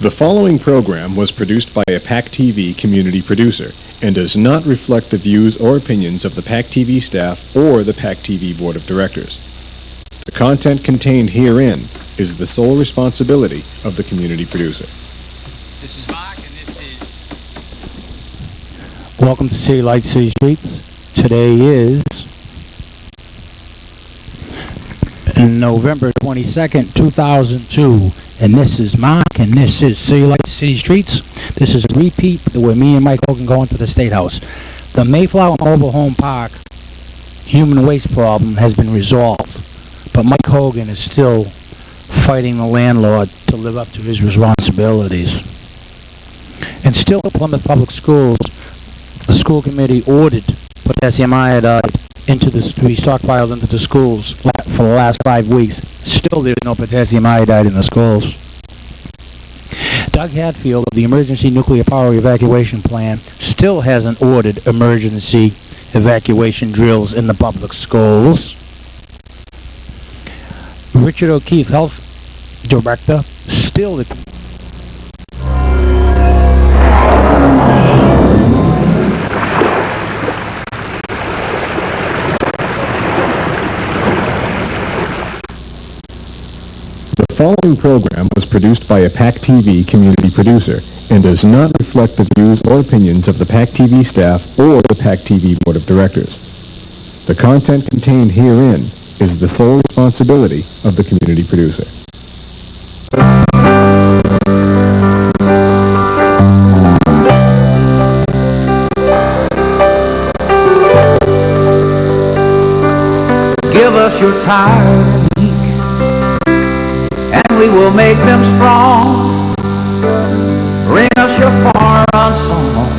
The following program was produced by a PAC TV community producer and does not reflect the views or opinions of the PAC TV staff or the PAC TV Board of Directors. The content contained herein is the sole responsibility of the community producer. This is Mark, and this is... Welcome to City Lights, City Streets. Today is November 22nd, 2002. And this is Mark, and this is City Lights, City Streets. This is a repeat where me and Mike Hogan go into the State House. The Mayflower Mobile Home Park human waste problem has been resolved, but Mike Hogan is still fighting the landlord to live up to his responsibilities. And still at Plymouth Public Schools, the school committee ordered potassium iodide to be stockpiled into the schools for the last 5 weeks. Still there's no potassium iodide in the schools. Doug Hatfield of the Emergency Nuclear Power Evacuation Plan still hasn't ordered emergency evacuation drills in the public schools. Richard O'Keefe, Health Director, still... The following program was produced by a PAC TV community producer and does not reflect the views or opinions of the PAC TV staff or the PAC TV Board of Directors. The content contained herein is the sole responsibility of the community producer. Give us your tire, and we will make them strong. Bring us your foreign song,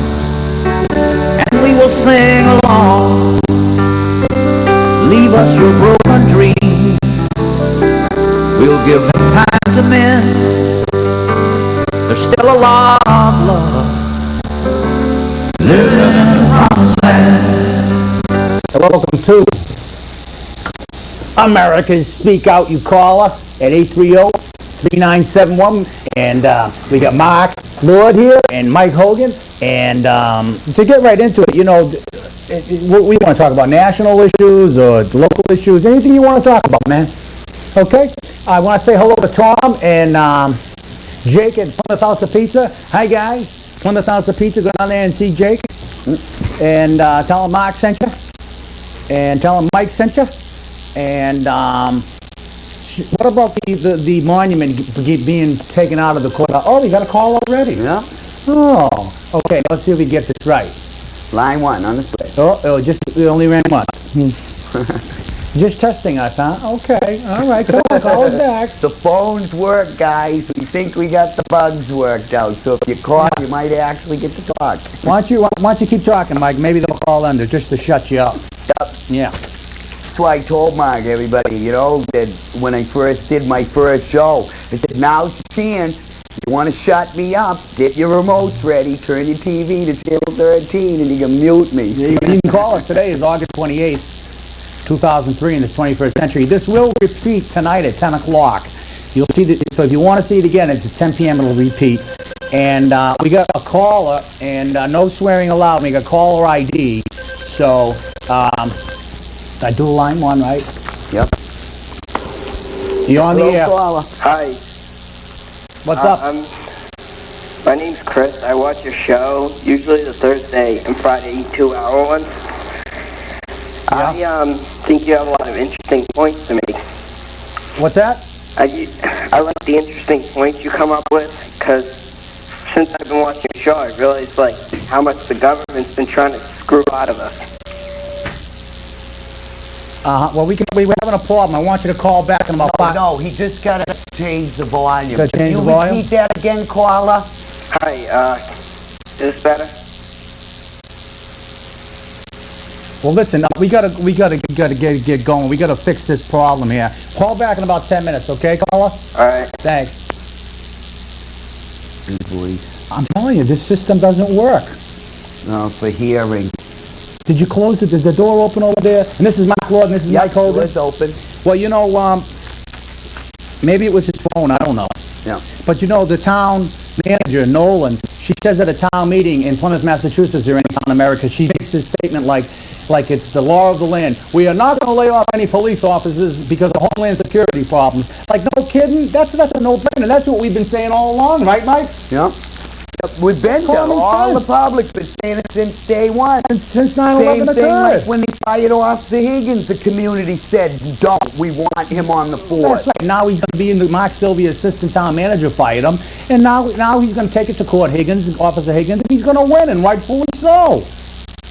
and we will sing along. Leave us your broken dreams, we'll give them time to mend. There's still a lot of love living in the promised land. Welcome to America's Speak Out. You call us at 830-3971, and we got Mark Lord here and Mike Hogan. And to get right into it, you know, we want to talk about national issues or local issues, anything you want to talk about, man. Okay? I want to say hello to Tom and Jake at Plymouth House of Pizza. Hi, guys. Plymouth House of Pizza. Go down there and see Jake. And tell him Mark sent you. And tell him Mike sent you. And what about the monument being taken out of the court? Oh, we got a call already. Yeah. Oh, okay. Let's see if we get this right. Line 1 on the switch. Oh, we only ran once. Just testing us, huh? Okay. All right. Come on, call us back. The phones work, guys. We think we got the bugs worked out. So if you call, you might actually get to talk. Why don't you keep talking, Mike? Maybe they'll call under just to shut you up. Yep. Yeah. That's why I told Mark, everybody, you know, that when I first did my first show, I said, now's the chance. You want to shut me up, get your remotes ready, turn your TV to channel 13, and you can mute me. You can call us. Today is August 28th, 2003, in the 21st century. This will repeat tonight at 10 o'clock. You'll see so if you want to see it again, it's at 10 p.m. It'll repeat. And we got a caller, and no swearing allowed. We got caller ID. So, I do line 1, right? Yep. You're on the air. Caller. Hi. What's up? My name's Chris. I watch your show, usually the Thursday and Friday 2-hour ones. Yeah. I think you have a lot of interesting points to make. What's that? I like the interesting points you come up with, because since I've been watching your show, I realized like how much the government's been trying to screw out of us. Well, we're having a problem. I want you to call back in about 5. No, he just got to change the volume. Gotta change the volume? Repeat that again, caller? Hi, is this better? Well, listen, we gotta get going. We gotta fix this problem here. Call back in about 10 minutes, okay, caller? All right. Thanks. I'm telling you, this system doesn't work. No, for hearing. Did you close it? Is the door open over there? And this is Mark Lord, and this is Mike Hogan. It's open. Well, you know, maybe it was his phone. I don't know. Yeah. But you know, the town manager, Nolan, she says at a town meeting in Plymouth, Massachusetts, or any town in America, she makes this statement like it's the law of the land. We are not going to lay off any police officers because of Homeland Security problems. Like, no kidding? That's a no-brainer. That's what we've been saying all along, right, Mike? Yep. We've been there. All the public's been saying it since day one. Since 9/11 occurred. Same thing like when they fired Officer Higgins, the community said, don't. We want him on the force. That's right. Now he's going to be in the Mark Sylvia assistant town manager fired him, and now he's going to take it to court, Officer Higgins, and he's going to win, and rightfully so.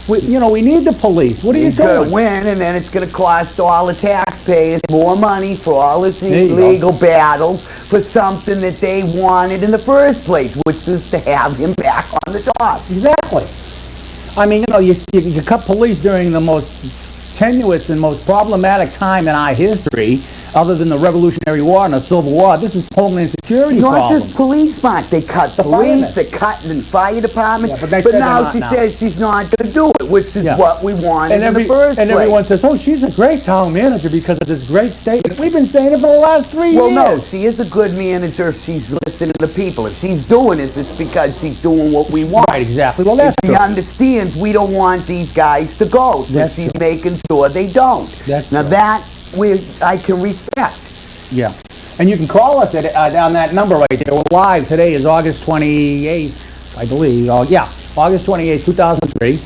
We need the police. What are you doing? He's going to win, and then it's going to cost all the taxpayers more money for all this legal battles for something that they wanted in the first place, which is to have him back on the job. Exactly. I mean, you cut police during the most tenuous and most problematic time in our history, other than the Revolutionary War and the Civil War. This is Homeland Security problem. Not just police, Mark. They cut the police, they cut the fire department. Yeah, but now she says she's not going to do it, which is what we wanted in the first place. And everyone says, oh, she's a great town manager because of this great statement. We've been saying it for the last 3 years. Well, no, she is a good manager if she's listening to the people. If she's doing this, it's because she's doing what we want. Right, exactly. Well, that's true. She understands we don't want these guys to go, so she's making sure they don't. Now that I can respect. Yeah. And you can call us on that number right there. We're live. Today is August 28th, I believe. August 28th, 2003.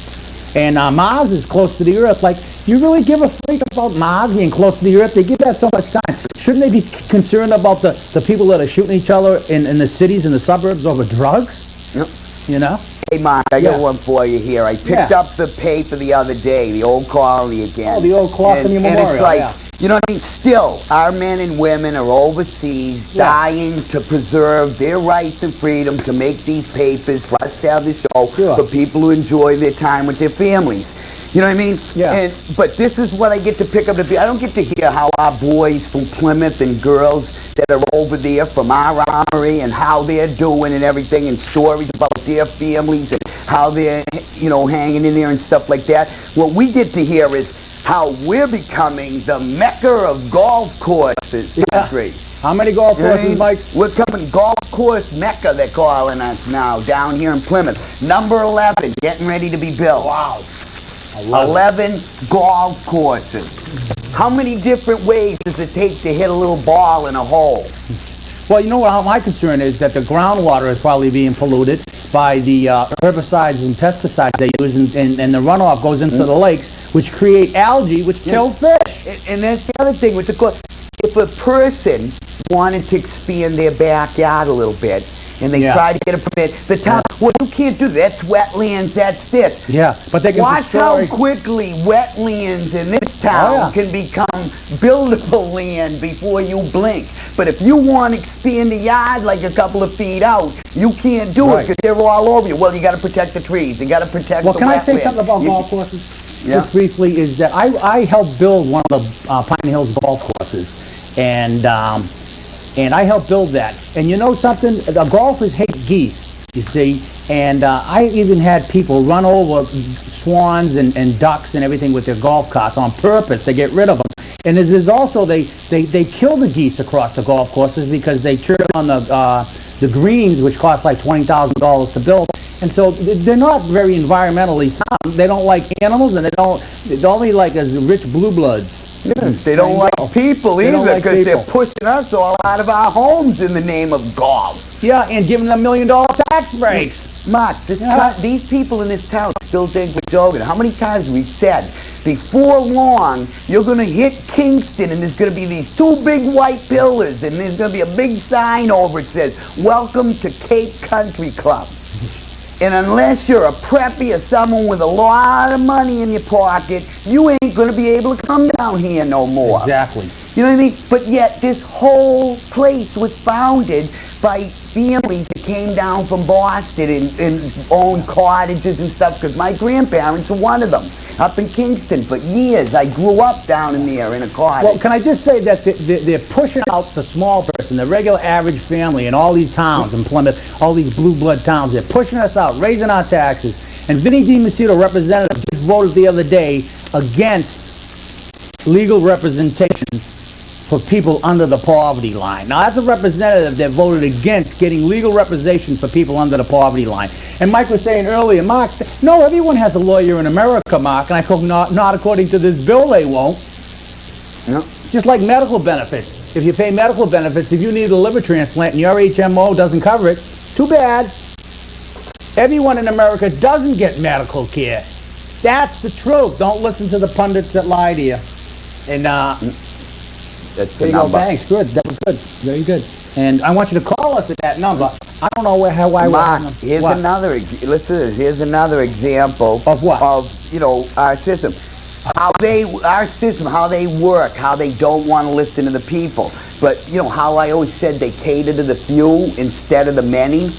And Mars is close to the Earth. Like, you really give a freak about Mars being close to the Earth? They give that so much time. Shouldn't they be concerned about the people that are shooting each other in the cities and the suburbs over drugs? Yep. You know? Hey, Mark, I got one for you here. I picked up the paper the other day, the old Colony again. Oh, the old Colony Memorial, and it's like, you know what I mean? Still, our men and women are overseas dying to preserve their rights and freedom to make these papers for us to have the show for people who enjoy their time with their families. You know what I mean? Yeah. But this is what I get to pick up. I don't get to hear how our boys from Plymouth and girls that are over there from our armory and how they're doing and everything, and stories about their families and how they're, hanging in there and stuff like that. What we get to hear is how we're becoming the mecca of golf courses country. How many golf courses, Mike? We're coming golf course mecca, they're calling us now, down here in Plymouth. Number 11, getting ready to be built. Wow. 11 golf courses. How many different ways does it take to hit a little ball in a hole? Well, you know what my concern is that the groundwater is probably being polluted by the herbicides and pesticides they use, and the runoff goes into the lakes, which create algae, which kill fish. And that's the other thing with the course. If a person wanted to expand their backyard a little bit, and they try to get a permit, the town, well, you can't do that. That's wetlands, that's this. Yeah, but they can watch how quickly wetlands in this town can become buildable land before you blink. But if you want to expand the yard like a couple of feet out, you can't do it because they're all over you. Well, you got to protect the trees. You got to protect the wetlands. Well, can I say something about golf courses? Just briefly, is that I helped build one of the Pine Hills golf courses, and I helped build that. And you know something? The golfers hate geese, you see. And I even had people run over swans and ducks and everything with their golf carts on purpose to get rid of them. And there's also, they kill the geese across the golf courses because they turn on the greens, which cost like $20,000 to build. And so they're not very environmentally sound. They don't like animals, and they only like as rich blue bloods. Yes, they don't like people either because they're pushing us all out of our homes in the name of golf. Yeah, and giving them $1 million tax breaks. Mark, these people in this town still think we're joking. How many times we've said, before long, you're going to hit Kingston, and there's going to be these two big white pillars, and there's going to be a big sign over it that says, "Welcome to Cape Country Club." And unless you're a preppy or someone with a lot of money in your pocket, you ain't going to be able to come down here no more. Exactly. You know what I mean? But yet this whole place was founded by families that came down from Boston and owned cottages and stuff, because my grandparents were one of them. Up in Kingston for years. I grew up down in there in a cottage. Well, can I just say that they're pushing out the small person, the regular average family in all these towns in Plymouth, all these blue blood towns. They're pushing us out, raising our taxes. And Vinnie DiMacedo, representative, just voted the other day against legal representation for people under the poverty line. Now, as a representative that voted against getting legal representation for people under the poverty line. And Mike was saying earlier, Mark, no, everyone has a lawyer in America, Mark. And I go, not according to this bill, they won't. No. Just like medical benefits. If you pay medical benefits, if you need a liver transplant and your HMO doesn't cover it, too bad. Everyone in America doesn't get medical care. That's the truth. Don't listen to the pundits that lie to you. And, That's there the you go, number. thanks. Good. That was good. Very good. And I want you to call us at that number. I don't know why Mark, we're... here's what? another. Listen to this. Here's another example Of what? Of our system. Our system, how they work, how they don't want to listen to the people. But how I always said they cater to the few instead of the many.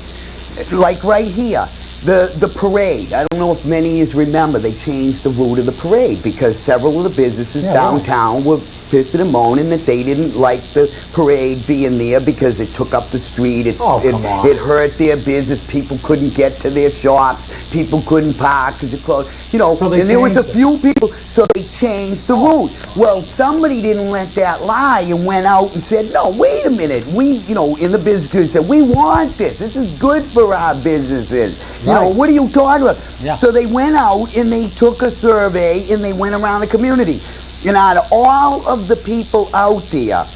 Like right here, the parade. I don't know if many of you remember, they changed the route of the parade because several of the businesses downtown were pissing and moaning that they didn't like the parade being there because it took up the street. It hurt their business. People couldn't get to their shops. People couldn't park because it closed. And there was a few people, so they changed the route. Well, somebody didn't let that lie and went out and said, no, wait a minute. We, in the business community said, we want this. This is good for our businesses. What are you talking about? Yeah. So they went out and they took a survey and they went around the community. And out of all of the people out there,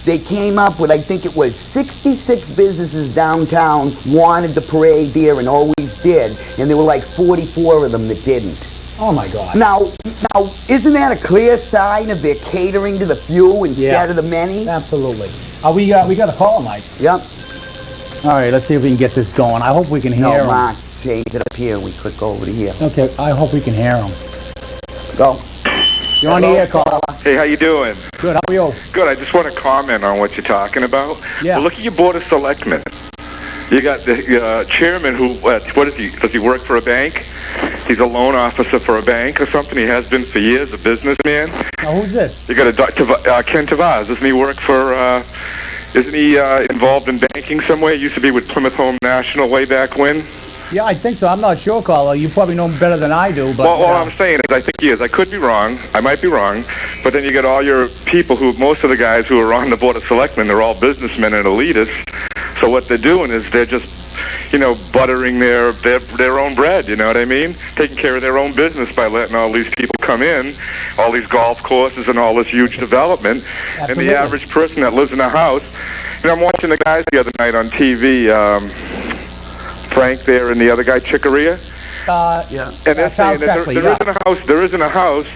they came up with, I think it was 66 businesses downtown wanted the parade there and always did. And there were like 44 of them that didn't. Oh, my God. Now, isn't that a clear sign of they're catering to the few instead of the many? Absolutely. We got a call, Mike. Yep. All right, let's see if we can get this going. I hope we can hear No, him. Mark, change it up here. We click over to here. Okay, I hope we can hear him. Go. You're on the air, caller. Hey, how you doing? Good, how are you? Good. I just want to comment on what you're talking about. Yeah. Well, look at your Board of Selectmen. You got the chairman who, what is he? Does he work for a bank? He's a loan officer for a bank or something. He has been for years, a businessman. Now, who's this? You got Ken Tavaz. Doesn't he work for, isn't he involved in banking somewhere? He used to be with Plymouth Home National way back when. Yeah, I think so. I'm not sure, caller. You probably know him better than I do. But Well, all I'm saying is I think he is. I could be wrong. I might be wrong. But then you get all your people who, most of the guys who are on the Board of Selectmen, they're all businessmen and elitists. So what they're doing is they're just, buttering their own bread, you know what I mean? Taking care of their own business by letting all these people come in, all these golf courses and all this huge development. Absolutely. And the average person that lives in a house, I'm watching the guys the other night on TV, Frank there and the other guy, Chicoria. Yeah. And they're saying that there isn't a house.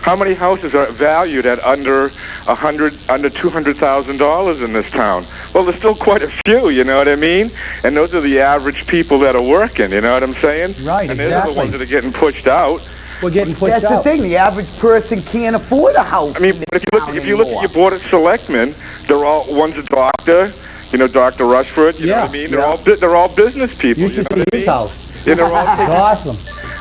How many houses are valued at under $200,000 in this town? Well, there's still quite a few, you know what I mean? And those are the average people that are working, you know what I'm saying? Right, and those are the ones that are getting pushed out. We're getting pushed out. That's the thing. The average person can't afford a house. I mean, if you look at your Board of Selectmen, they're all, one's a doctor, Dr. Rushford, you know what I mean? They're all business people, You should see his house. Yeah, they're all It's awesome.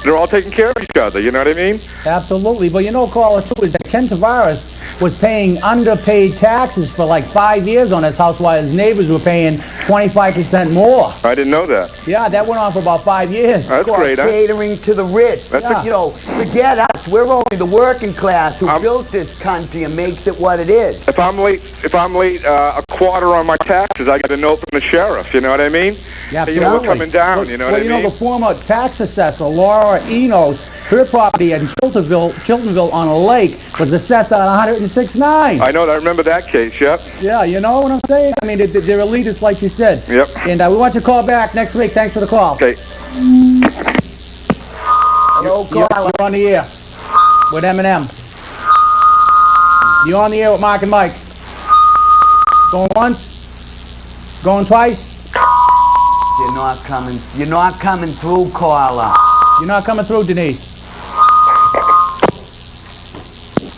they're all taking care of each other, you know what I mean? Absolutely. But caller, too, is that Ken Tavares was paying underpaid taxes for like 5 years on his house while his neighbors were paying 25% more. I didn't know that. Yeah, that went on for about 5 years. That's great, huh? Catering to the rich. Forget us. We're only the working class who built this country and makes it what it is. If I'm late a quarter on my taxes, I get a note from the sheriff, you know what I mean? Yeah, We're coming down, you know what I mean? The former tax assessor, Laura Enos, her property in Chiltonville on a lake was assessed at $106,900. I know, I remember that case, yep. Yeah, you know what I'm saying? I mean, they're elitists like you said. Yep. And we want you to call back next week. Thanks for the call. Okay. Hello, You're on the air with M&M. You're on the air with Mark and Mike. Going once? Going twice? You're not coming through, caller. You're not coming through, Denise.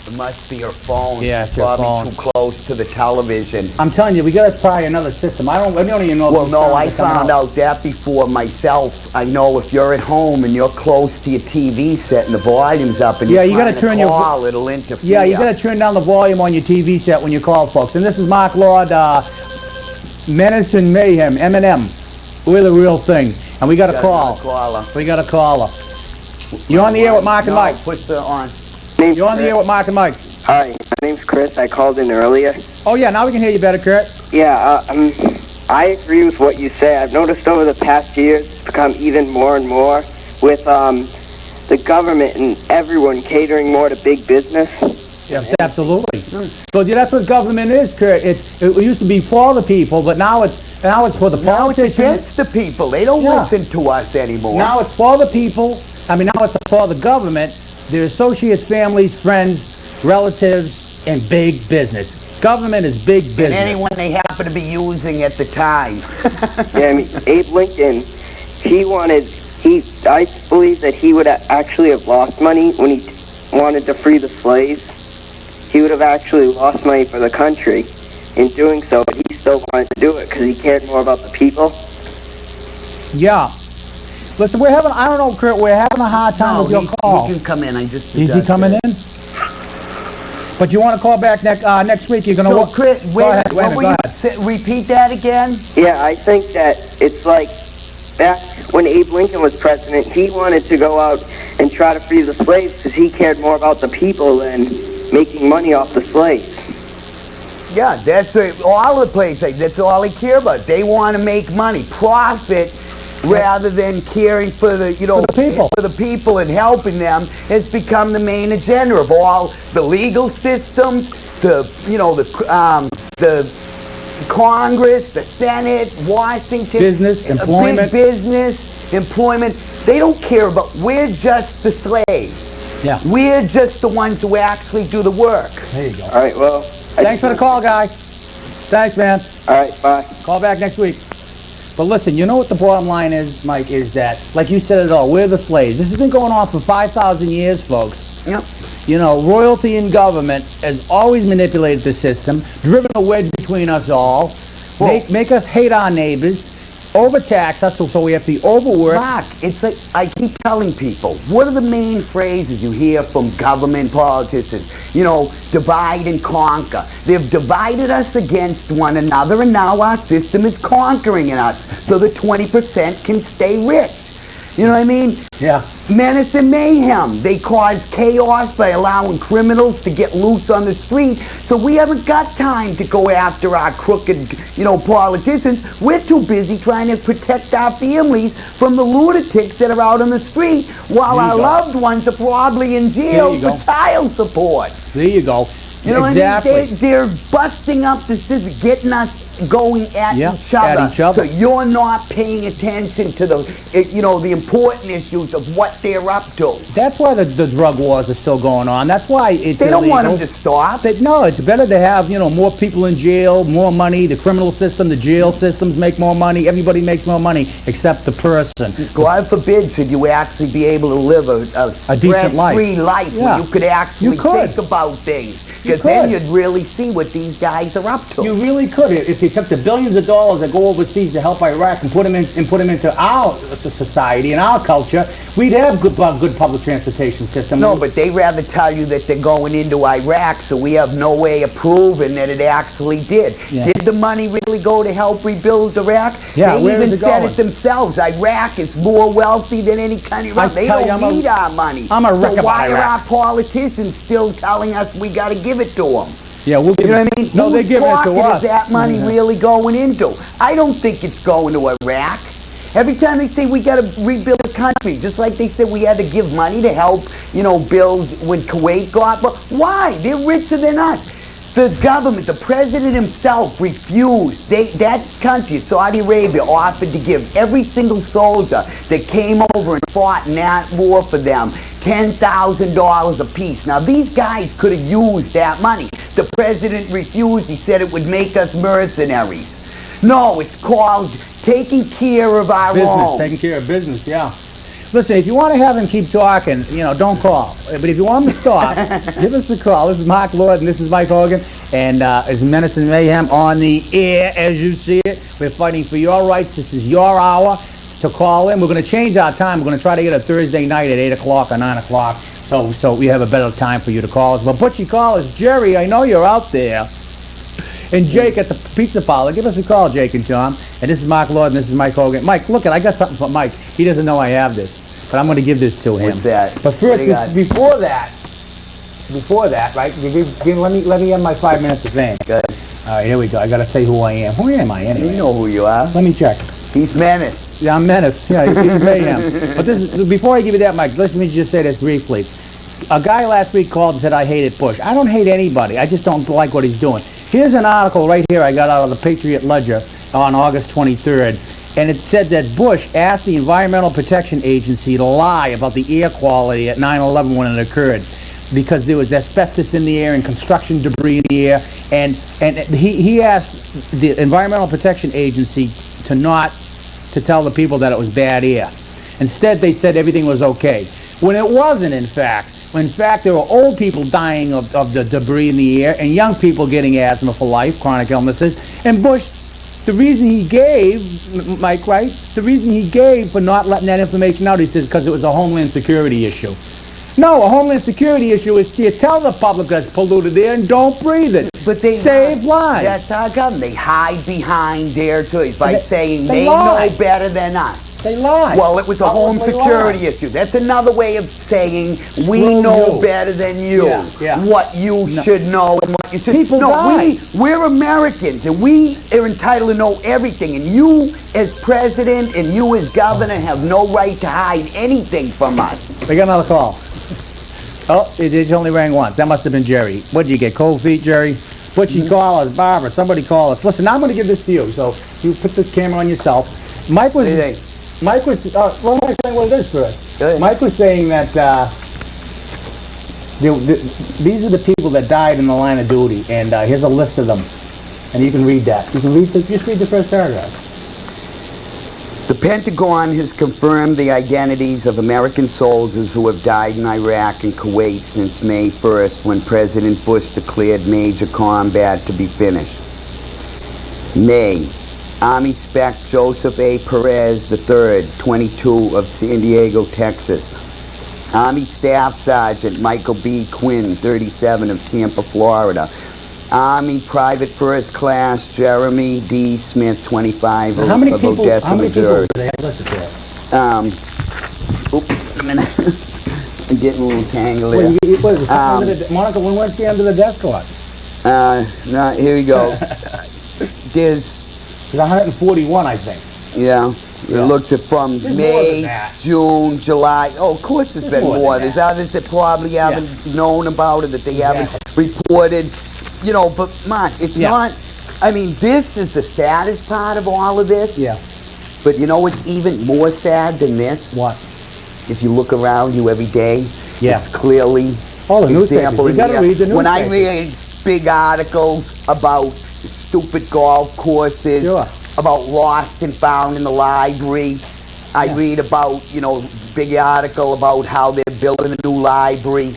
It must be your phone. Yeah, it's your probably phone. too close to the television. I'm telling you, we got to try another system. We don't even know. Well, no, I found out that before myself. I know if you're at home and you're close to your TV set and the volume's up and you you're got to turn your call, it'll interfere. Yeah, you got to turn down the volume on your TV set when you call, folks. And this is Mark Lord, Menace and Mayhem, M&M. We're the real thing. And we got a call. We got a caller. You're on the air with Mark and Mike. Push the on. You're on the air with Mark and Mike. Hi, my name's Chris. I called in earlier. Oh, yeah, now we can hear you better, Kurt. Yeah, I agree with what you say. I've noticed over the past years it's become even more and more with the government and everyone catering more to big business. Yes, absolutely. So that's what government is, Kurt. It used to be for the people, but now it's for the Now it's politicians. against the people. They don't Yeah. listen to us anymore. Now it's for the people. I mean, now it's for the government, their associates, families, friends, relatives, and big business. Government is big and business. anyone they happen to be using at the time. Yeah, I mean, Abe Lincoln, I believe that he would actually have lost money when he wanted to free the slaves. He would have actually lost money for the country in doing so, but he still wanted to do it because he cared more about the people. Yeah. Listen, I don't know, Kurt, we're having a hard time with your call. He can come in. Is he coming in? But you want to call back next week? You're going to So, walk. Chris, Go ahead, go ahead. Repeat that again? Yeah, I think that it's like back when Abe Lincoln was president, he wanted to go out and try to free the slaves because he cared more about the people than making money off the slaves. Yeah, that's all the places. That's all they care about. They want to make money, profit, rather than caring for the people and helping them has become the main agenda of all the legal systems, the Congress, the Senate, Washington, Business, employment. big business, employment. They don't care about. We're just the slaves. Yeah. We're just the ones who actually do the work. There you go. All right, well. Thanks for the call, guy. Thanks, man. All right, bye. Call back next week. But listen, you know what the bottom line is, Mike, is that, like you said it all, we're the slaves. This has been going on for 5,000 years, folks. Yep. You know, royalty and government has always manipulated the system, driven a wedge between us all, make us hate our neighbors, overtax us so we have to be overworked. Mark, it's like I keep telling people, what are the main phrases you hear from government politicians? You know, divide and conquer. They've divided us against one another, and now our system is conquering us so the 20% can stay rich. You know what I mean? Yeah. Menace and mayhem. They cause chaos by allowing criminals to get loose on the street. So we haven't got time to go after our crooked, politicians. We're too busy trying to protect our families from the lunatics that are out on the street while our loved ones are probably in jail for child support. There you go. You know exactly. what I mean? They're busting up the system, getting us going at each other. So you're not paying attention to the important issues of what they're up to. That's why the drug wars are still going on. That's why it's They don't illegal. want them to stop. No, it's better to have, more people in jail, more money. The criminal system, the jail systems make more money. Everybody makes more money except the person. God forbid should you actually be able to live a decent life. Free life where you could actually think about things. Because then you'd really see what these guys are up to. You really could. If you took the billions of dollars that go overseas to help Iraq and put them into our society and our culture, we'd have good public transportation system. No, but they rather tell you that they're going into Iraq, so we have no way of proving that it actually did. Yeah. Did the money really go to help rebuild Iraq? Yeah, they where even is it said going? it themselves. Iraq is more wealthy than any country around. They don't need our money. I'm a wreck So of why are Iraq. our politicians still telling us we got to give it to them? Yeah, we'll give You know what I mean? No, they're Whose giving it to pocket us. is that money really going into? I don't think it's going to Iraq. Every time they say we got to rebuild the country, just like they said we had to give money to help, build when Kuwait got. But why? They're richer than us. The government, the president himself refused. That country, Saudi Arabia, offered to give every single soldier that came over and fought in that war for them $10,000 apiece. Now, these guys could have used that money. The president refused. He said it would make us mercenaries. No, it's called taking care of our own. Taking care of business, yeah. Listen, if you want to have him keep talking, don't call. But if you want him to stop, give us a call. This is Mark Lord, and this is Mike Hogan, and it's Menace and Mayhem on the air, as you see it. We're fighting for your rights. This is your hour to call in. We're going to change our time. We're going to try to get a Thursday night at 8 o'clock or 9 o'clock, so we have a better time for you to call us. But put your call us. Jerry, I know you're out there. And Jake at the pizza parlor. Give us a call, Jake and John. And this is Mark Lord, and this is Mike Hogan. Mike, look, I got something for Mike. He doesn't know I have this, but I'm going to give this to him. What's that? But first, before that, before that, right? Let me have my 5 minutes of fame. Good. All right, here we go. I got to say who I am. Who am I anyway? You know who you are. Let me check. He's Menace. Yeah, I'm Menace. Yeah, he's mayhem. But this is, before I give you that, Mike, let me just say this briefly. A guy last week called and said I hated Bush. I don't hate anybody. I just don't like what he's doing. Here's an article right here I got out of the Patriot Ledger on August 23rd. And it said that Bush asked the Environmental Protection Agency to lie about the air quality at 9/11 when it occurred, because there was asbestos in the air and construction debris in the air. And he asked the Environmental Protection Agency to tell the people that it was bad air. Instead, they said everything was okay, when it wasn't, in fact. In fact, there were old people dying of the debris in the air and young people getting asthma for life, chronic illnesses. And Bush, the reason he gave, Mike, right? The reason he gave for not letting that information out, he says, because it was a Homeland Security issue. No, a Homeland Security issue is you tell the public that's polluted air and don't breathe it. But they save lives. That's how come they hide behind their choice by saying they lie. know better than us. They lie. Well, it was a home security issue. That's another way of saying we know better than you. What you should know and what you should. People die. We're Americans and we are entitled to know everything. And you, as president, and you, as governor, have no right to hide anything from us. We got another call. Oh, it only rang once. That must have been Jerry. What did you get? Cold feet, Jerry? What'd you call us? Barbara, somebody call us. Listen, I'm going to give this to you. So you put the camera on yourself. Mike was... Mike was... well, let me explain what it is first. Mike was saying that these are the people that died in the line of duty. And here's a list of them. And you can read that. You can read just read the first paragraph. The Pentagon has confirmed the identities of American soldiers who have died in Iraq and Kuwait since May 1st, when President Bush declared major combat to be finished. May, Army Spec Joseph A. Perez III, 22, of San Diego, Texas. Army Staff Sergeant Michael B. Quinn, 37, of Tampa, Florida. Army Private First Class Jeremy D. Smith, 25, of Odessa, Missouri. Do they have listed there? Oops, a minute. I'm getting a little tangled Well, here. what is it? Monica, when was she under the desk or what? No, here we go. There's 141, I think. Yeah. It looks at from May, June, July. Oh, of course there's been more. There's others that probably haven't known about it, that they haven't reported. You know, but Mark, it's not, I mean, this is the saddest part of all of this. Yeah. But you know what's even more sad than this? What? If you look around you every day, yeah, it's clearly the example you gotta read the newspapers. When I read big articles about stupid golf courses, about lost and found in the library, I read about, you know, big article about how they're building a new library.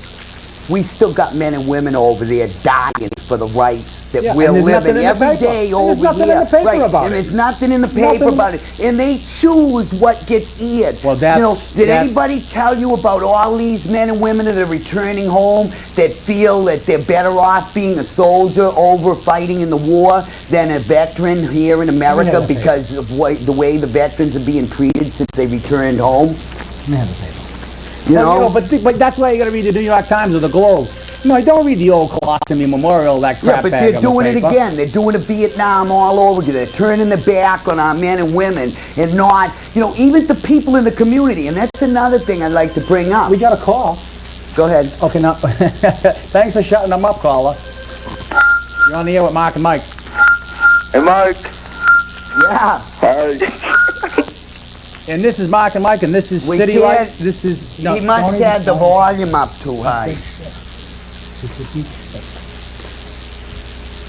We still got men and women over there dying for the rights that we're living every day over here. And there's nothing in the paper about it. And they choose what gets aired. Well, you know, did anybody tell you about all these men and women that are returning home that feel that they're better off being a soldier over fighting in the war than a veteran here in America because of the way the veterans are being treated since they returned home? You know? But that's why you got to read the New York Times or the Globe. No, don't read the old Colostomy Memorial, that crap. Yeah, but they're doing it again. They're doing it Vietnam all over again. They're turning their back on our men and women and not, you know, even the people in the community. And that's another thing I'd like to bring up. We got a call. Go ahead. Okay, now, thanks for shutting them up, caller. You're on the air with Mark and Mike. Hey, Mike. Yeah. Hi. And this is Mark and Mike, and this is City Light. This is... No, he must have the volume up too high.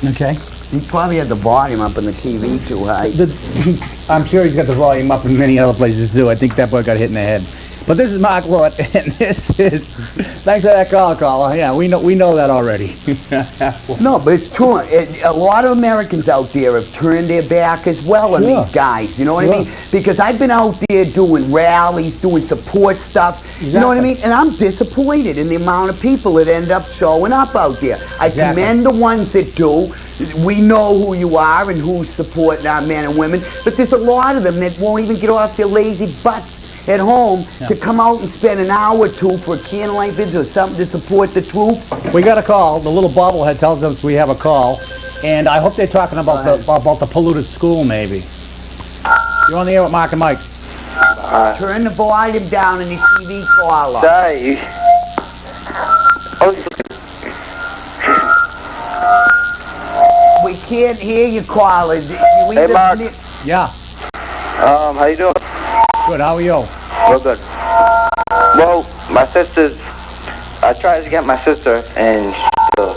Okay. He probably had the volume up on the TV too high. I'm sure he's got the volume up in many other places too. I think that boy got hit in the head. But this is Mark Lord, and this is... Thanks for that call, caller. Yeah, we know that already. No, but it's true. A lot of Americans out there have turned their back as well on these guys. You know what I mean? Because I've been out there doing rallies, doing support stuff. You know what I mean? And I'm disappointed in the amount of people that end up showing up out there. I commend the ones that do. We know who you are and who's supporting our men and women. But there's a lot of them that won't even get off their lazy butts at home to come out and spend an hour or two for a candlelight vigil or something to support the troops? We got a call. The little bobblehead tells us we have a call. And I hope they're talking about the polluted school, maybe. You're on the air with Mark and Mike. Turn the volume down in the TV caller. Sorry. We can't hear you, caller. Hey, Mark. Yeah. How you doing? Good. How are you? Real good. Well, my sister's... I tried to get my sister and to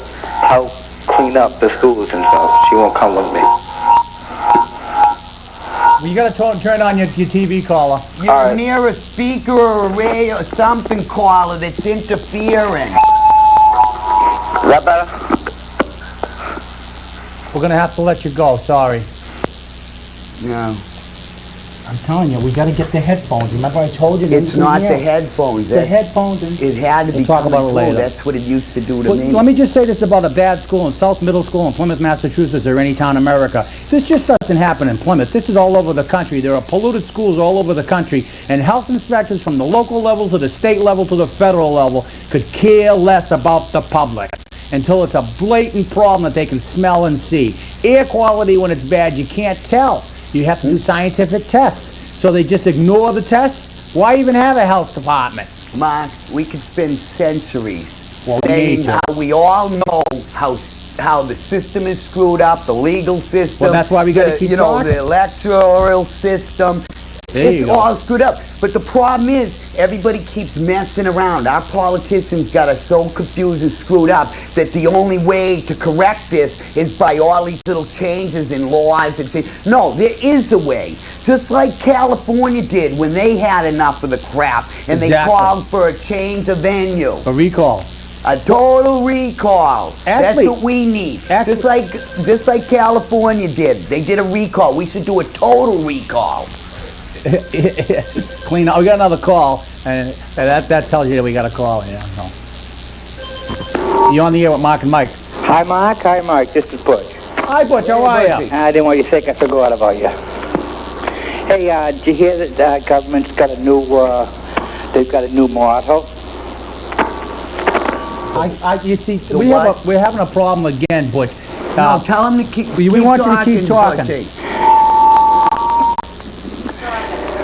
help clean up the schools and stuff. She won't come with me. Well, you got to turn on your TV caller. You're near a speaker or a radio or something, caller, that's interfering. Is that better? We're going to have to let you go. Sorry. No. I'm telling you, we got to get the headphones. Remember I told you? It's not the headphones. The headphones. It had to be talk about it later. That's what it used to do to me. Let me just say this about a bad school in South Middle School in Plymouth, Massachusetts, or any town in America. This just doesn't happen in Plymouth. This is all over the country. There are polluted schools all over the country, and health inspectors from the local level to the state level to the federal level could care less about the public until it's a blatant problem that they can smell and see. Air quality, when it's bad, you can't tell. You have to do scientific tests. So they just ignore the tests? Why even have a health department? Mark, we could spend centuries saying how we all know how the system is screwed up, the legal system. Well, that's why we got to keep talking. The electoral system. It's all screwed up. But the problem is, everybody keeps messing around. Our politicians got us so confused and screwed up that the only way to correct this is by all these little changes in laws and things. No, there is a way. Just like California did when they had enough of the crap and they called for a change of venue. A recall. A total recall. That's what we need. Just like California did. They did a recall. We should do a total recall. Clean up. We got another call, and that tells you that we got a call. Yeah. No. You're on the air with Mark and Mike. Hi, Mark. Hi, Mike. This is Butch. Hi, Butch. How are you? I didn't want you to think I forgot about you. Hey, did you hear that the government's got a new? They've got a new motto. You see, we're having a problem again, Butch. No, tell him to keep. We want you to keep talking. Butchie.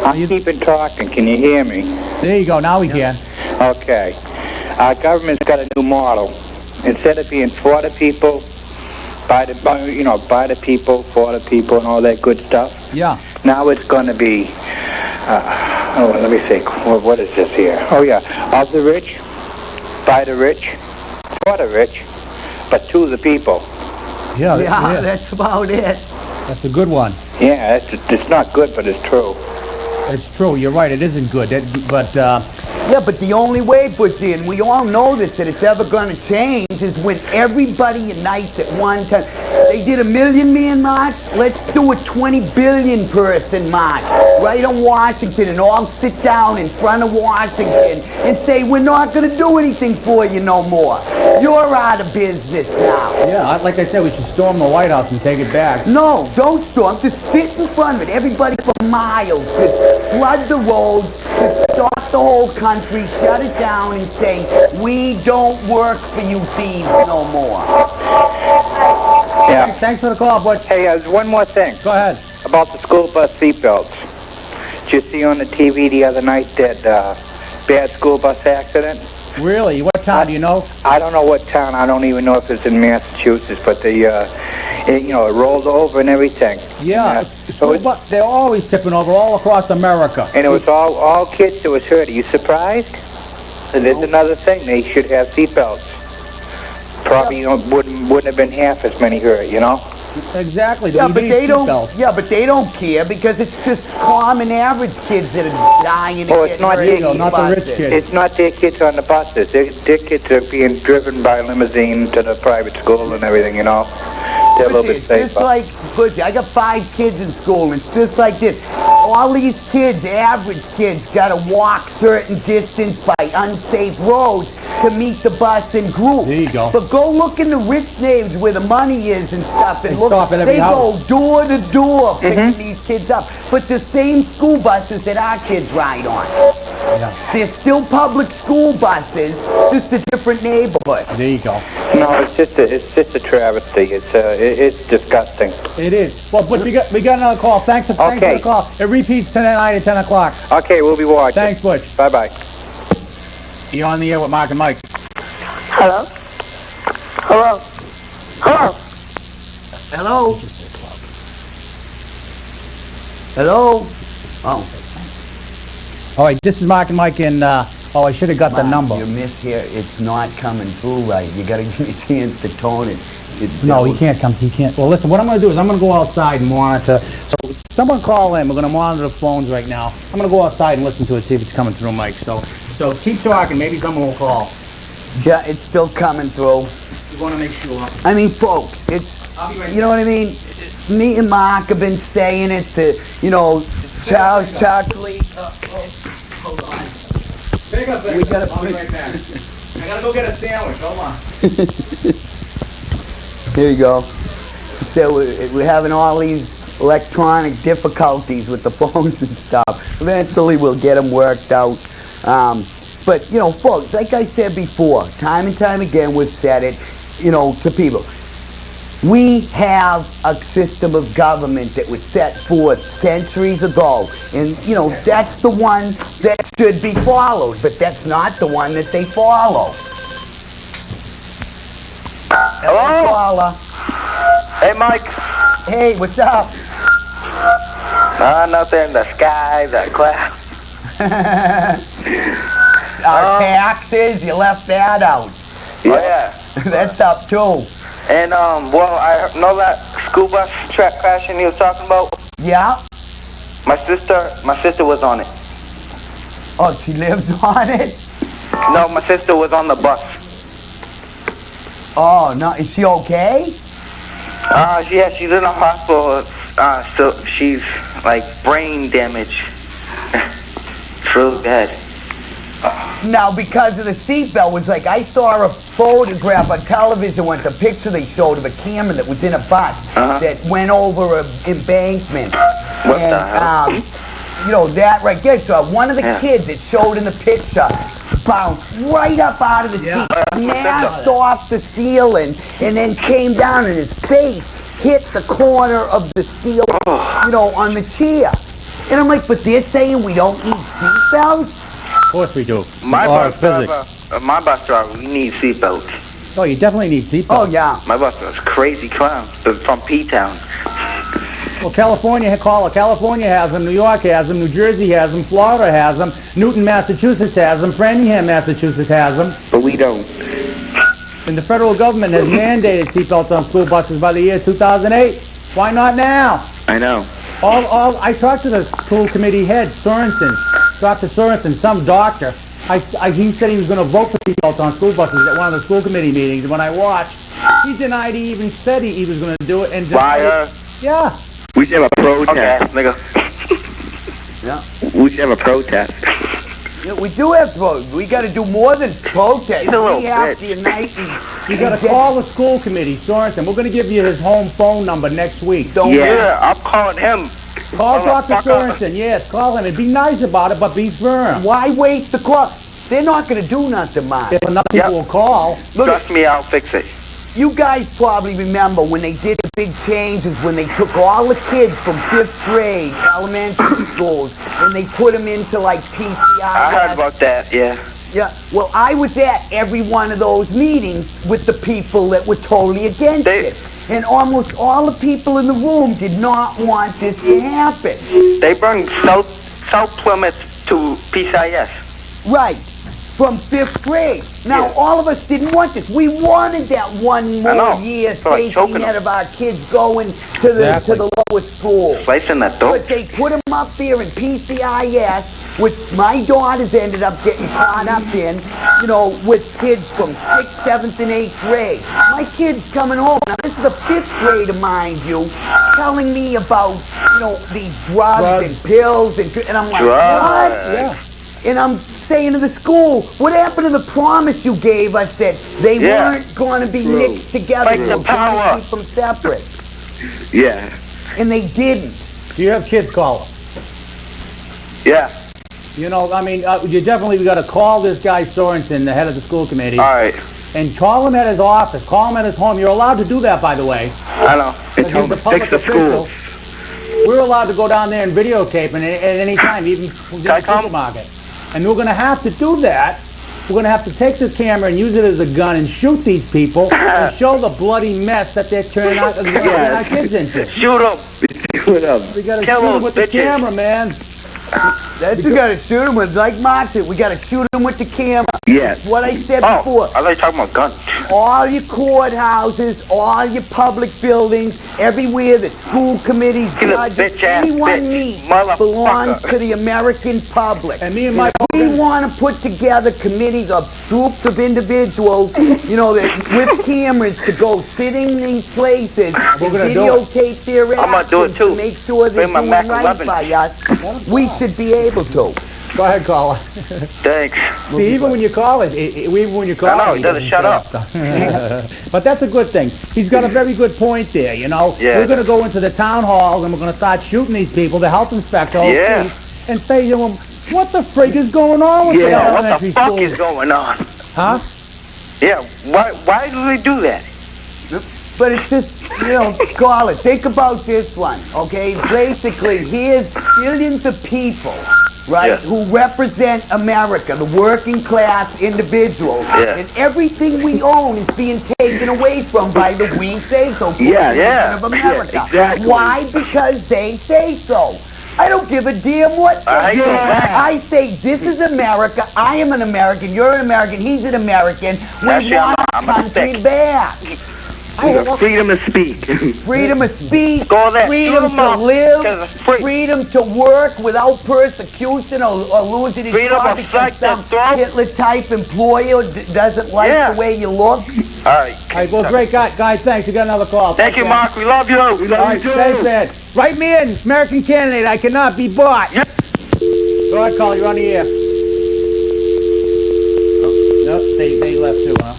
I'm keeping talking. Can you hear me? There you go. Now we can. Okay. Our government's got a new model. Instead of being for the people, by the people, for the people, and all that good stuff. Yeah. Now it's going to be. Let me think. What is this here? Oh yeah, of the rich, by the rich, for the rich, but to the people. Yeah. That's about it. That's a good one. Yeah, it's not good, but it's true. It's true. You're right. It isn't good. But the only way, Butchie, and we all know this, that it's ever going to change is when everybody unites at one time. They did a 1 million man march. Let's do a 20 billion person march right on Washington and all sit down in front of Washington and say, we're not going to do anything for you no more. You're out of business now. Yeah, like I said, we should storm the White House and take it back. No, don't storm. Just sit in front of it. Everybody for miles. Just flood the roads. Just stop the whole country. Shut it down and say, we don't work for you thieves no more. Yeah. Thanks for the call, Butch. Hey, there's one more thing. Go ahead. About the school bus seatbelts. Did you see on the TV the other night that bad school bus accident? Really? What town do you know? I don't know what town. I don't even know if it's in Massachusetts, but they, it rolled over and everything. Yeah. So they're always tipping over all across America. And it was all kids that was hurt. Are you surprised? And there's another thing. They should have seatbelts. Probably wouldn't have been half as many hurt, Exactly. Yeah, but they don't. Yeah, but they don't care because it's just common average kids that are dying. Oh, it's not the rich kids. It's not their kids on the buses. Their kids are being driven by limousine to the private school and everything. They're a little bit safer. It's just like, Butchie, I got 5 kids in school, and it's just like this. All these kids, average kids, got to walk certain distance by unsafe roads. to meet the bus in groups. There you go. But go look in the rich neighborhoods where the money is and stuff, and They look, stop at every they house. go door to door picking these kids up. But the same school buses that our kids ride on. Yeah. They're still public school buses, just a different neighborhood. There you go. No, it's just a travesty. It's disgusting. It is. Well, but we got another call. Thanks for the call. It repeats tonight at 10 o'clock. Okay, we'll be watching. Thanks, Butch. Bye-bye. You're on the air with Mark and Mike. Hello? Hello? Hello? Hello? Hello? Oh. All right, this is Mark and Mike, and I should have got the number. You missed here. It's not coming through right. You got to give me a chance to tone it. No, he can't come. He can't. Well, listen, what I'm going to do is I'm going to go outside and monitor. So someone call in. We're going to monitor the phones right now. I'm going to go outside and listen to it, see if it's coming through, Mike. So keep talking. Maybe someone will call. Yeah, it's still coming through. We want to make sure. I mean, folks, it's, you know what I mean? Me and Mark have been saying it to, Charles Chuckley. Hold on. Pick up there. We gotta I'll be right back. I gotta go get a sandwich. Hold on. Here you go. So we're having all these electronic difficulties with the phones and stuff. Eventually we'll get them worked out. But, folks, like I said before, time and time again we've said it, to people. We have a system of government that was set forth centuries ago. And, that's the one that should be followed. But that's not the one that they follow. Hello? Paula. Hey, Mike. Hey, what's up? Nothing. The sky, the clouds. Our taxes, you left that out. Oh, yeah. That's up too. And, I know that school bus track crashing you were talking about? Yeah? My sister was on it. Oh, she lives on it? No, my sister was on the bus. Oh, no, is she okay? Yeah, she's in the hospital. So she's, like, brain damage. It's really bad. Now, because of the seatbelt, was like, I saw a photograph on television once, a picture they showed of a camera that was in a bus that went over an embankment. What the hell? That right there. So one of the kids that showed in the picture bounced right up out of the seat, smashed off the ceiling, and then came down and his face hit the corner of the steel, on the chair. And I'm like, but they're saying we don't need seatbelts? Of course we do. My bus driver, we need seatbelts. Oh, you definitely need seatbelts. Oh, yeah. My bus driver's crazy clown. They're from P-Town. Well, California has them, New York has them, New Jersey has them, Florida has them, Newton, Massachusetts has them, Framingham, Massachusetts has them. But we don't. And the federal government has mandated seatbelts on school buses by the year 2008. Why not now? I know. I talked to the school committee head, Sorensen, Dr. Sorensen, some doctor. He said he was going to vote for seatbelts on school buses at one of the school committee meetings. And when I watched, he denied he even said he was going to do it. And Liar. Yeah. We should have a protest, nigga. Yeah. We should have a protest. Yeah, we do have to. We got to do more than protest. He's a little we have bitch. to unite and You got to call the school committee, Sorensen. We're going to give you his home phone number next week. Yeah, I'm calling him. Call Dr. Sorensen, yes, call him and be nice about it, but be firm. Why waste the clock? They're not going to do nothing, Mark. If enough people will call. Look, Trust me, I'll fix it. you guys probably remember when they did the big changes, when they took all the kids from 5th grade, elementary schools, and they put them into like PCI. I heard about that, yeah. Yeah, well, I was at every one of those meetings with the people that were totally against it. And almost all the people in the room did not want this to happen. They bring South Plymouth to PCIS. Right, from 5th grade. Now, all of us didn't want this. We wanted that one more year safety net of our kids going to the lower school. Slicing that dope. But they put them up there in PCIS, which my daughters ended up getting caught up in, with kids from 6th, 7th, and 8th grade. My kids coming home, now this is a 5th grader, mind you, telling me about, these drugs and pills, and I'm like, what? Yeah. And I'm saying to the school, what happened to the promise you gave us that they weren't going to be mixed together? Like the power. Keep them separate. Yeah. And they didn't. Do you have kids, caller? Yeah. You know, I mean, you definitely got to call this guy Sorensen, the head of the school committee. All right. And call him at his office. Call him at his home. You're allowed to do that, by the way. I know. And tell him to fix the schools. We're allowed to go down there and videotape at any time, even in the supermarket. And we're going to have to do that. We're going to have to take this camera and use it as a gun and shoot these people and show the bloody mess that they're turning our kids into. Shoot them. Shoot them. We got to shoot them with the camera, man. That's we gotta shoot him with, like Mark said, we gotta shoot him with the camera. Yes. What I said before. I thought you were talking about guns. All your courthouses, all your public buildings, everywhere that school committees, judges, anyone meets belongs to the American public. And me and my we want to put together committees of groups of individuals, you know, with cameras to go sit in these places and videotape their actions to make sure they're doing right by us. We should be able to. Go ahead, caller. Thanks. See, even when you call it, even when you call it, he doesn't shut up. But that's a good thing. He's got a very good point there, you know. Yeah. We're going to go into the town hall and we're going to start shooting these people, the health inspector, and say to them, what the freak is going on with the elementary schools? What the fuck is going on? Huh? Yeah, why do they do that? But it's just, you know, caller, think about this one, okay? Basically, here's billions of people, right, who represent America, the working class individuals. And everything we own is being taken away from by the we say so of America. Exactly. Why? Because they say so. I don't give a damn what they say. I say, this is America, I am an American, you're an American, he's an American. We want our country back. Freedom of speech. Freedom of speech, freedom to live, freedom to work without persecution or losing his job because some Hitler-type employer doesn't like the way you look. All right. Well, great, guys, thanks. You got another call. Thank you, Mark. We love you. We love you, too. Thanks, Ed. Write me in, American candidate. I cannot be bought. Yep. Go ahead, caller. You're on the air. Oh, no, they left too, huh?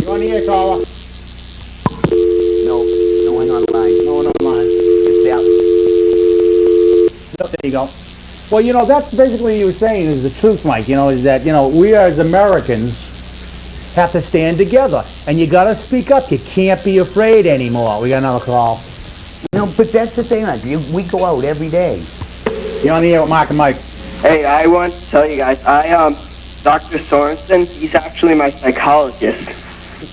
You're on the air, caller. No one online. No one online. It's out. There you go. Well, you know, that's basically what you were saying is the truth, Mike, you know, is that, you know, we as Americans have to stand together. And you got to speak up. You can't be afraid anymore. We got another call. No, but that's the thing, like, we go out every day. You're on the air with Mark and Mike. Hey, I want to tell you guys, Dr. Sorensen, he's actually my psychologist.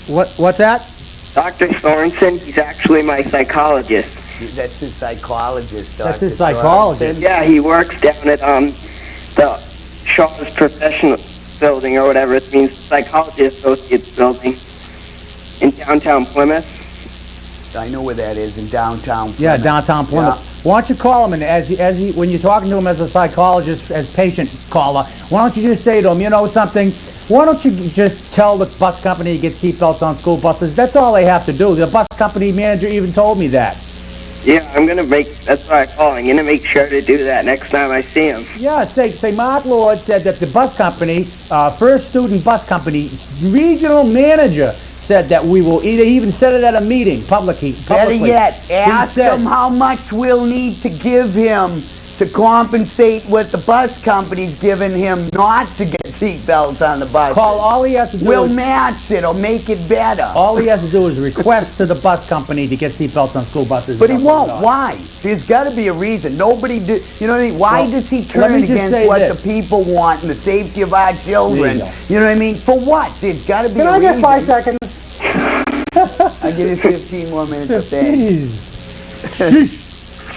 What's that? Dr. Sorensen, he's actually my psychologist. That's his psychologist, Dr. That's his psychologist? Yeah, he works down at the Shaw's Professional Building or whatever it means, Psychology Associates Building in downtown Plymouth. I know where that is, in downtown Plymouth. Yeah, downtown Plymouth. Yeah. Why don't you call him, and when you're talking to him as a psychologist, as patient caller, why don't you just say to him, you know something, why don't you just tell the bus company to get seatbelts on school buses? That's all they have to do. The bus company manager even told me that. Yeah, that's why I call. I'm going to make sure to do that next time I see him. Yeah, say Mark Lord said that the bus company, First Student Bus Company, regional manager, said that we will, he even said it at a meeting, publicly. Better yet, ask him how much we'll need to give him to compensate what the bus company's giving him not to get seatbelts on the bus. All he has to do we'll match it or make it better. All he has to do is request to the bus company to get seatbelts on school buses. But he won't. Why? There's got to be a reason. Nobody do. You know what I mean? Why does he turn against what the people want and the safety of our children? You know what I mean? For what? There's got to be a reason. Can I get 5 seconds? I'll give you 15 more minutes of that.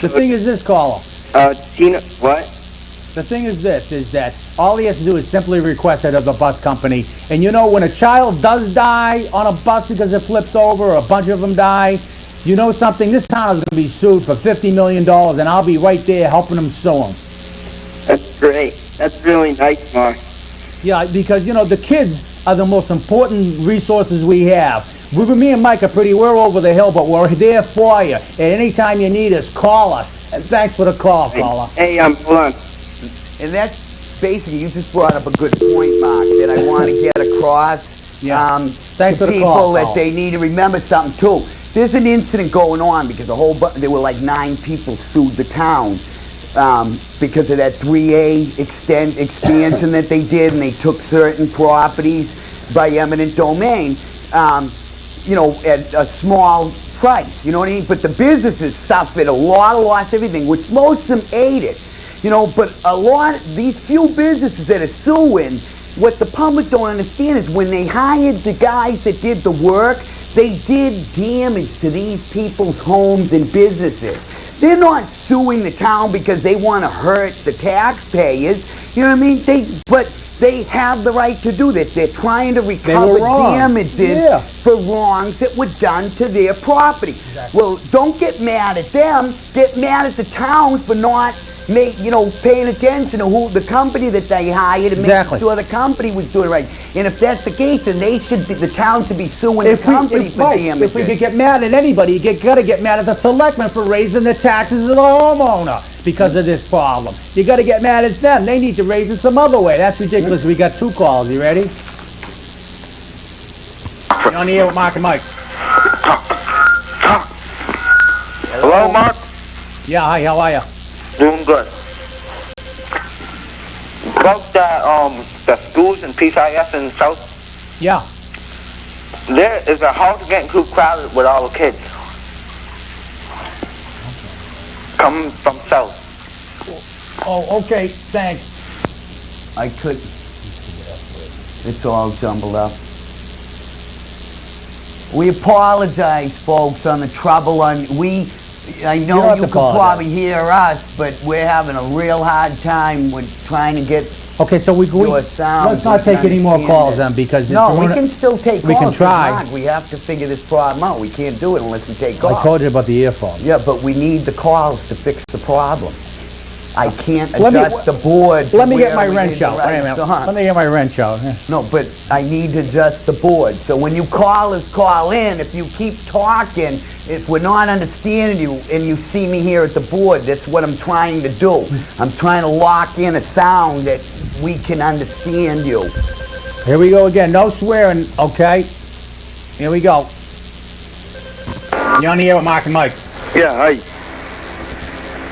The thing is this, caller. Tina, what? The thing is this, is that all he has to do is simply request it of the bus company. And you know, when a child does die on a bus because it flips over, or a bunch of them die, you know something? This town is going to be sued for $50 million, and I'll be right there helping them sue them. That's great. That's really nice, Mark. Yeah, because, you know, the kids are the most important resources we have. Me and Mike we're over the hill, but we're there for you. At any time you need us, call us. And thanks for the call, caller. Hey, hold on. And that's basically, you just brought up a good point, Mark, that I want to get across. Thanks to for the people call, that Paul. they need to remember something too. There's an incident going on because there were like 9 people sued the town because of that 3A expansion that they did, and they took certain properties by eminent domain, you know, at a small price, you know what I mean? But the businesses suffered a lot of loss, everything, which most of them ate it, you know, but a lot of these few businesses that are suing, what the public don't understand is when they hired the guys that did the work, they did damage to these people's homes and businesses. They're not suing the town because they want to hurt the taxpayers, you know what I mean? But they have the right to do this. They're trying to recover damages for wrongs that were done to their property. Exactly. Well, don't get mad at them. Get mad at the town for not paying attention to who the company that they hired and making sure the company was doing it right. And if that's the case, then the town should be suing the company for damages. If we could get mad at anybody, you gotta get mad at the selectmen for raising the taxes of the homeowner because of this problem. You gotta get mad at them. They need to raise it some other way. That's ridiculous. We got 2 calls. You ready? You're on the air with Mark and Mike. Hello, Mark? Yeah, hi, how are you? Doing good. About the schools in PCIS and South? Yeah. There is a house getting too crowded with all the kids. Coming from South. Oh, okay, thanks. I could. It's all jumbled up. We apologize, folks, on the trouble. I know you could probably hear us, but we're having a real hard time with trying to get so let's not take any more calls then, because no, we can still take calls. We can try. We have to figure this problem out. We can't do it unless we take calls. I told you about the earphone. Yeah, but we need the calls to fix the problem. I can't adjust the board. Let me get my wrench out. Wait a minute. Let me get my wrench out. No, but I need to adjust the board. So when you call in, if you keep talking, if we're not understanding you and you see me here at the board, that's what I'm trying to do. I'm trying to lock in a sound that we can understand you. Here we go again. No swearing, okay? Here we go. You're on the air with Mark and Mike. Yeah, hi.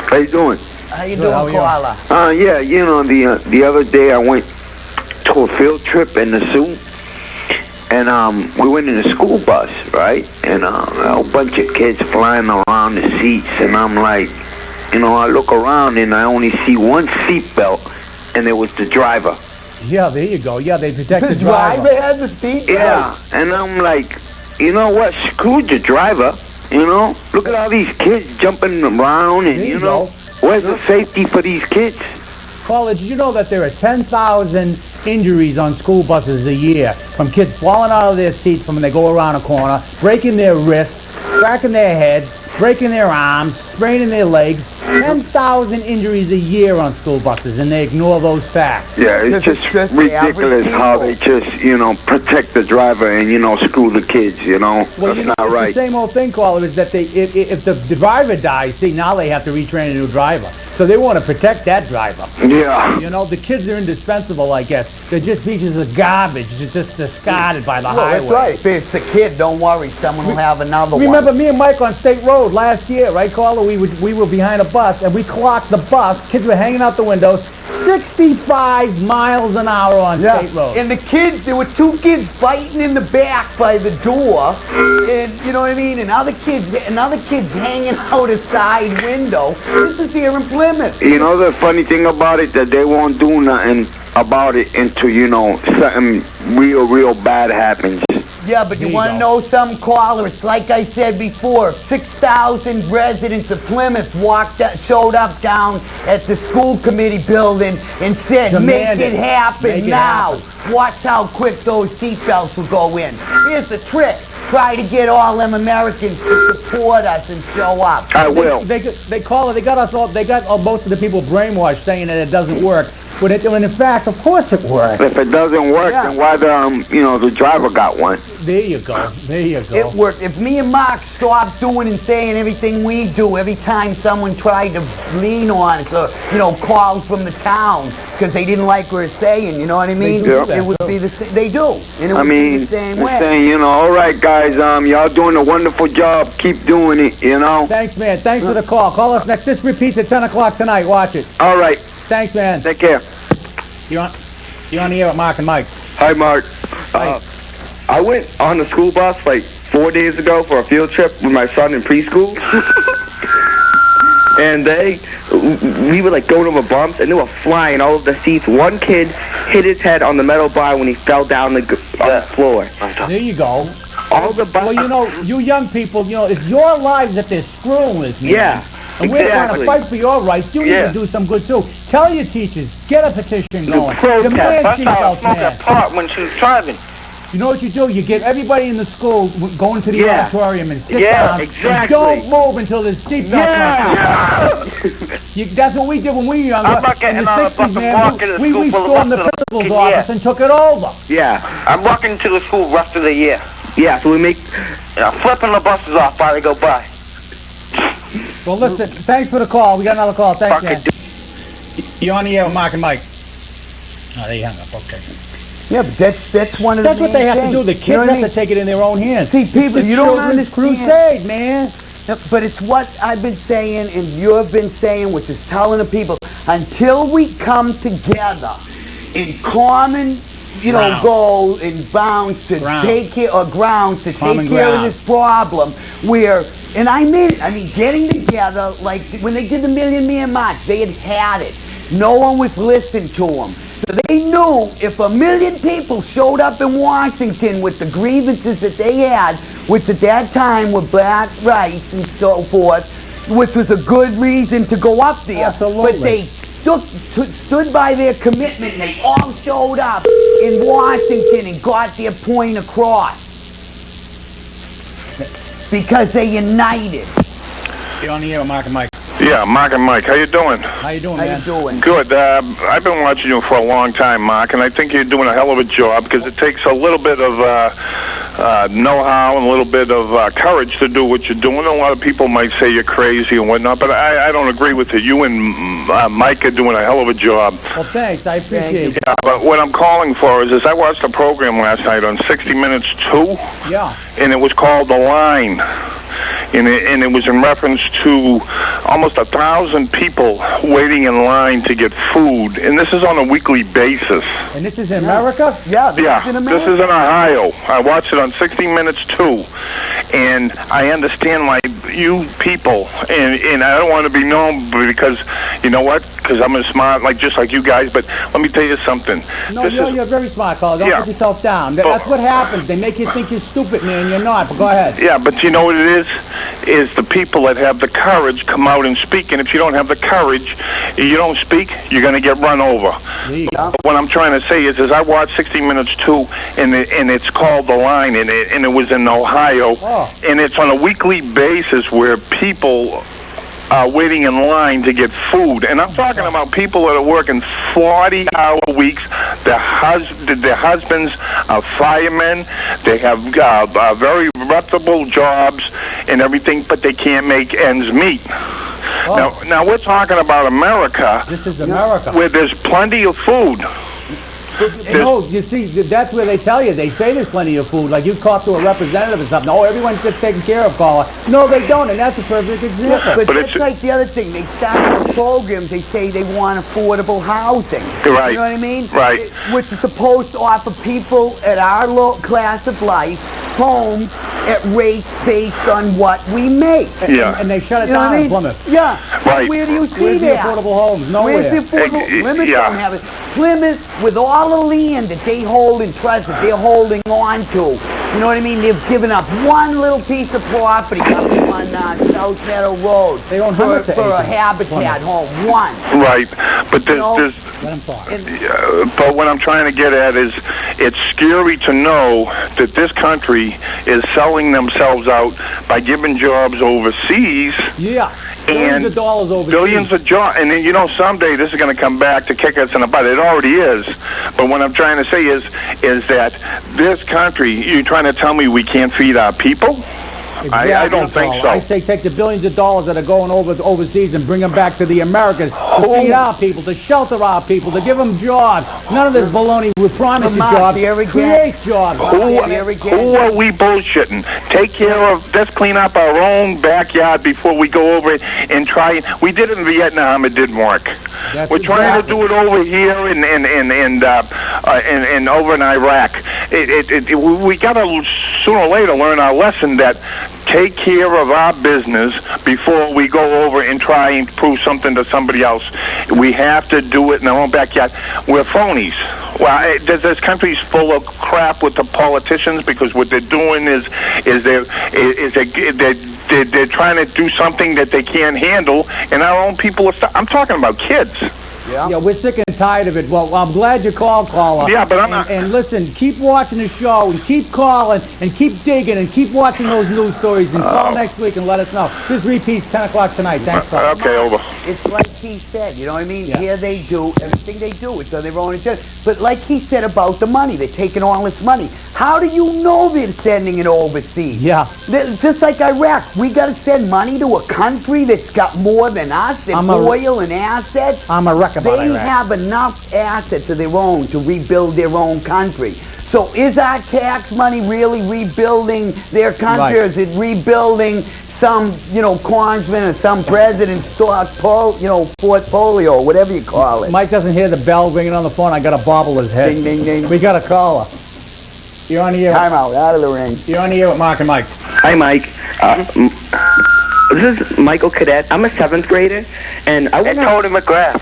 How you doing? How you doing, Koala? Yeah, you know, the other day I went to a field trip in the zoo, and we went in a school bus, right? And a bunch of kids flying around the seats, and I'm like, you know, I look around and I only see one seat belt, and it was the driver. Yeah, there you go. Yeah, they protect the driver. The driver had the seat belt? Yeah, and I'm like, you know what? Screw the driver, you know? Look at all these kids jumping around, and you know, where's the safety for these kids? Paula, did you know that there are 10,000 injuries on school buses a year from kids falling out of their seats when they go around a corner, breaking their wrists, cracking their heads, breaking their arms, spraining their legs? 10,000 injuries a year on school buses, and they ignore those facts. Yeah, it's just ridiculous how they just, you know, protect the driver and, you know, screw the kids, you know? Well, that's not right. The same old thing, caller, is that if the driver dies, see, now they have to retrain a new driver. So they want to protect that driver. Yeah. You know, the kids are indispensable, I guess. They're just pieces of garbage. They're just discarded by the highway. That's right. If it's a kid, don't worry. Someone will have another one. Remember me and Mike on State Road last year, right, caller? We were behind a bus, and we clocked the bus. Kids were hanging out the windows. 65 miles an hour on State Road. And the kids, there were 2 kids fighting in the back by the door, and you know what I mean? And other kids hanging out a side window. This is here in Plymouth. You know the funny thing about it, that they won't do nothing about it until, you know, something real bad happens. Yeah, but you want to know something, caller? It's like I said before, 6,000 residents of Plymouth showed up down at the school committee building and said, make it happen now. Watch how quick those seatbelts will go in. Here's the trick. Try to get all them Americans to support us and show up. I will. They got us all. They got most of the people brainwashed, saying that it doesn't work. When in fact, of course it works. If it doesn't work, then why the driver got one? There you go. There you go. It worked. If me and Mark stopped doing and saying everything we do, every time someone tried to lean on us or, calls from the town because they didn't like what we're saying, you know what I mean? It would be the same. They do. And it would be the same way. Saying, all right, guys, y'all doing a wonderful job. Keep doing it, Thanks, man. Thanks for the call. Call us next. This repeats at 10 o'clock tonight. Watch it. All right. Thanks, man. Take care. You on the air with Mark and Mike. Hi, Mark. I went on the school bus like 4 days ago for a field trip with my son in preschool. And we were like going over bumps, and they were flying all over the seats. One kid hit his head on the metal bar when he fell down on the floor. There you go. All the bus. Well, you young people, it's your lives that they're screwing with, man. Yeah. And we're trying to fight for your rights. You need to do some good, too. Tell your teachers. Get a petition going. Demand sheets out there. Apart when she was driving. You know what you do? You get everybody in the school going to the auditorium and sit down. Exactly. And don't move until there's seatbelts. That's what we did when we were younger. I'm not getting on the bus and walking to the school we stormed the principal's office and took it over. Yeah. I'm walking to the school rest of the year. Yeah, so we make... flipping the buses off while they go by. Well, listen, thanks for the call. We got another call. Thanks, man. You're on the air with Mark and Mike. Oh, they hung up. Okay. Yeah, but that's one of the That's what they have to do. The kids have to take it in their own hands. See, people, you don't understand. Crusade, man. But it's what I've been saying and you've been saying, which is telling the people, until we come together in common, goal and bounds to take care, or grounds to take care of this problem, and I mean, getting together, like when they did the Million Man March, they had it. No one was listening to them. So they knew if 1 million people showed up in Washington with the grievances that they had, which at that time were black rights and so forth, which was a good reason to go up there. Absolutely. But they stood by their commitment and they all showed up in Washington and got their point across. Because they united. You're on the air with Mark and Mike. Yeah, Mark and Mike. How you doing? How you doing, man? Good. I've been watching you for a long time, Mark, and I think you're doing a hell of a job because it takes a little bit of know-how and a little bit of courage to do what you're doing. A lot of people might say you're crazy and whatnot, but I don't agree with it. You and Mike are doing a hell of a job. Well, thanks. I appreciate it. Yeah, but what I'm calling for is I watched a program last night on 60 Minutes 2. Yeah. And it was called The Line. And it was in reference to almost 1,000 people waiting in line to get food. And this is on a weekly basis. And this is in America? Yeah, this is in America. This is in Ohio. I watched it on 60 Minutes too. And I understand why you people, and I don't want to be known because, you know what? Because I'm smart, just like you guys, but let me tell you something. No, you're very smart, Carl. Don't put yourself down. That's what happens. They make you think you're stupid, man. You're not, but go ahead. Yeah, but you know what it is the people that have the courage come out and speak, and if you don't have the courage, you don't speak, you're going to get run over. What I'm trying to say is I watched 60 Minutes too, and it's called The Line, and it was in Ohio, and it's on a weekly basis where people waiting in line to get food. And I'm talking about people that are working 40-hour weeks. Their husbands are firemen. They have very reputable jobs and everything, but they can't make ends meet. Now we're talking about America. This is America. Where there's plenty of food. You see, that's where they tell you. They say there's plenty of food. Like you talk to a representative or something. Oh, everyone's just taken care of, caller. No, they don't, and that's a perfect example. But it's like the other thing. They start with programs. They say they want affordable housing. Right. You know what I mean? Right. Which is supposed to offer people at our low class of life homes at rates based on what we make. And they shut it down in Plymouth. Yeah. Right. Where do you see Where's that? the affordable homes? Nowhere. Where's the affordable? Plymouth don't have it. Plymouth, with all the land that they hold in trust, that they're holding on to, you know what I mean? They've given up one little piece of property up on South Meadow Road they own for a habitat home. One. Right. But there's but what I'm trying to get at is it's scary to know that this country is selling themselves out by giving jobs overseas. Yeah. Billions of dollars overseas. Billions of jobs. And then, you know, someday this is going to come back to kick us in the butt. It already is. But what I'm trying to say is that this country, you're trying to tell me we can't feed our people? Exactly, I don't think so. I say take the billions of dollars that are going overseas and bring them back to the Americas to feed our people, to shelter our people, to give them jobs. None of this baloney. We promise you jobs. Create jobs. Who are we bullshitting? Take care of, let's clean up our own backyard before we go over and try. We did it in Vietnam. It didn't work. We're trying to do it over here and over in Iraq. We got to sooner or later learn our lesson that take care of our business before we go over and try and prove something to somebody else. We have to do it in our own backyard. We're phonies. Well, this country's full of crap with the politicians because what they're doing is they're trying to do something that they can't handle, and our own people are. I'm talking about kids. Yeah, we're sick and tired of it. Well, I'm glad you called, caller. Yeah, but I'm not. And listen, keep watching the show and keep calling and keep digging and keep watching those news stories and call next week and let us know. This repeats 10 o'clock tonight. Thanks, caller. Okay, over. It's like he said, you know what I mean? Yeah. Here they do, everything they do, it's on their own agenda. But like he said about the money, they're taking all this money. How do you know they're sending it overseas? Yeah. Just like Iraq, we got to send money to a country that's got more than us in oil and assets. I'm a wreck about They Iraq. have enough assets of their own to rebuild their own country. So is our tax money really rebuilding their country, or is it rebuilding some, congressman or some president's portfolio, or whatever you call it? Mike doesn't hear the bell ringing on the phone. I got to bobble his head. Ding, ding, ding. We got a caller. You're on the air. Time out of the ring. You're on the air with Mark and Mike. Hi, Mike. This is Michael Cadet. I'm a 7th grader, and I went Tony McGrath.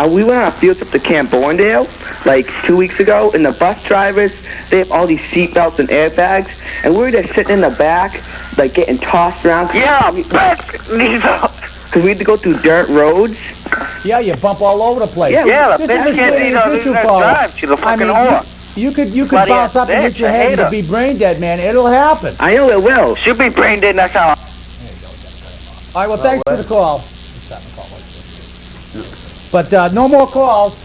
we went on a field trip to Camp Borndale like 2 weeks ago, and the bus drivers, they have all these seatbelts and airbags, and we were just sitting in the back, like getting tossed around. Because we had to go through dirt roads. Yeah, you bump all over the place. Yeah, the bitch can't even drive. She's a fucking whore. You could bounce up and hit your head and be brain dead, man. It'll happen. I know it will. She'll be brain dead next time. All right, well, thanks for the call. But no more calls.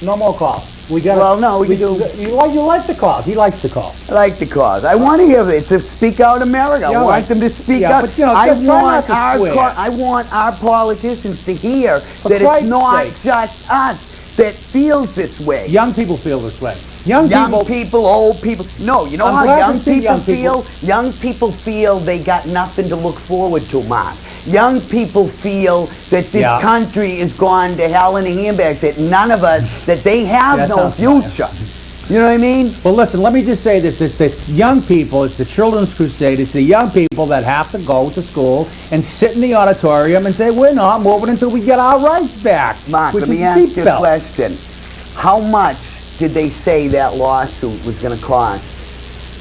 No more calls. We got. Well, no, we do. You like the calls. He likes the calls. I like the cause. I want to hear it. To speak out America. I want them to speak out. But, I want our politicians to hear that it's not just us that feels this way. Young people feel this way. Young people, old people. No, you know I'm how glad young to see people young people. feel? Young people feel they got nothing to look forward to, Mark. Young people feel that this country is gone to hell in a handbag, that none of us, that they have no future. You know what I mean? Well, listen, let me just say this. It's the young people, it's the Children's Crusade, it's the young people that have to go to school and sit in the auditorium and say, we're not moving until we get our rights back. Mark, let me ask you a question. How much did they say that lawsuit was going to cost?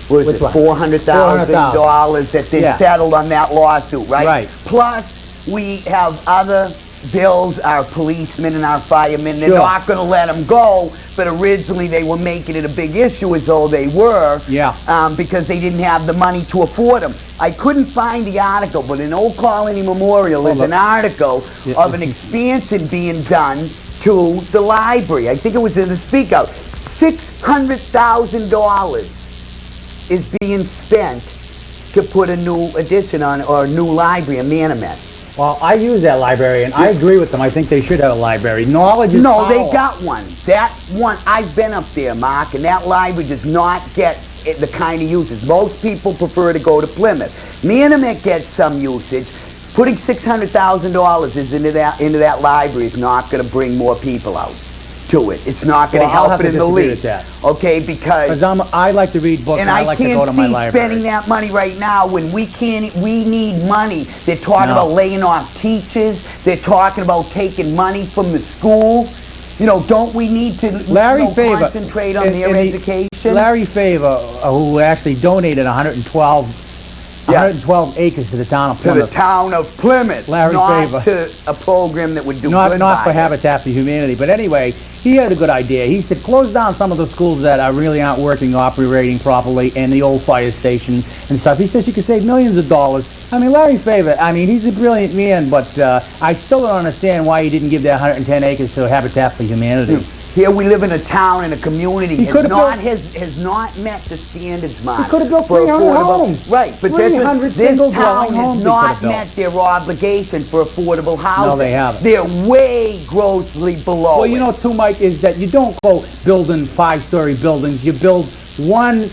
Was it $400,000 that they settled on that lawsuit, right? Right. Plus, we have other bills, our policemen and our firemen, they're not going to let them go, but originally they were making it a big issue as though they were, because they didn't have the money to afford them. I couldn't find the article, but in Old Colony Memorial there's an article of an expansion being done to the library. I think it was in the Speak Out. $600,000 is being spent to put a new addition on, or a new library in Manomet. Well, I use that library, and I agree with them. I think they should have a library. Knowledge is power. They got one. That one, I've been up there, Mark, and that library does not get the kind of usage. Most people prefer to go to Plymouth. Manomet gets some usage. Putting $600,000 into that library is not going to bring more people out to it. It's not going to help it in the least. Okay, because I like to read books and I like to go to my library. And I can't see spending that money right now when we need money. They're talking about laying off teachers. They're talking about taking money from the school. Don't we need to concentrate on their education? Larry Favor, who actually donated $112 112 acres to the town of To the Plymouth. town of Plymouth. Larry not Faber. to a program that would do Not good for by it. Habitat for Humanity. But anyway, he had a good idea. He said close down some of the schools that really aren't working, operating properly, and the old fire station and stuff. He says you could save millions of dollars. I mean, Larry Faber, I mean, he's a brilliant man, but I still don't understand why he didn't give that 110 acres to Habitat for Humanity. Here we live in a town and a community He has could've not, built- has not met the standards, Mark. He could have built for 300 affordable- homes. Right, but 300 this single town dwelling has homes he not could've built. met their obligation for affordable housing. No, they haven't. They're way grossly below Well, you it. know, too, Mike, is that you don't go building 5-story buildings. You build one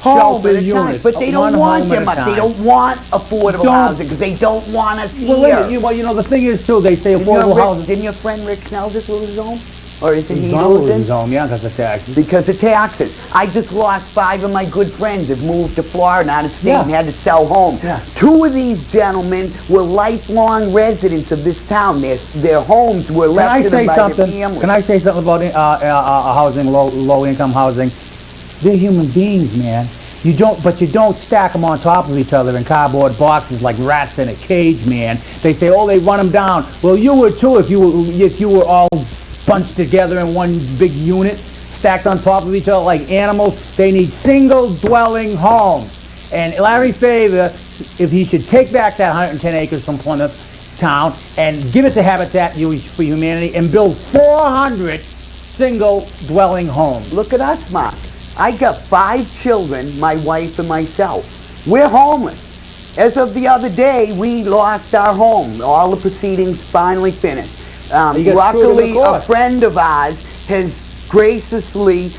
Home shelter at a time, unit. but they one don't want home at them a much. They time. don't want affordable Don't- housing because they don't want us Well, wait a here. minute, well, you know, the thing is, too, they say Didn't affordable your housing. Didn't your friend Rick Snell just lose his home? Or is it He's he gonna lose losing? his home, yeah, because of taxes. Because of taxes. I just lost 5 of my good friends that moved to Florida out of state Yeah. and had to sell homes. Yeah. 2 of these gentlemen were lifelong residents of this town. Their homes were Can left I to them say by something? their families. Can I say something about housing, low-income housing? They're human beings, man. You don't stack them on top of each other in cardboard boxes like rats in a cage, man. They say, oh, they run them down. Well, you would too if you were all bunched together in one big unit, stacked on top of each other like animals. They need single-dwelling homes. And Larry Faber, if he should take back that 110 acres from Plymouth town and give it to Habitat for Humanity and build 400 single-dwelling homes. Look at us, Mark. I got 5 children, my wife and myself. We're homeless. As of the other day, we lost our home. All the proceedings finally finished. You got screwed in Luckily, the a court. friend of ours has graciously,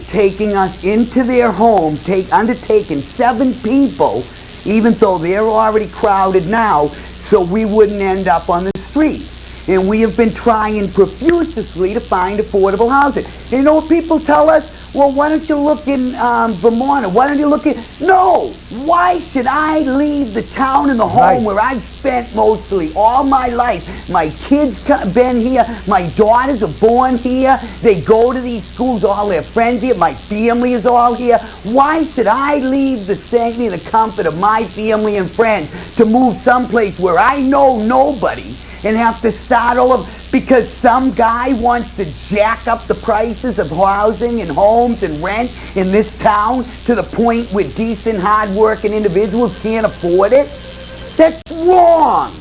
taking us into their home, undertaken 7 people, even though they're already crowded now, so we wouldn't end up on the street. And we have been trying profusely to find affordable housing. And you know what people tell us? Well, why don't you look in Vermont? Or why don't you look in... No! Why should I leave the town and the home Right. where I've spent mostly all my life? My kids been here. My daughters are born here. They go to these schools. All their friends here. My family is all here. Why should I leave the sanctity and the comfort of my family and friends to move someplace where I know nobody and have to start all over because some guy wants to jack up the prices of housing and homes and rent in this town to the point where decent, hard-working individuals can't afford it? That's wrong.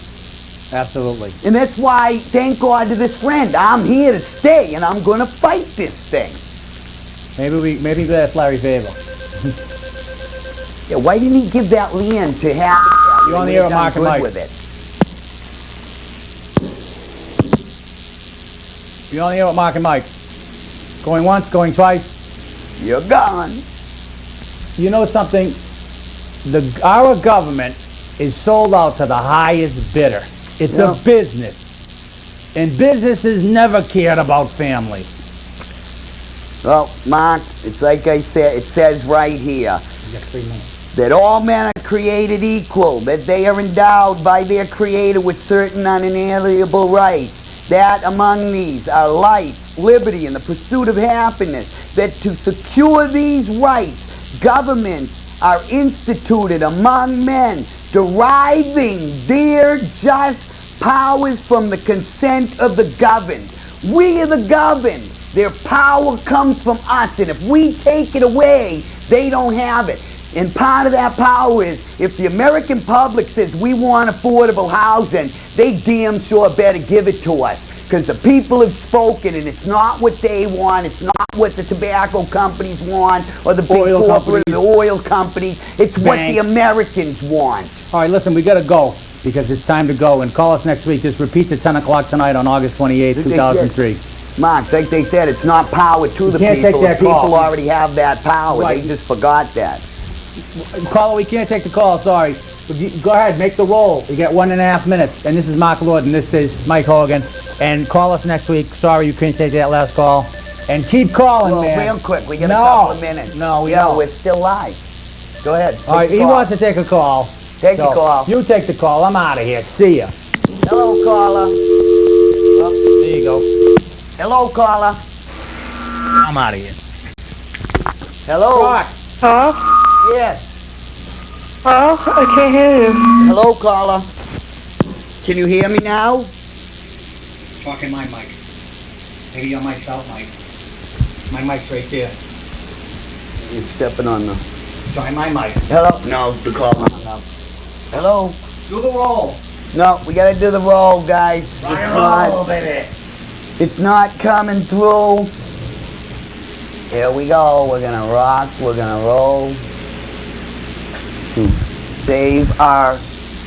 Absolutely. And that's why, thank God to this friend, I'm here to stay and I'm going to fight this thing. Maybe that's Larry Faber. Yeah, why didn't he give that land to Habitat? You're on the He air would've with Mark done and good Mike. with it. You're on the air with Mark and Mike. Going once, going twice. You're gone. You know something? Our government is sold out to the highest bidder. It's Yeah. a business. And businesses never cared about families. Well, Mark, it's like I said, it says right here You got 3 minutes. that all men are created equal, that they are endowed by their Creator with certain unalienable rights, that among these are life, liberty, and the pursuit of happiness, that to secure these rights, governments are instituted among men, deriving their just powers from the consent of the governed. We are the governed. Their power comes from us, and if we take it away, they don't have it. And part of that power is, if the American public says we want affordable housing, they damn sure better give it to us. Because the people have spoken, and it's not what they want. It's not what the tobacco companies want, or the big Oil corporate companies. oil companies. It's what the Banks. Americans want. All right, listen, we got to go because it's time to go. And call us next week. Just repeat at 10 o'clock tonight on August 28th, 2003. Mark, like they said, it's not power to the can't people. take that The people call. already have that power. Right. They just forgot that. Caller, we can't take the call, sorry. Go ahead, make the roll. You got 1.5 minutes. And this is Mark Lord, and this is Mike Hogan. And call us next week. Sorry you couldn't take that last call. And keep calling, Well, man. real quick, we got No. a couple of minutes. No, we yeah, don't. we're still live. Go ahead. All right, take the he call. wants to take a call. Take the call. You take the call. I'm out of here. See ya. Hello, caller. Oh, there you go. Hello, caller. I'm out of here. Hello. Rock. Hello? Yes. Oh, I can't hear you. Hello, caller. Can you hear me now? Talking my mic. Maybe your mic's out, Mike. My mic's right there. You're stepping on the... Try my mic. Hello? No, the caller hung up. Hello? Do the roll. No, we gotta do the roll, guys. Rock and roll, baby. It's not coming through. Here we go. We're gonna rock. We're gonna roll. To save our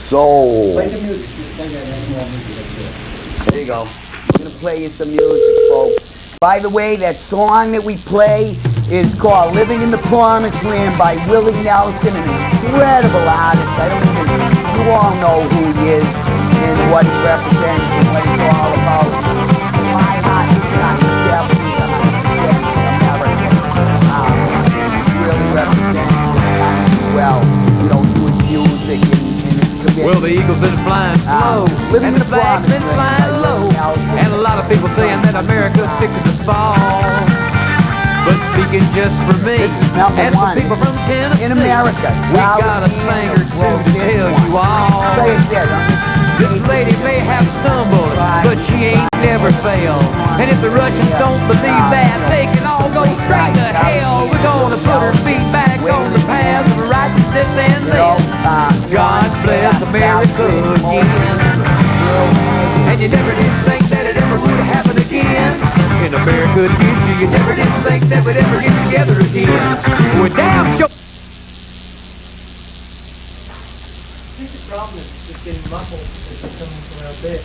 soul. Play the music. That's more music. There you go. We're gonna play you some music, folks. By the way, that song that we play is called Living in the Promised Land by Willie Nelson, an incredible artist. You all know who he is and what he represents and what he's all about. My heart is not definitely American. He really represents it well, through his music and his commitment. Well, the eagle's been flying slow, and the flag's been flying low, and a lot of people saying that America's fixing to fall. But speaking just for me, and for people from Tennessee, in America, we got a thing or two to tell you all. This lady may have stumbled, but she ain't never failed. And if the Russians don't believe that, they can all go straight to hell. We're gonna put her feet back on the path of righteousness, and then God bless America again. And you never did think that it ever would happen again. In America, did you? You never did think that we'd ever get together again. We're damn sure.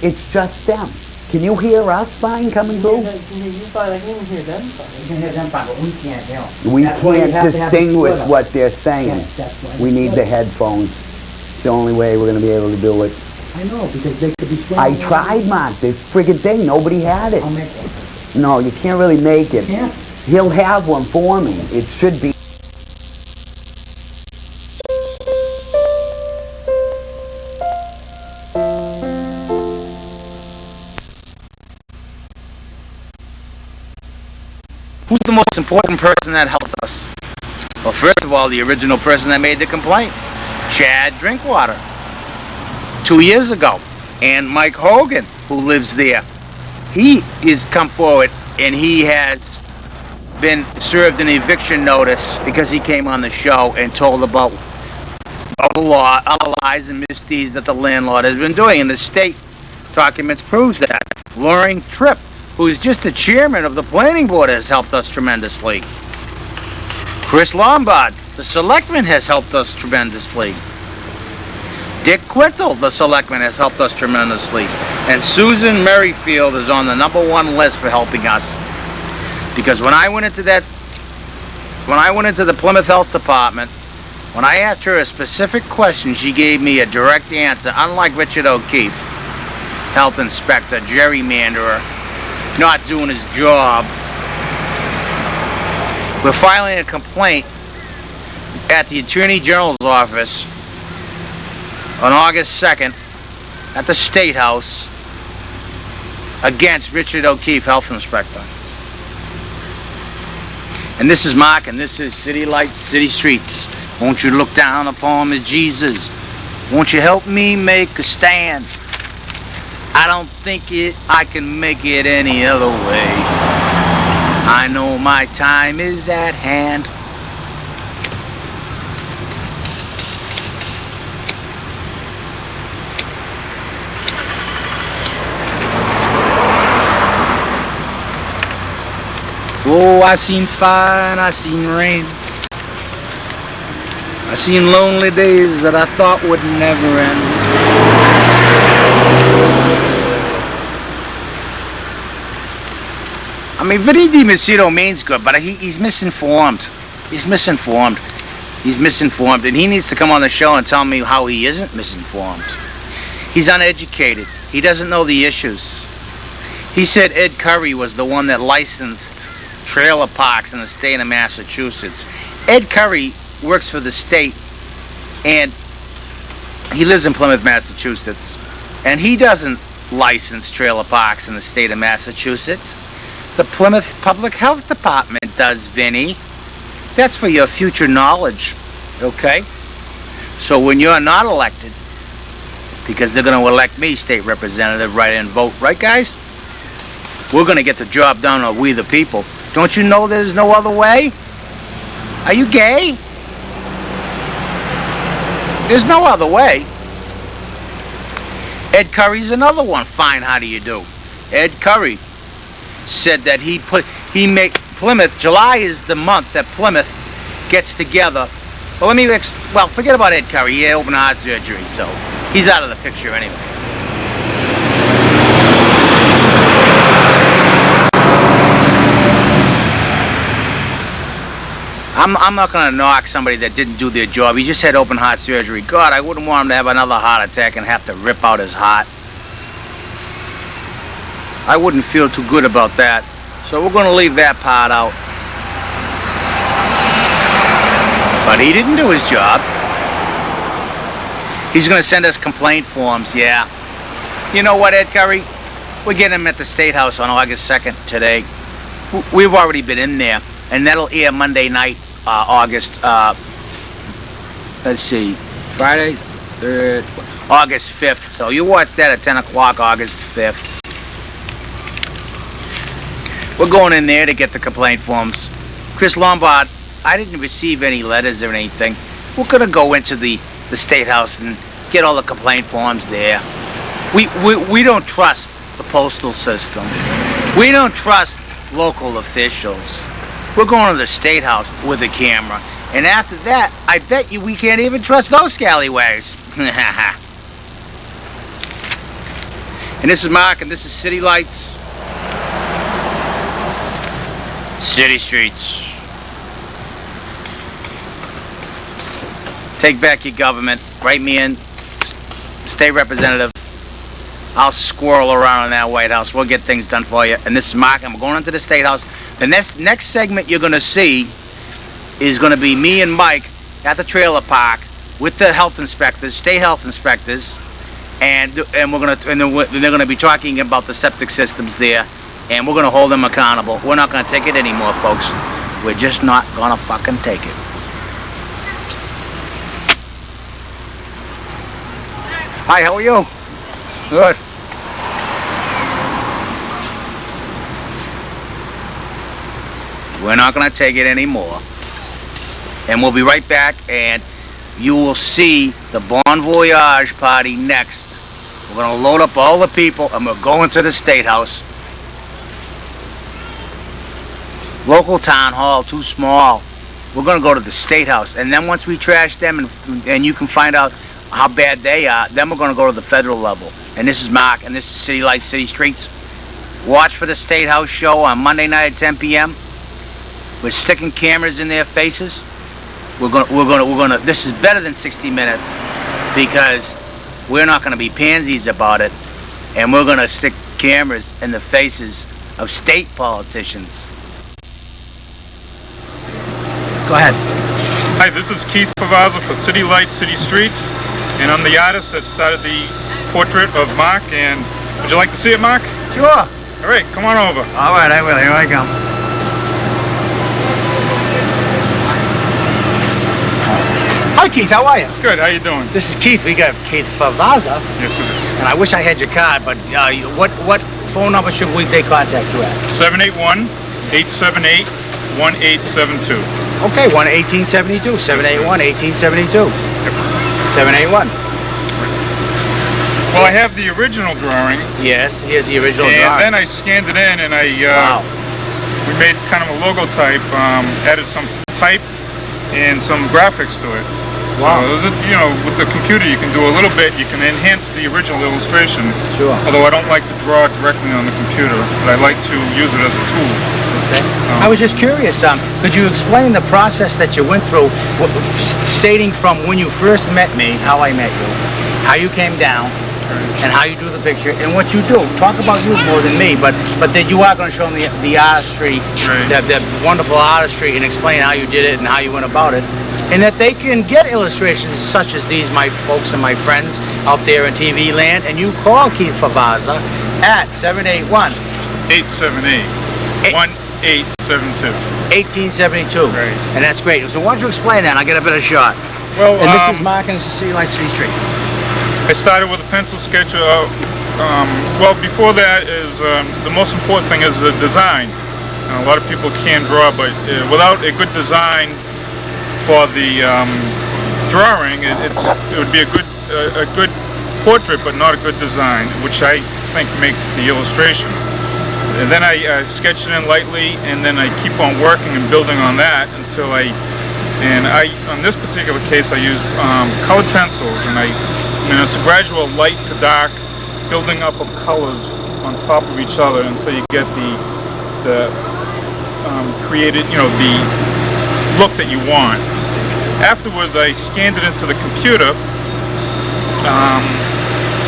It's just them. Can you hear us fine coming through? You fine, I can hear them fine. You can hear them fine, but we can't hear them. We can't distinguish what they're saying. We need the headphones. It's the only way we're going to be able to do it. I know, because they could be swinging. I tried, Mark. This friggin' thing, nobody had it. I'll make one. No, you can't really make it. Can't? He'll have one for me. It should be. Who's the most important person that helped us? Well, first of all, the original person that made the complaint, Chad Drinkwater, 2 years ago. And Mike Hogan, who lives there, he is come forward and he has been served an eviction notice because he came on the show and told about the law, all lies and misdeeds that the landlord has been doing. And the state documents proves that. Loring Tripp, who is just the chairman of the planning board, has helped us tremendously. Chris Lombard, the selectman, has helped us tremendously. Dick Quintal, the selectman, has helped us tremendously. And Susan Merrifield is on the #1 list for helping us. Because when I went into the Plymouth Health Department, when I asked her a specific question, she gave me a direct answer, unlike Richard O'Keefe, health inspector, gerrymanderer, not doing his job. We're filing a complaint at the Attorney General's office on August 2nd at the State House against Richard O'Keefe, health inspector. And this is Mark, and this is City Lights, City Streets. Won't you look down upon me, Jesus? Won't you help me make a stand? I don't think I can make it any other way. I know my time is at hand. Oh, I seen fire and I seen rain. I seen lonely days that I thought would never end. I mean, Vinny DiMacedo means good, but he's misinformed. He's misinformed. He's misinformed, and he needs to come on the show and tell me how he isn't misinformed. He's uneducated. He doesn't know the issues. He said Ed Curry was the one that licensed trailer parks in the state of Massachusetts. Ed Curry works for the state, and he lives in Plymouth, Massachusetts, and he doesn't license trailer parks in the state of Massachusetts. The Plymouth Public Health Department does, Vinny. That's for your future knowledge, okay? So when you're not elected, because they're going to elect me state representative, write-in vote, right, guys? We're going to get the job done, or we the people. Don't you know there's no other way? Are you gay? There's no other way. Ed Curry's another one. Fine, how do you do? Ed Curry said that he make Plymouth, July is the month that Plymouth gets together. Well, forget about Ed Curry. He had open heart surgery, so he's out of the picture anyway. I'm not going to knock somebody that didn't do their job. He just had open heart surgery. God, I wouldn't want him to have another heart attack and have to rip out his heart. I wouldn't feel too good about that. So we're going to leave that part out. But he didn't do his job. He's going to send us complaint forms, yeah. You know what, Ed Curry? We're getting him at the State House on August 2nd today. We've already been in there. And that'll air Monday night, August, let's see, Friday, August 5th. So you watch that at 10 o'clock, August 5th. We're going in there to get the complaint forms. Chris Lombard, I didn't receive any letters or anything. We're going to go into the State House and get all the complaint forms there. We don't trust the postal system. We don't trust local officials. We're going to the State House with a camera. And after that, I bet you we can't even trust those scallywags. And this is Mark, and this is City Lights. City Streets. Take back your government. Write me in. State representative. I'll squirrel around in that White House. We'll get things done for you. And this is Mark, and we're going into the State House. The next segment you're going to see is going to be me and Mike at the trailer park with the health inspectors, state health inspectors, and they're going to be talking about the septic systems there, and we're going to hold them accountable. We're not going to take it anymore, folks. We're just not going to fucking take it. Hi, how are you? Good. We're not going to take it anymore. And we'll be right back, and you will see the Bon Voyage party next. We're going to load up all the people, and we're going to the State House. Local town hall, too small. We're going to go to the State House. And then once we trash them and you can find out how bad they are, then we're going to go to the federal level. And this is Mark, and this is City Lights, City Streets. Watch for the State House show on Monday night at 10 p.m. We're sticking cameras in their faces. We're gonna. This is better than 60 Minutes because we're not gonna be pansies about it, and we're gonna stick cameras in the faces of state politicians. Go ahead. Hi, this is Keith Pavazza for City Lights, City Streets, and I'm the artist that started the portrait of Mark. And would you like to see it, Mark? Sure. All right, come on over. All right, I will. Here I come. Hi, Keith. How are you? Good. How you doing? This is Keith. We got Keith Pavazza. Yes, it is. And I wish I had your card, but what phone number should they contact you at? 781-878-1872. Okay, 1-1872. 781-1872. 781. Well, I have the original drawing. Yes, here's the original drawing. And then I scanned it in, and we made kind of a logo type, added some type and some graphics to it. Wow. So, with the computer you can do a little bit. You can enhance the original illustration. Sure. Although I don't like to draw directly on the computer, but I like to use it as a tool. Okay. I was just curious. Could you explain the process that you went through, stating from when you first met me, how I met you, how you came down, and how you do the picture, and what you do. Talk about you more than me, but then you are going to show them the artistry, the wonderful artistry, and explain how you did it and how you went about it, and that they can get illustrations such as these, my folks and my friends out there in TV land. And you call Keith Pavazza at 781-878-1872. 1872. Right. And that's great. So why don't you explain that? I'll get a better shot. Well, And this is Mark and this is City Lights, City Streets. I started with a pencil sketch. Well, before that is the most important thing is the design. A lot of people can draw, but without a good design for the drawing, it would be a good portrait, but not a good design, which I think makes the illustration. And then I sketch it in lightly, and then I keep on working and building on that until on this particular case, I use colored pencils, and it's a gradual light to dark building up of colors on top of each other until you get the created, the look that you want. Afterwards, I scanned it into the computer,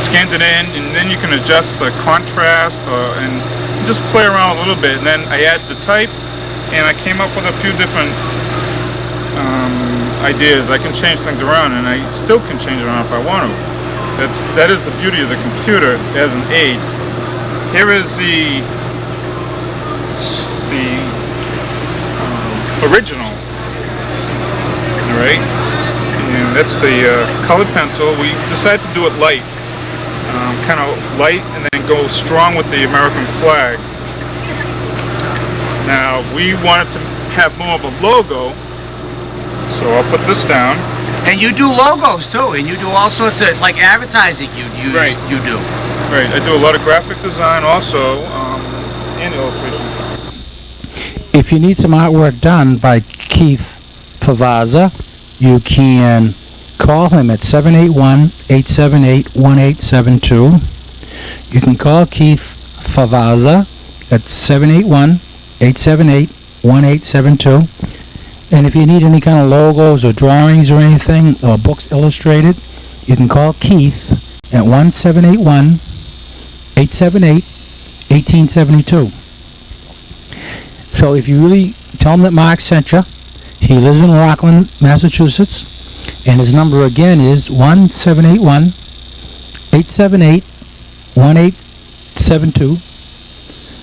scanned it in, and then you can adjust the contrast and just play around a little bit. And then I add the type, and I came up with a few different ideas. I can change things around, and I still can change it around if I want to. That is the beauty of the computer as an aid. Here is the original. All right, and that's the colored pencil. We decided to do it light, kind of light, and then go strong with the American flag. Now we wanted to have more of a logo, so I'll put this down. And you do logos too, and you do all sorts of like advertising. You do. Right, I do a lot of graphic design also, and illustration. If you need some artwork done by Keith Favazza, you can call him at 781-878-1872. You can call Keith Favazza at 781-878-1872. And if you need any kind of logos or drawings or anything, or books illustrated, you can call Keith at 1-781-878-1872. So if you really tell him that Mark sent you, he lives in Rockland, Massachusetts, and his number again is 1-781-878-1872.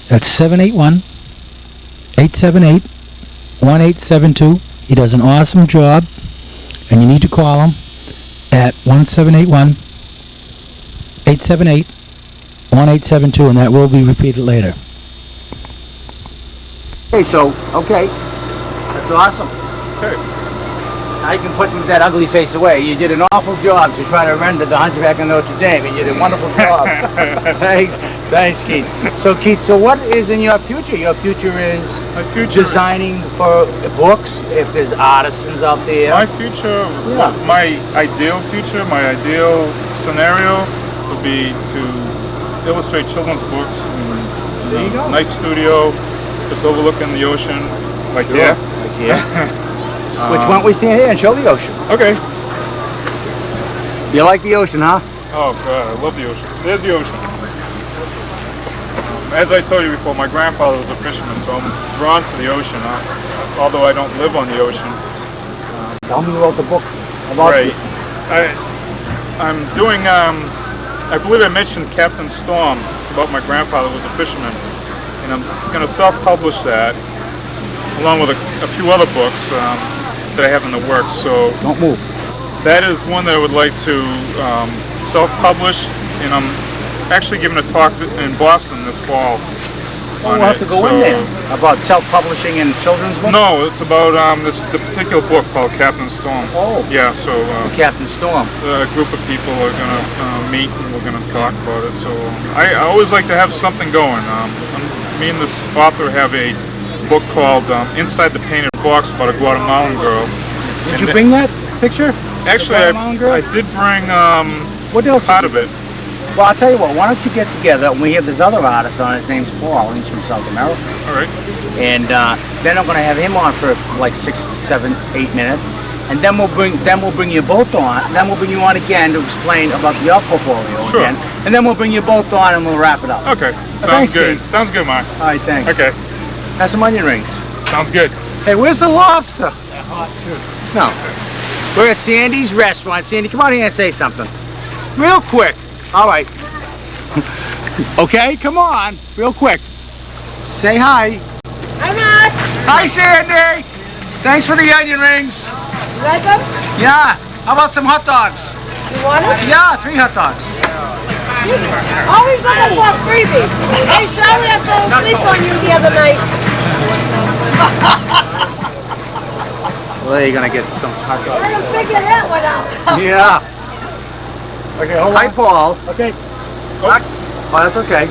That's 781-878-1872. He does an awesome job, and you need to call him at 1-781-878-1872, and that will be repeated later. Okay, that's awesome. Okay. Now you can put that ugly face away. You did an awful job to try to render the Hunchback of Notre Dame, and you did a wonderful job. Thanks, Keith. So, Keith, what is in your future? Your future is designing for books, if there's artisans out there. My future, my ideal future, my ideal scenario would be to illustrate children's books in a nice studio, just overlooking the ocean, like here. Like here. Which why don't we stand here and show the ocean? Okay. You like the ocean, huh? Oh, God, I love the ocean. There's the ocean. As I told you before, my grandfather was a fisherman, so I'm drawn to the ocean, although I don't live on the ocean. Tell me about the book. Right. I'm doing, I believe I mentioned Captain Storm. It's about my grandfather who was a fisherman. And I'm going to self-publish that, along with a few other books that I have in the works. So don't move. That is one that I would like to self-publish, and I'm actually giving a talk in Boston this fall. We'll have to go in there. About self-publishing in children's books? No, it's about the particular book called Captain Storm. Oh. Yeah, so Captain Storm. A group of people are going to meet and we're going to talk about it. So I always like to have something going. Me and this author have a book called Inside the Painted Box about a Guatemalan girl. Did you bring that picture? Actually, I did bring what else part of it. Well, I'll tell you what, why don't you get together, and we have this other artist on, his name's Paul, and he's from South America. All right. And then I'm going to have him on for like 6, 7, 8 minutes, and then we'll bring you both on, and then we'll bring you on again to explain about your portfolio again, and then we'll bring you both on and we'll wrap it up. Okay, sounds good. Sounds good, Mark. All right, thanks. Okay. Have some onion rings. Sounds good. Hey, where's the lobster? They're hot too. No. We're at Sandy's restaurant. Sandy, come on here and say something. Real quick. All right. Okay, come on. Real quick. Say hi. Hi, Mark. Hi, Sandy. Thanks for the onion rings. You like them? Yeah. How about some hot dogs? You want it? Yeah, 3 hot dogs. Always looking for a freebie. Hey, sorry I fell asleep on you the other night. Well, you're gonna get some hot I dogs. didn't figure that one out. Yeah. Okay, hold on. Hi, Paul. Okay. Oh, that's okay.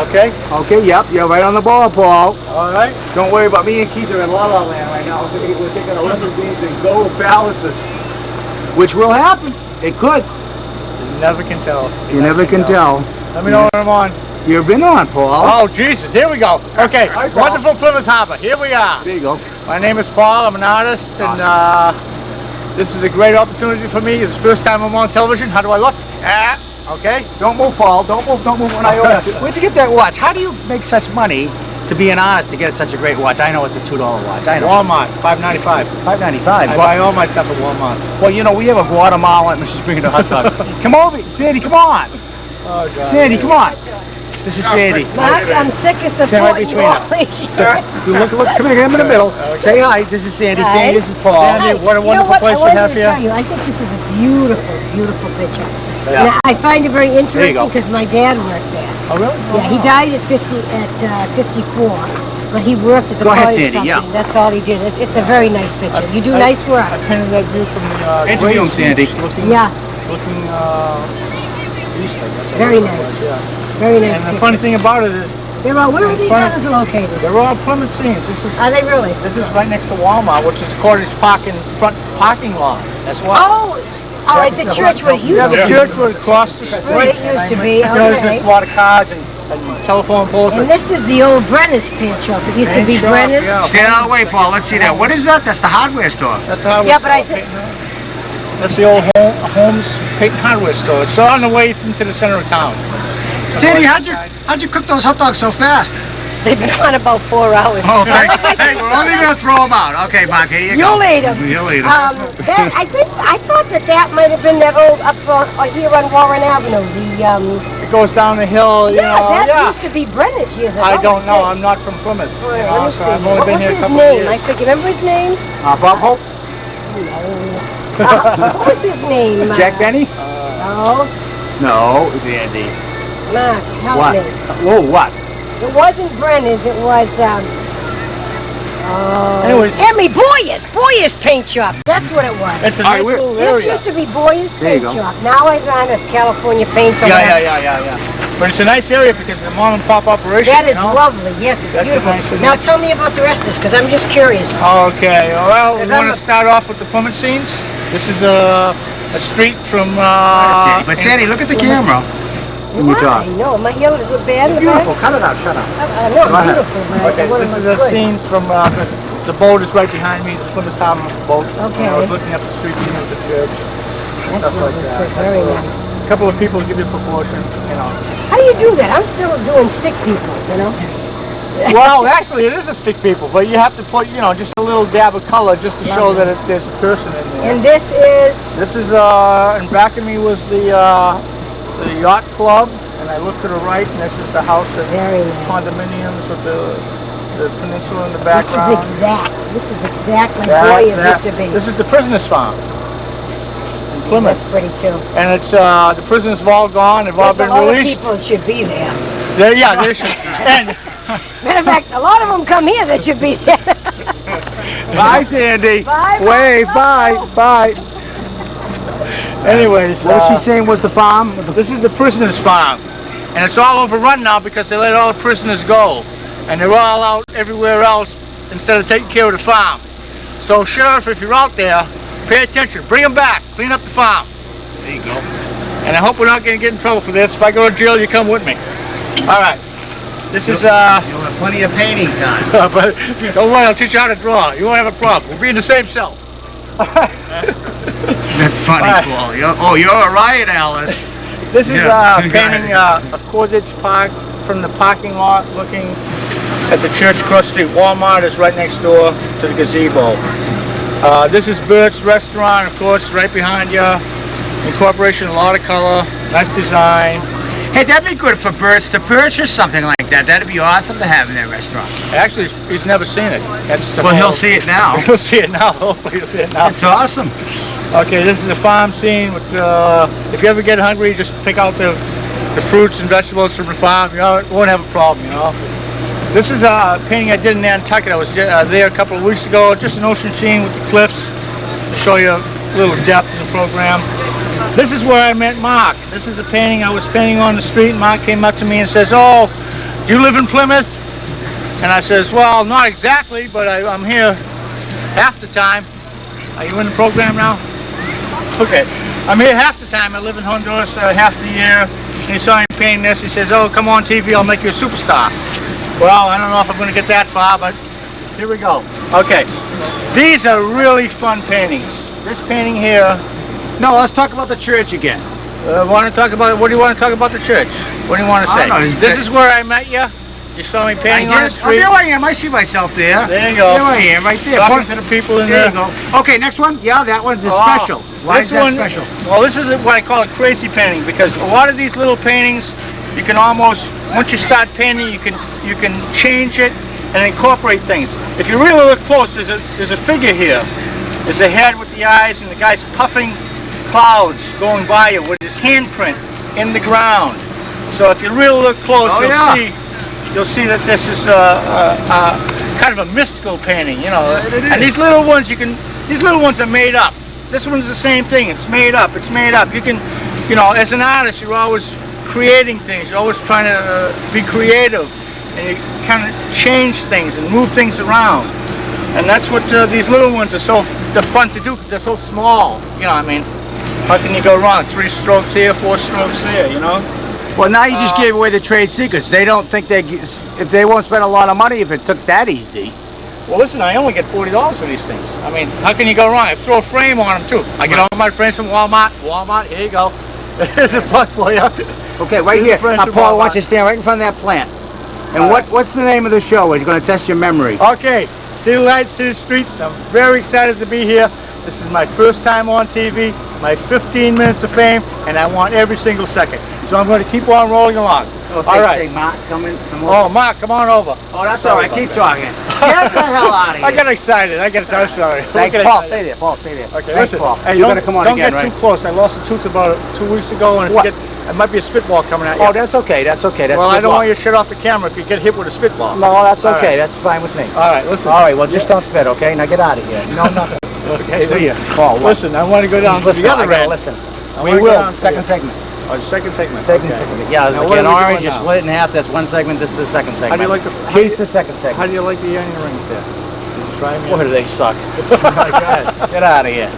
Okay? Okay, yep, you're right on the ball, Paul. All right. Don't worry about me and Keith are in La La Land right now. We're taking Olympic games in gold palaces, which will happen. It could. You never can tell. You never can tell. Let me know when I'm on. You've been on, Paul. Oh, Jesus. Here we go. Okay. Wonderful Plymouth Harbor. Here we are. There you go. My name is Paul. I'm an artist, and this is a great opportunity for me. It's the first time I'm on television. How do I look? Okay. Don't move, Paul. Don't move when I open. Where'd you get that watch? How do you make such money to be an artist to get such a great watch? I know it's a $2 watch. I know. Walmart, $5.95. $5.95. I buy all my stuff at Walmart. Well, you know, we have a Guatemalan and she's bringing the hot dogs. Come over, Sandy. Come on. Oh, God. Sandy, come on. This is Sandy. Mark, I'm sick of Stand right supporting you between all us. these Look, come here, I'm in the middle. Say hi. This is Sandy. Hi. Sandy, this is Paul. Sandy, what a wonderful place we have here. I wanted to tell you, I think this is a beautiful, beautiful picture. Yeah. And I find it very There you interesting go. because my dad worked there. Oh, really? Yeah, he died at 54, but he worked at the Go ahead, College Sandy, Company. yeah. That's all he did. It's a very nice picture. You do nice work. I painted that view from the interview him, Sandy. Yeah. Looking east, I guess. Very nice. Yeah. Very nice And the picture. funny thing about it is, Where are these others located? they're all Plymouth scenes. Are they really? This is right next to Walmart, which is Cottage front parking lot. That's why. Oh, it's the church where it used to be. The church was across the street. Where it used to be, Because okay. there's a lot of cars and telephone poles. And this is the old Brenner's paint shop. It used to be Brenner's. Stay out of the way, Paul. Let's see that. What is that? That's the hardware store. That's the hardware Yeah, store. but I think... That's the old Holmes Paint Hardware store. It's on the way into the center of town. Sandy, how'd you cook those hot dogs so fast? They've been on about 4 hours. Oh, thanks. Hey, we're only going to throw them out. Okay, Mark, here you go. You'll eat them. You'll eat them. I thought that might have been that old up here on Warren Avenue. It goes down the hill, you know. That used to be Brenner's years ago. I don't know. I'm not from Plymouth. All right, You know, let me so see. I've only What been was here a his couple name? of I years. think, remember his name? Bob Hope? What was his name? Jack Benny? No. No, it's Andy. Mark, help What? me. Whoa, what? It wasn't Brenner's, it was, Anyways. Emmy Boyer's paint shop. That's what it was. It's a nice little This area. used to be Boyer's There you paint go. shop. Now I run a California Paint or whatever. Yeah. But it's a nice area because it's a mom and pop operation. That is you know? lovely. Yes, it's That's a beautiful. nice little- Now tell me about the rest of this, because I'm just curious. Okay, well, we If want I'm to start off with the Plymouth scenes. This is a street from... But Sandy, look at the camera. When you talk. No, my heel is it bad in the Beautiful, back? cut it out, shut up. No, Go ahead. beautiful, man. Okay, One of this my is a good. scene from the boat is right behind me, the Plymouth Harbor boat. Okay. I was looking up the street scene of the church. That's stuff like lovely, that. very nice. A couple of people give you proportion, you know. How do you do that? I'm still doing stick people, you know? Well, actually, it is a stick people, but you have to put, you know, just a little dab of color just to show that there's a person in there. And this is... This is, and back of me was the yacht club, and I looked to the right, and this is the house of condominiums with the peninsula in the background. This is exact like Boyer's used to be. This is the prisoners' farm in Plymouth. That's pretty too. And it's, the prisoners have all gone, they've all There's been a lot of released. people should be there. There should. And, Matter of fact, a lot of them come here that should be there. bye, Sandy. Bye. Wave, bye. Anyways, What was she saying was the farm? This is the prisoners' farm, and it's all overrun now because they let all the prisoners go, and they're all out everywhere else instead of taking care of the farm. So, Sheriff, if you're out there, pay attention. Bring them back. Clean up the farm. There you go. And I hope we're not going to get in trouble for this. If I go to jail, you come with me. All right. This is, You'll have plenty of painting time. but don't worry, I'll teach you how to draw. You won't have a problem. We'll be in the same cell. That's funny, Paul. You're a riot, Alice. This is painting a Cordage Park from the parking lot, looking at the church across the street. Walmart is right next door to the gazebo. This is Bert's Restaurant, of course, right behind you. Incorporation, a lot of color, nice design. Hey, that'd be good for Bert's to purchase something like That'd be awesome to have in that restaurant. Actually, he's never seen it. That's the Well, he'll whole- see it now. He'll see it now. Hopefully he'll see it now. It's awesome. Okay, this is a farm scene with, if you ever get hungry, just pick out the fruits and vegetables from the farm, you know, it won't have a problem, you know. This is a painting I did in Nantucket. I was there a couple of weeks ago, just an ocean scene with the cliffs, to show you a little depth in the program. This is where I met Mark. This is a painting I was painting on the street, and Mark came up to me and says, "Oh, do you live in Plymouth?" And I says, "Well, not exactly, but I'm here half the time." Are you in the program now? Okay. I'm here half the time. I live in Honduras half the year. And he saw me painting this. He says, "Oh, come on TV, I'll make you a superstar." Well, I don't know if I'm going to get that far, but here we go. Okay. These are really fun paintings. This painting here. No, let's talk about the church again. Want to talk about? What do you want to talk about the church? What do you want to say? I don't know, This is where I met you. You saw me painting on the Oh, street. there I am. I see myself there. There you go. There I am, right there. Talking to the people in There there. you go. Okay, next one. Yeah, that one's a special. Why is that special? Well, this is what I call a crazy painting, because a lot of these little paintings, you can almost, once you start painting, you can change it and incorporate things. If you really look close, there's a figure here. There's a head with the eyes, and the guy's puffing clouds going by you with his handprint in the ground. So if you really look close, you'll see that this is kind of a mystical painting, you know. And these little ones, these little ones are made up. This one's the same thing. It's made up. It's made up. You can, you know, as an artist, you're always creating things. You're always trying to be creative, and you kind of change things and move things around. And that's what these little ones are they're fun to do because they're so small. You know what I mean? How can you go wrong? 3 strokes here, 4 strokes there, you know? Well, now you just gave away the trade secrets. They don't think if they won't spend a lot of money if it took that easy. Well, listen, I only get $40 for these things. I mean, how can you go wrong? I throw a frame on them, too. I get all my frames from Walmart. Walmart, here you go. There's a plug for you. Okay, right here. Paul, I want you to stand right in front of that plant. And what's the name of the show? We're going to test your memory. Okay, City Lights, City Streets. I'm very excited to be here. This is my first time on TV, my 15 minutes of fame, and I want every single second. So I'm going to keep on rolling along. All right. Say, Mark, come in. Oh, Mark, come on over. Oh, that's all right. Keep talking. Get the hell out of here. I got excited. I'm sorry. Thanks, Paul. Stay there. Paul, stay there. Okay, thanks, listen. Paul. Hey, You're going to come on again, right? Don't get too close. I lost a tooth about 2 weeks ago, and it might be a spitball coming at you. Oh, that's okay. That's okay. That's well, I don't want you to shut off the camera if you get hit with a spitball. No, that's All okay. right. That's fine with me. All right, listen. All right, well, just don't spit, okay? Now get out of here. No, nothing. Okay, See ya. Paul, what? Listen, I want to go down to the other end. Listen. I We wanna go will. down to Second the- segment. Oh, second segment. Second okay. segment. Yeah, it's Now, like what an are we orange. doing You now? split it in half. That's one segment. This is the second segment. How do you like the? Keith's the second segment. How do you like the onion rings there? Try me. Boy, do they suck. Get out of here.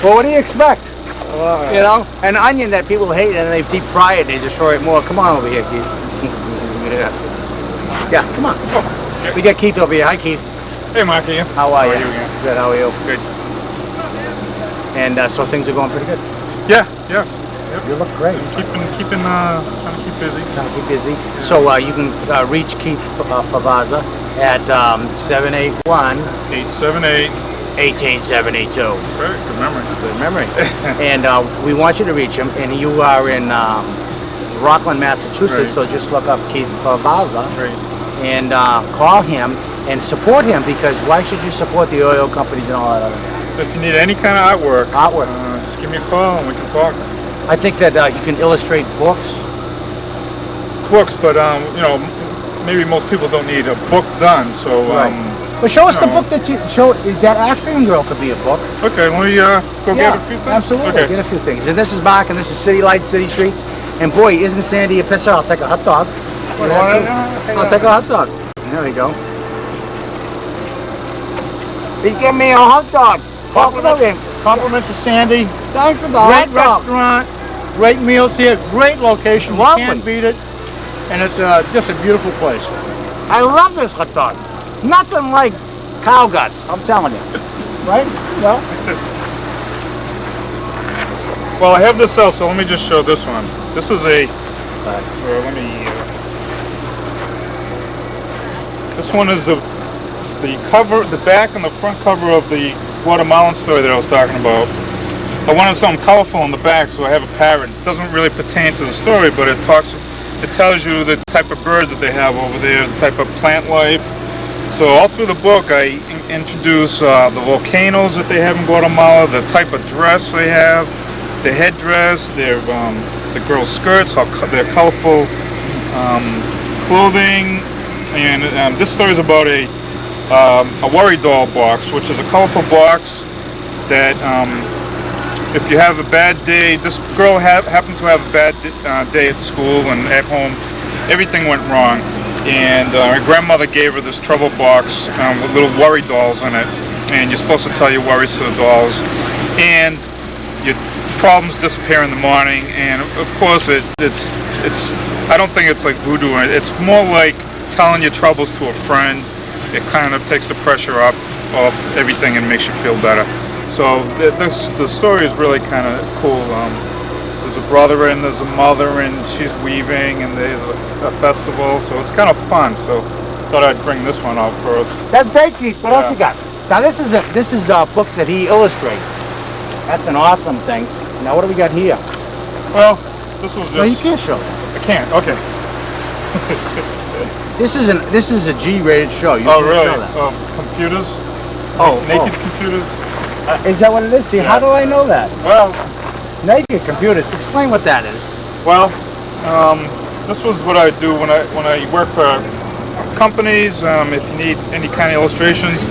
Well, what do you expect? You know, an onion that people hate and they deep fry it, they destroy it more. Come on over here, Keith. Yeah, come on. We got Keith over here. Hi, Keith. Hey, Mark, how How are you? Good, how are you? Good. How are you? Good. And so things are going pretty good. Yeah, yeah. You look great. Trying to keep busy. Trying to keep busy. So you can reach Keith Favaza at 781 878 1872. Very good memory. Good memory. And we want you to reach him. And you are in Rockland, Massachusetts. Right. So just look up Keith Favaza Right. and call him and support him, because why should you support the oil companies and all that other stuff? If you need any kind of artwork, just give me a call and we can talk. I think that you can illustrate books. But you know, maybe most people don't need a book done. So Well, show us the book that you show. Is that African Girl could be a book? Okay, let me go get a few things. Absolutely, Okay. get a few things. And this is Mark, and this is City Lights, City Streets. And boy, isn't Sandy a pisser? I'll take a hot dog. I'll take a hot dog. There we go. He gave me a hot dog. Compliments to Sandy. Thanks for the Great hot dog. restaurant, great meals here, great location. You Lovely. can't beat it. And it's just a beautiful place. I love this hot dog. Nothing like cow guts, I'm telling you. Right? Well, Well, I have this out, so let me just show this one. This is a. Let me. This one is the cover, the back and the front cover of the watermelon story that I was talking about. I wanted something colorful on the back, so I have a parrot. It doesn't really pertain to the story, but it talks It tells you the type of birds that they have over there, the type of plant life. So all through the book, I introduce the volcanoes that they have in Guatemala, the type of dress they have, the headdress, the girls' skirts, their colorful clothing, and this story is about a worry doll box, which is a colorful box that if you have a bad day, this girl happened to have a bad day at school and at home, everything went wrong. And her grandmother gave her this trouble box with little worry dolls in it, and you're supposed to tell your worries to the dolls, and your problems disappear in the morning. And of course, it's I don't think it's like voodoo. It's more like telling your troubles to a friend. It kind of takes the pressure off everything and makes you feel better. So the story is really kind of cool. There's a brother and there's a mother, and she's weaving, and there's a festival, so it's kind of fun. So thought I'd bring this one out first. That's great, Keith. What else you got? Now this is books that he illustrates. That's an awesome thing. Now what do we got here? Well, this was just. No, you can't show that. I can't. Okay. This is a G-rated show. You Oh can't really? show that. Computers? Naked computers? Is that what it is? See, Yeah. how do I know that? Well, naked computers. Explain what that is. Well, this was what I do when I work for companies. If you need any kind of illustrations,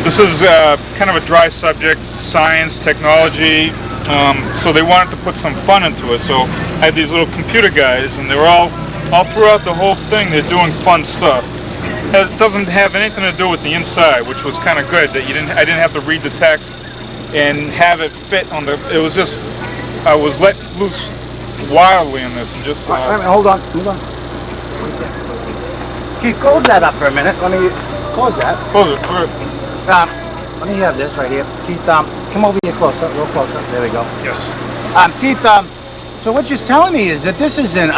this is kind of a dry subject: science, technology. So they wanted to put some fun into it. So I had these little computer guys, and they were all throughout the whole thing. They're doing fun stuff. It doesn't have anything to do with the inside, which was kind of good. That I didn't have to read the text and have it fit on the. It was just I was let loose wildly in this and just. Wait a minute, hold on. Keith, close that up for a minute. Let me close that. Close it. All right. Let me have this right here. Keith, come over here closer, real closer. There we go. Yes. Keith, so what you're telling me is that this is an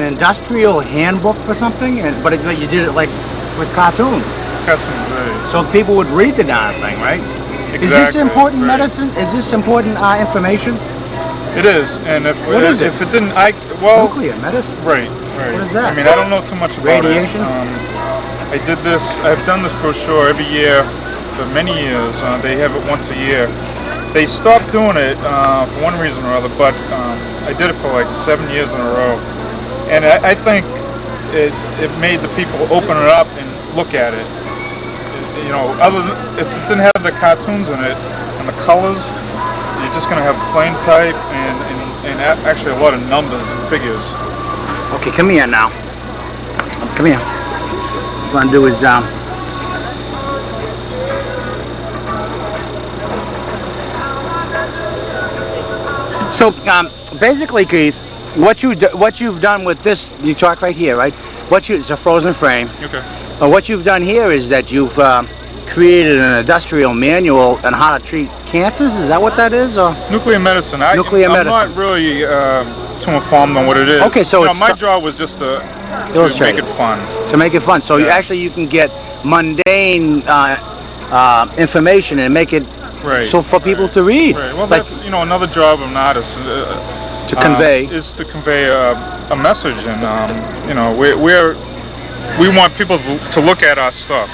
industrial handbook for something, but you did it like with cartoons. Cartoons, right. So people would read the darn thing, right? Exactly. Is this important medicine? Is this important information? It is, and if it didn't, nuclear medicine. Right. What is that? I mean, I don't know too much about radiation. I did this. I've done this brochure every year for many years. They have it once a year. They stopped doing it for one reason or other, but I did it for like 7 years in a row, and I think it made the people open it up and look at it. You know, other than, if it didn't have the cartoons in it and the colors, you're just going to have plain type and actually a lot of numbers and figures. Okay, come here now. Come here. What I'm going to do is so basically, Keith, what you've done with this, you talk right here, right? It's a frozen frame. Okay. What you've done here is that you've created an industrial manual on how to treat cancers. Is that what that is, or nuclear medicine? Nuclear medicine. I'm not really too informed on what it is. Okay, so my job was just to make it fun. To make it fun. So you can get mundane information and make it so for people to read. Right. Well, that's another job of an artist. To convey is to convey a message, and we want people to look at our stuff.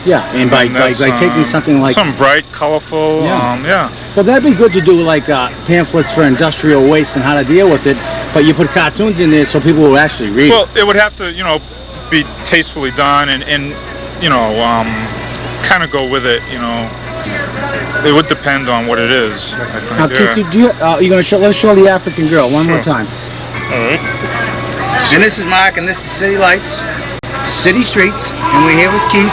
Yeah, and by taking something like some bright, colorful, Well, that'd be good to do like pamphlets for industrial waste and how to deal with it, but you put cartoons in there so people will actually read. Well, it would have to, be tastefully done and kind of go with it, It would depend on what it is, I think. Now, you're gonna let's show the African girl one more time. All right. And this is Mark, and this is City Lights, City Streets, and we're here with Keith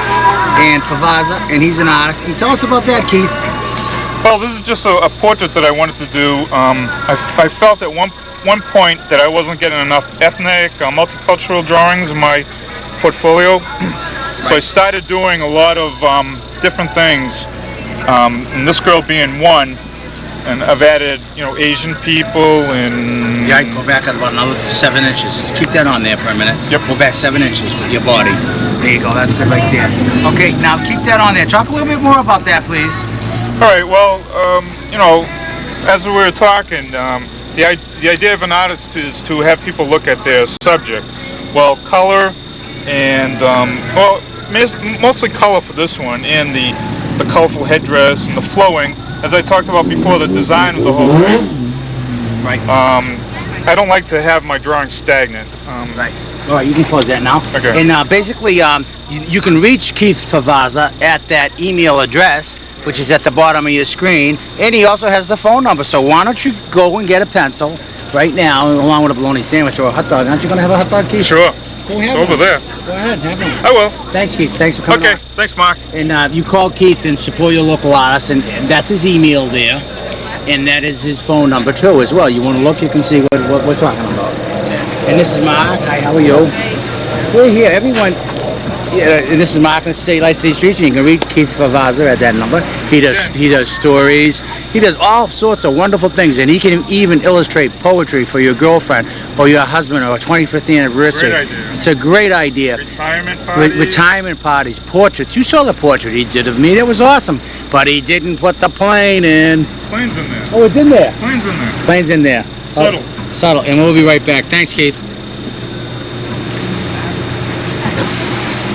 and Pavaza, and he's an artist. And tell us about that, Keith. Well, this is just a portrait that I wanted to do. I felt at one point that I wasn't getting enough ethnic, multicultural drawings in my portfolio, so I started doing a lot of different things. And this girl being one, and I've added, Asian people and... Yeah, go back about another 7 inches. Keep that on there for a minute. Yep. Go back 7 inches with your body. There you go, that's good right there. Okay, now keep that on there. Talk a little bit more about that, please. All right, well, as we were talking, the the idea of an artist is to have people look at their subject. Well, color and, mostly color for this one, and the colorful headdress and the flowing. As I talked about before, the design of the whole thing. Right. I don't like to have my drawings stagnant. Right. All right, you can close that now. Okay. And basically, you can reach Keith Favazza at that email address, which is at the bottom of your screen, and he also has the phone number. So why don't you go and get a pencil right now, along with a bologna sandwich or a hot dog? Aren't you going to have a hot dog, Keith? Sure. Go ahead. It's over there. Go ahead, have one. I will. Thanks, Keith. Thanks for coming. Okay. on. Thanks, Mark. And you call Keith and support your local artist, and that's his email there, and that is his phone number too as well. You want to look, you can see what we're talking about. And this is Mark. Hi, how are you? We're here. Everyone. Yeah, and this is Mark on Light City Streets. And you can read Keith Favazza at that number. He does stories. He does all sorts of wonderful things, and he can even illustrate poetry for your girlfriend or your husband or a 25th anniversary. Great idea. It's a great idea. Retirement parties. Retirement parties, portraits. You saw the portrait he did of me. That was awesome. But he didn't put the plane in. Plane's in there. Oh, it's in there. Plane's in there. Plane's in there. Subtle. Subtle. And we'll be right back. Thanks, Keith.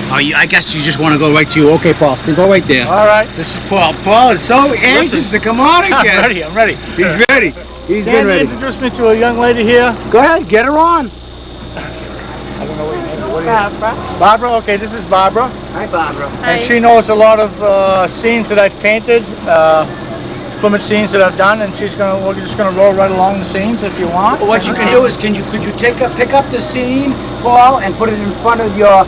Oh, I guess you just want to go right to you. Okay, Paul, still go right there. All right. This is Paul. Paul is so anxious to come on again. I'm ready. He's ready. He's getting Sandy ready. introduced me to a young lady here. Go ahead, get her on. I don't know what your name is. What are you? Barbara. Okay, this is Barbara. Hi, Barbara. And she knows a lot of scenes that I've painted, swimming scenes that I've done, and we're just gonna roll right along the scenes if you want. What you can do is, could you pick up the scene, Paul, and put it in front of your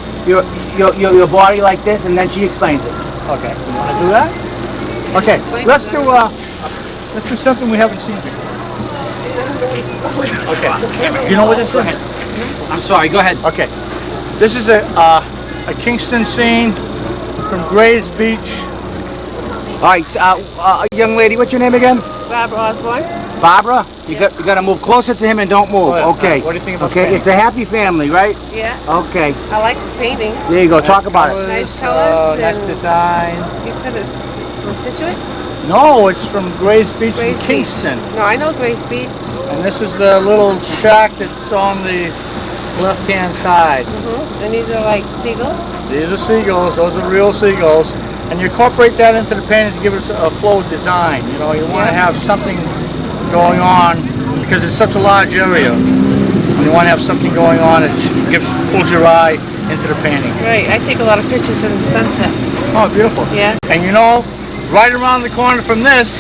body like this, and then she explains it. Okay, you want to do that? Okay, let's do something we haven't seen before. Okay, you know what this is? I'm sorry. Go ahead. Okay, this is a Kingston scene from Gray's Beach. All right, young lady, what's your name again? Barbara Osborne. Barbara, you got to move closer to him and don't move. Okay. What do you think about Okay, painting? it's a happy family, right? Yeah. Okay. I like the painting. There you go. Talk about it. Nice colors. Nice design. You said it's from Situate? No, it's from Gray's Beach Gray's in Beach. Kingston. No, I know Grace Beach. And this is the little shack that's on the left-hand side. And these are like seagulls? These are seagulls. Those are real seagulls. And you incorporate that into the painting to give it a flow of design. You know, you want to have something going on because it's such a large area. And you want to have something going on that pulls your eye into the painting. Right. I take a lot of pictures in the sunset. Oh, beautiful. Yeah. And you know, right around the corner from this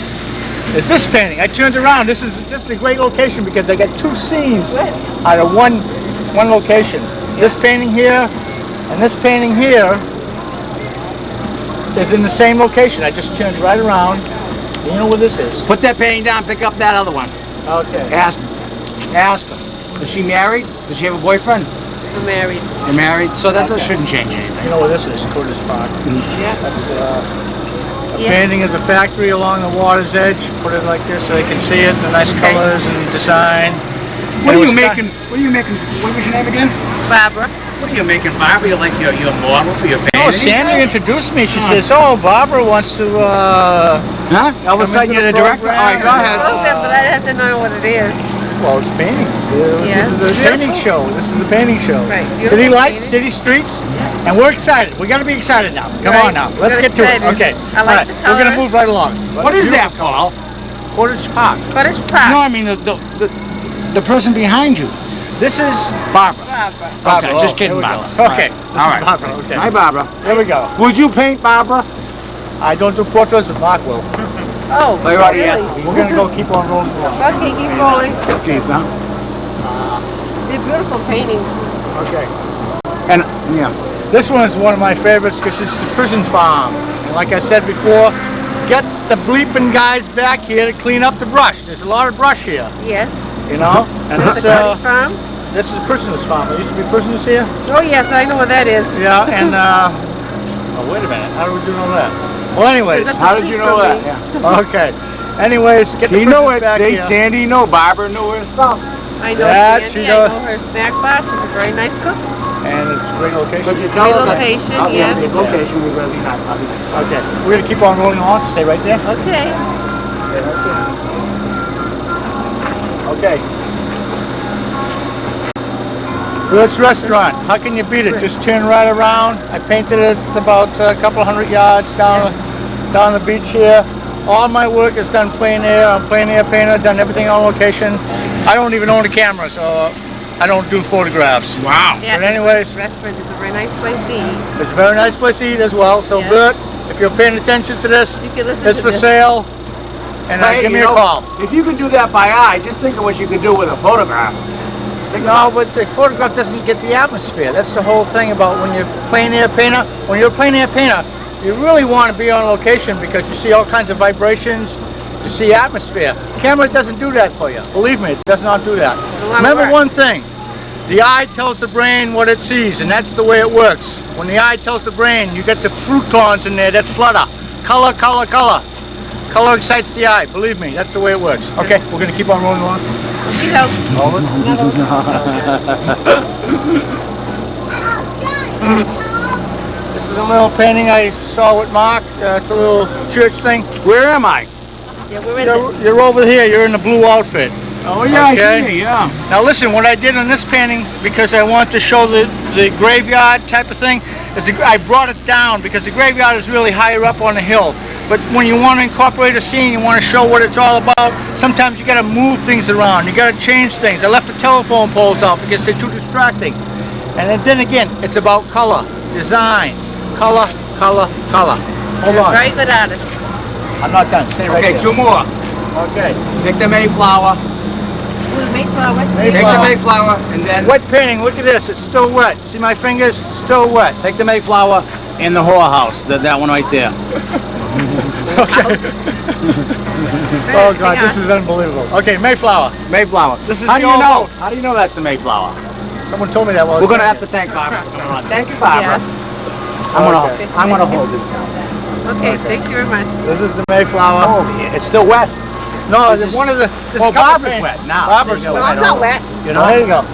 is this painting. I turned around. This is a great location because I got two scenes out of one location. This painting here and this painting here is in the same location. I just turned right around. You know where this is? Put that painting down. Pick up that other one. Okay. Ask her. Is she married? Does she have a boyfriend? I'm married. You're married, so that shouldn't change anything. You know where this is? Curtis Park. Yeah. That's a painting of the factory along the water's edge. Put it like this so they can see it. The nice colors and design. What are you making? What was your name again? Barbara. What are you making, Barbara? You're like your model for your Oh, painting? Sandy introduced me. She says, "Oh, Barbara wants to." Huh? All of a sudden you're the director. All right, go ahead. Okay, but I have to know what it is. Well, it's paintings. Yeah. This is a painting show. This is a painting show. Right. City lights, city streets, and we're excited. We got to be excited now. Come on now. Let's get to it. Okay. I like the We're going to move right along. What is that, Paul? Cottage Park. Cottage Park. No, I mean the person behind you. This is Barbara. Barbara. Okay, just kidding, here we go. Barbara. Okay. All right. Barbara. Okay. Hi, Barbara. Here we go. Would you paint Barbara? I don't do portraits, but Mark will. Oh, Right, really? yeah. We're going to go keep on rolling along. Okay, keep rolling. Jeez, huh? They're beautiful paintings. Okay. And yeah. This one is one of my favorites because it's the prison farm. And like I said before, get the bleeping guys back here to clean up the brush. There's a lot of brush here, Yes. you know? And Is it the Cottage Farm? this is a prisoner's farm. There used to be prisoners here. Oh, yes, I know what that is. Yeah, and oh, wait a minute. How do we know that? Well, anyways, Is that the how did you street know from that? me? Yeah. Okay. Anyways, get the You know prisoners it. back They here. Sandy know. Barbara know her stuff. I know That Sandy, she I does. know her snack bar. She's a very nice cook. And it's a great location. Could you tell us? location, I'll be yes. the location. We're going to be nice. I'll be nice. Okay. We're going to keep on rolling on. Stay right there. Okay. Okay. Bert's Restaurant. How can you beat it? Just turn right around. I painted it. It's about a couple hundred yards down the beach here. All my work is done plein air. I'm plein air painter. Done everything on location. I don't even own a camera, so I don't do photographs. Wow. Yeah, But anyways, the restaurant is a very nice place to eat. it's a very nice place to eat as well. So Yes. Bert, if you're paying attention to this, You can listen it's to for this. sale. And Hey, give me you a know, call. If you can do that by eye, just think of what you could do with a photograph. No, but the photograph doesn't get the atmosphere. That's the whole thing about when you're plein air painter. When you're a plein air painter, you really want to be on location because you see all kinds of vibrations, you see atmosphere. Camera doesn't do that for you. Believe me, it does not do that. Remember one thing, the eye tells the brain what it sees, and that's the way it works. When the eye tells the brain, you get the fructons in there that flutter. Color, color, color. Color excites the eye. Believe me, that's the way it works. Okay, we're going to keep on rolling along. You know. This is a little painting I saw with Mark. It's a little church thing. Where am I? Yeah, we're in You're over here. You're in the blue outfit. Oh yeah, I see you, yeah. Now listen, what I did on this painting, because I want to show the graveyard type of thing, is I brought it down because the graveyard is really higher up on the hill. But when you want to incorporate a scene, you want to show what it's all about, sometimes you got to move things around. You got to change things. I left the telephone poles out because they're too distracting. And then again, it's about color, design, color, color, color. Hold on. Very good artist. I'm not done. Stay right Okay, there. two more. Okay. Take the Mayflower. Ooh, Mayflower. Take the Mayflower, and then Wet painting, look at this, it's still wet. See my fingers? Still wet. take the Mayflower in the whorehouse. That one right there. Oh God, this is unbelievable. Okay, Mayflower. Mayflower. This is How do the you know? old- How do you know that's the Mayflower? Someone told me that was. We're gonna have to thank Barbara. Thank you, Barbara. Yes. I'm gonna hold this now. Okay, thank you very much. This is the Mayflower. Oh, it's still wet. No, This it's is- one of the. Well, Barbara's wet now. Barbara's There you wet. go. Well, I'm not wet. You No, know? there you go.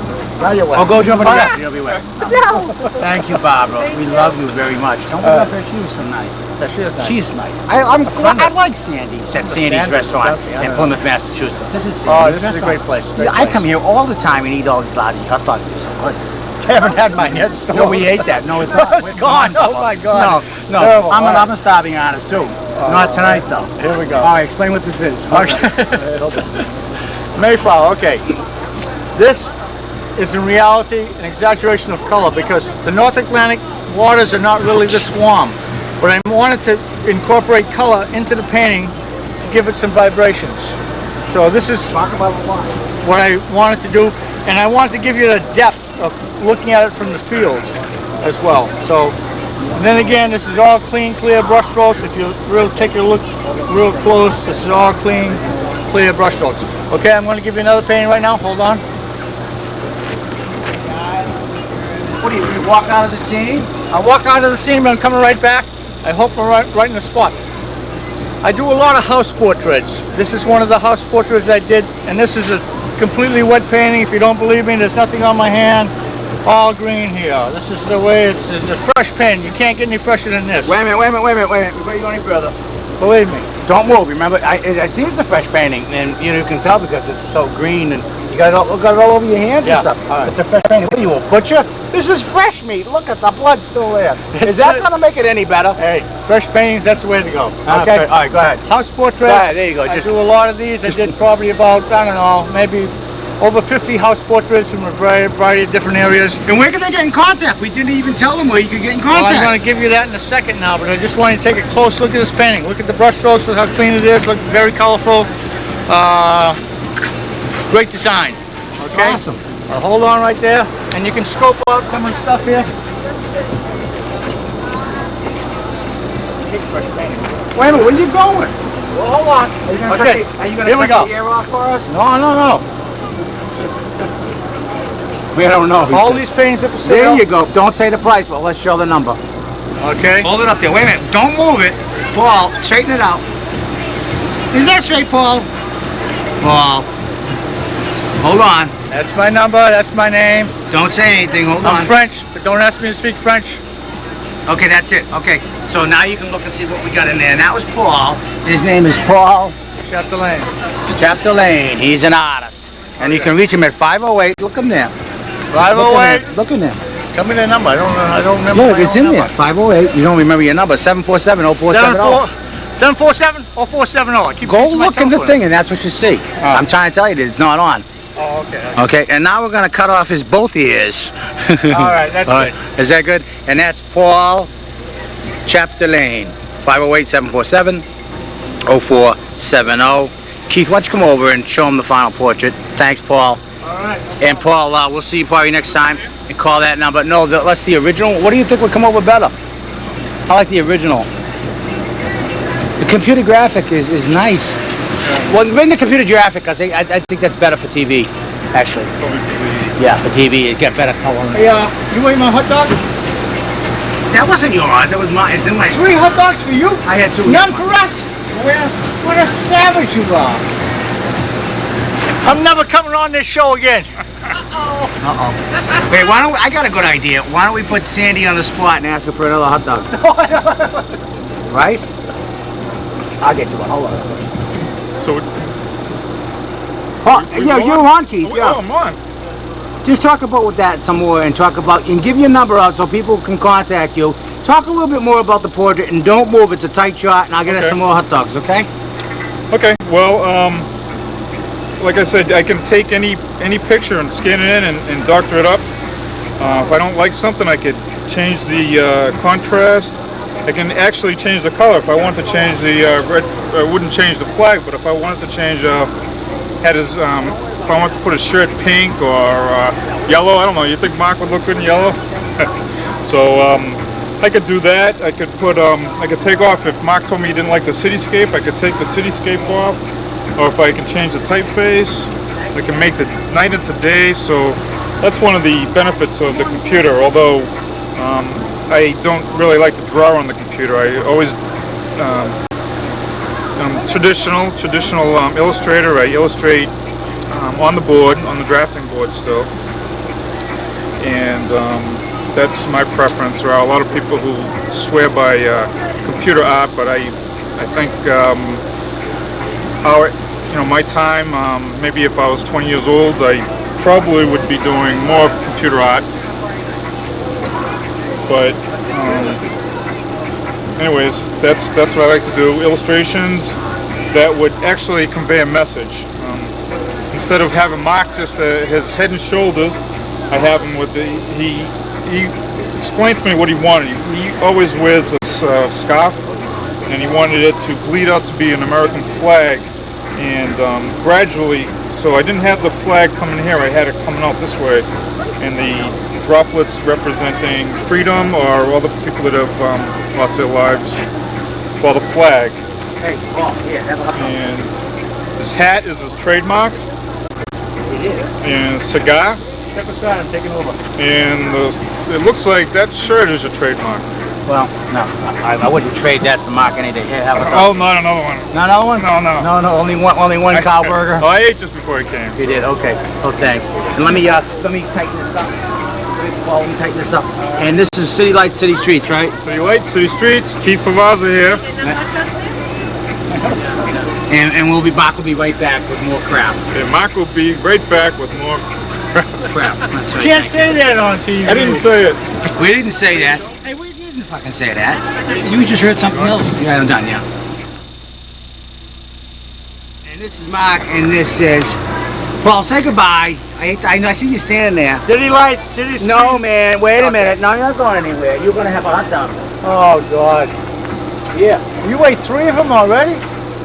Now you're wet. Oh, go jump in the Oh, bath. You'll be wet. No. Thank you, Barbara. We love you very much. Don't look up her. She was so nice. Yeah, she is nice. She's nice. I like Sandy's at Sandy's Sandy's, restaurant yeah. in Plymouth, Massachusetts. This is Sandy's Oh, this is a restaurant. great place. Great I place. come here all the time and eat all these lousy hot dogs. They're so good. I haven't had mine yet. Still. No, we ate that. No, it's not. It's gone. Oh my God. No, Terrible. I'm a starving artist too. Not tonight though. Here we go. All right, explain what this is. Mayflower, okay. This is in reality an exaggeration of color because the North Atlantic waters are not really this warm. But I wanted to incorporate color into the painting to give it some vibrations. So this is what I wanted to do, and I wanted to give you the depth of looking at it from the field as well. So then again, this is all clean, clear brush strokes. If you really take a look real close, this is all clean, clear brush strokes. Okay, I'm going to give you another painting right now. Hold on. What do you walk out of the scene? I walk out of the scene, but I'm coming right back. I hope I'm right in the spot. I do a lot of house portraits. This is one of the house portraits I did, and this is a completely wet painting. If you don't believe me, there's nothing on my hand. All green here. This is the way it's a fresh painting. You can't get any fresher than this. Wait a minute. Before you go any further, Believe me. don't move. Remember, I see it's a fresh painting, and you can tell because it's so green, and you got it all over your hands Yeah. and stuff. All right. It's a fresh painting. What are you, a butcher? This is fresh meat. Look at the blood still there. Is that going to make it any better? Hey, fresh paintings, that's the way to go. Okay. All right, go ahead. House portraits. Go ahead, there you go. I Just- do a lot of these. I did probably about, I don't know, maybe over 50 house portraits from a variety of different areas. And where can they get in contact? We didn't even tell them where you could get in Well, contact. I'm going to give you that in a second now, but I just want you to take a close look at this painting. Look at the brush strokes, look how clean it is, look very colorful. Great design. Okay? Awesome. Hold on right there, and you can scope out some of the stuff here. Wait a minute, where are you going? Well, hold on. Are you gonna Okay, cut the here we go. air off for us? No. We don't know. All these paintings are for sale. There you go. Don't say the price, but let's show the number. Okay. Hold it up there. Wait a minute. Don't move it. Paul, straighten it out. Is that straight, Paul? Paul. Hold on. That's my number, that's my name. Don't say anything. Hold I'm on. French, but don't ask me to speak French. Okay, that's it. Okay. So now you can look and see what we got in there. And that was Paul. His name is Paul Chapdelaine. Chapdelaine. He's an artist. And you can reach him at 508. Look him there. 508. Look in there. Tell me the number. I don't remember. Look, my it's own in number. there. 508. You don't remember your number. 747-0470. 747-0470. I keep Go changing my look in the telephone. thing, and that's what you see. I'm trying to tell you that it's not on. Oh, okay. Okay, and now we're going to cut off his both ears. All right, that's All good. right. Is that good? And that's Paul Chapdelaine. 508-747-0470. Keith, why don't you come over and show him the final portrait? Thanks, Paul. All right. And Paul, we'll see you probably next time and call that number. No, that's the original. What do you think would come over better? I like the original. The computer graphic is nice. Well, bring the computer graphic because I think that's better for TV, actually. Yeah, for TV, it got better color. Hey, you ate my hot dog? That wasn't yours. That was mine. It's in my. 3 hot dogs for you? I had 2. None for us? What a savage you are. I'm never coming on this show again. Uh-oh. Wait, I got a good idea. Why don't we put Sandy on the spot and ask her for another hot dog? Right? I'll get you one. Hold on. So, you're on, Keith. Yeah. I'm on. Just talk about with that some more and give your number out so people can contact you. Talk a little bit more about the portrait and don't move. It's a tight shot and I'll get us some more hot dogs, okay? Okay, well, like I said, I can take any picture and scan it in and doctor it up. If I don't like something, I could change the contrast. I can actually change the color. If I want to change the red, I wouldn't change the flag, but if I wanted to change, if I want to put his shirt pink or yellow, I don't know, you think Mark would look good in yellow? So I could do that. I could put, I could take off, if Mark told me he didn't like the cityscape, I could take the cityscape off. Or if I can change the typeface, I can make the night into day. So that's one of the benefits of the computer, although I don't really like to draw on the computer. I always traditional illustrator. I illustrate on the board, on the drafting board still, and that's my preference. There are a lot of people who swear by computer art, but I think my time, maybe if I was 20 years old, I probably would be doing more computer art. But anyways, that's what I like to do. Illustrations that would actually convey a message. Instead of having Mark just his head and shoulders, I have him with he explained to me what he wanted. He always wears a scarf, and he wanted it to bleed out to be an American flag. And gradually, so I didn't have the flag coming here, I had it coming out this way, and the droplets representing freedom or all the people that have lost their lives for the flag. Hey, Paul, here, have a hot dog. And his hat is his trademark. And cigar. Step aside, I'm taking over. And it looks like that shirt is your trademark. Well, no, I wouldn't trade that for Mark any day. Here, have a Oh, not another one. Not another one? No, only one cow burger. Oh, I ate just before he came. You did, okay. Oh, thanks. And let me tighten this up. Well, let me tighten this up. And this is City Lights, City Streets, right? City Lights, City Streets. Keith Pavazza here. And Mark will be right back with more crap. And Mark will be right back with more crap. That's right. Can't say that on TV. I didn't say it. We didn't say that. Hey, we didn't fucking say that. You just heard something else. Yeah, I'm done, yeah. And this is Mark, and this is... Paul, say goodbye. I see you standing there. City Lights, City Streets. No, man, wait a minute. No, you're not going anywhere. You're going to have a hot dog. Oh, God. Yeah. You ate 3 of them already?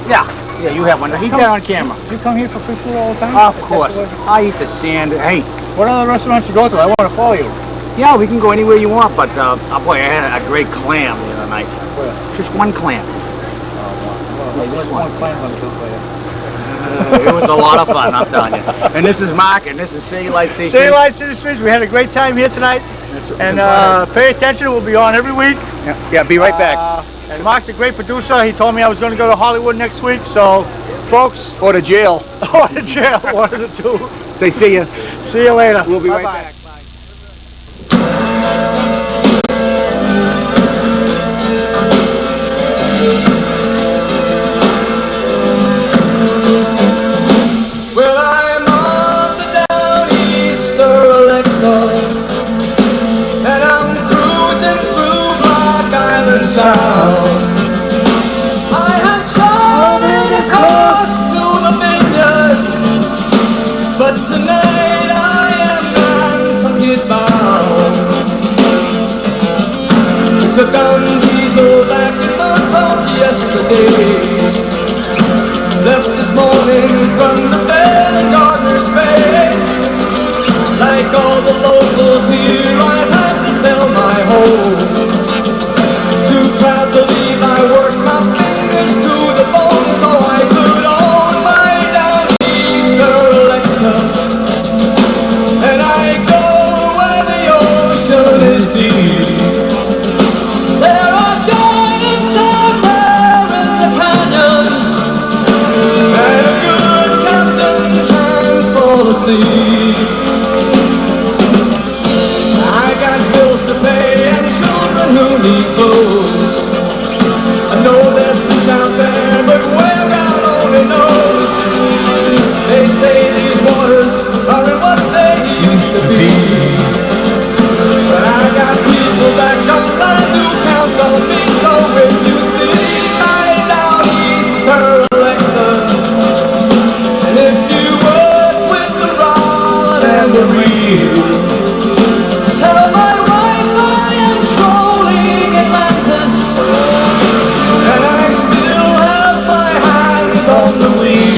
Yeah. Yeah, you have one. He's there on camera. You come here for free food all the time? Of course. I eat the sand. Hey. What other restaurants you go to? I want to follow you. Yeah, we can go anywhere you want, but boy, I had a great clam the other night. Where? Just one clam. One clam on the good player. It was a lot of fun, I'm telling you. And this is Mark, and this is City Lights, City Streets. City Lights, City Streets. We had a great time here tonight. And pay attention. We'll be on every week. Yeah, be right back. And Mark's a great producer. He told me I was going to go to Hollywood next week. So, folks. Or to jail. Or to jail. One of the two. Say see you. See you later. We'll be right back. Well, I am on the down easter Alexa. like all the locals here, I'd have to sell my home. Too proud to leave, I work my fingers to the bone so I could own my Downeaster Alexa. And I go where the ocean is deep. There are giants out there in the canyons, and a good captain can fall asleep. I got bills to pay and children who need clothes. I know there's fish out there, but where God only knows. They say these waters aren't what they used to be, but I got people back on land who count on me. So if you see my Downeaster Alexa, and if you work with the rod and the reel, tell my wife I am trolling Atlantis, and I still have my hands on the wheel.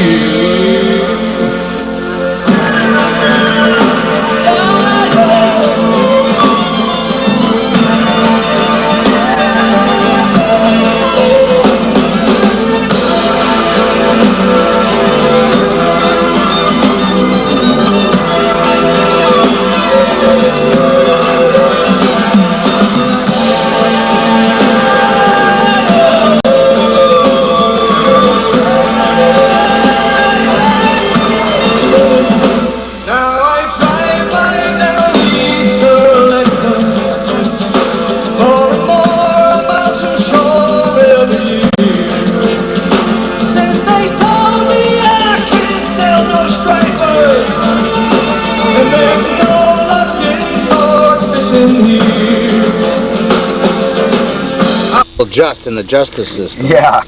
Just in the justice system. Yeah.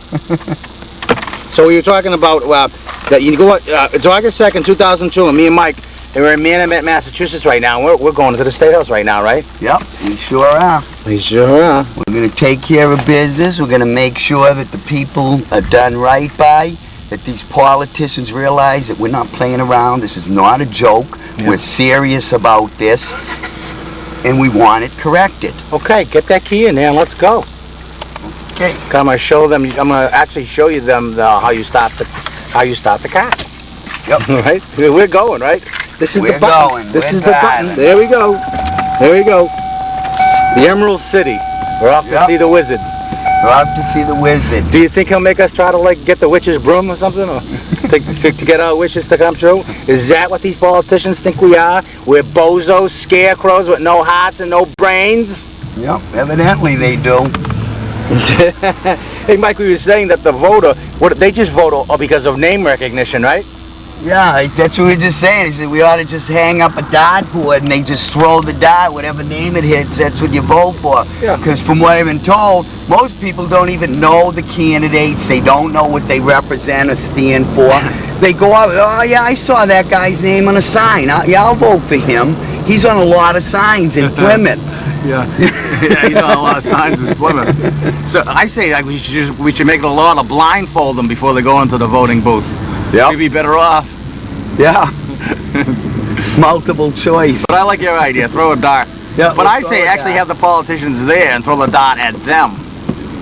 So we were talking about that you go it's August 2nd, 2002, and me and Mike, and we're in Manamet, Massachusetts right now. We're going to the State House right now, right? Yep, we sure are. We sure are. We're going to take care of business. We're going to make sure that the people are done right by, that these politicians realize that we're not playing around. This is not a joke. Yeah. We're serious about this, and we want it corrected. Okay, get that key in there and let's go. Okay. I'm gonna show them. I'm gonna actually show you them how you start the car. Yep. Right. We're going right. This is We're the button. going. This We're is the button. driving. There we go. There we go. The Emerald City. We're off to see the wizard. We're off to see the wizard. Do you think he'll make us try to like get the witch's broom or something, or to get our wishes to come true? Is that what these politicians think we are? We're bozos, scarecrows with no hearts and no brains? Yep. Evidently they do. Hey, Mike, we were saying that the voter, they just vote because of name recognition, right? Yeah, that's what we were just saying. He said we ought to just hang up a dartboard and they just throw the dart, whatever name it hits, that's what you vote for. Yeah. Because from what I've been told, most people don't even know the candidates. They don't know what they represent or stand for. They go out, oh yeah, I saw that guy's name on a sign. Yeah, I'll vote for him. He's on a lot of signs in Plymouth. Yeah, yeah, he's on a lot of signs in Plymouth. So I say like we should make it a law to blindfold them before they go into the voting booth. Yeah. We'd be better off. Yeah. Multiple choice. But I like your idea. Throw a dart. Yeah, but I say actually have the politicians there and throw the dart at them.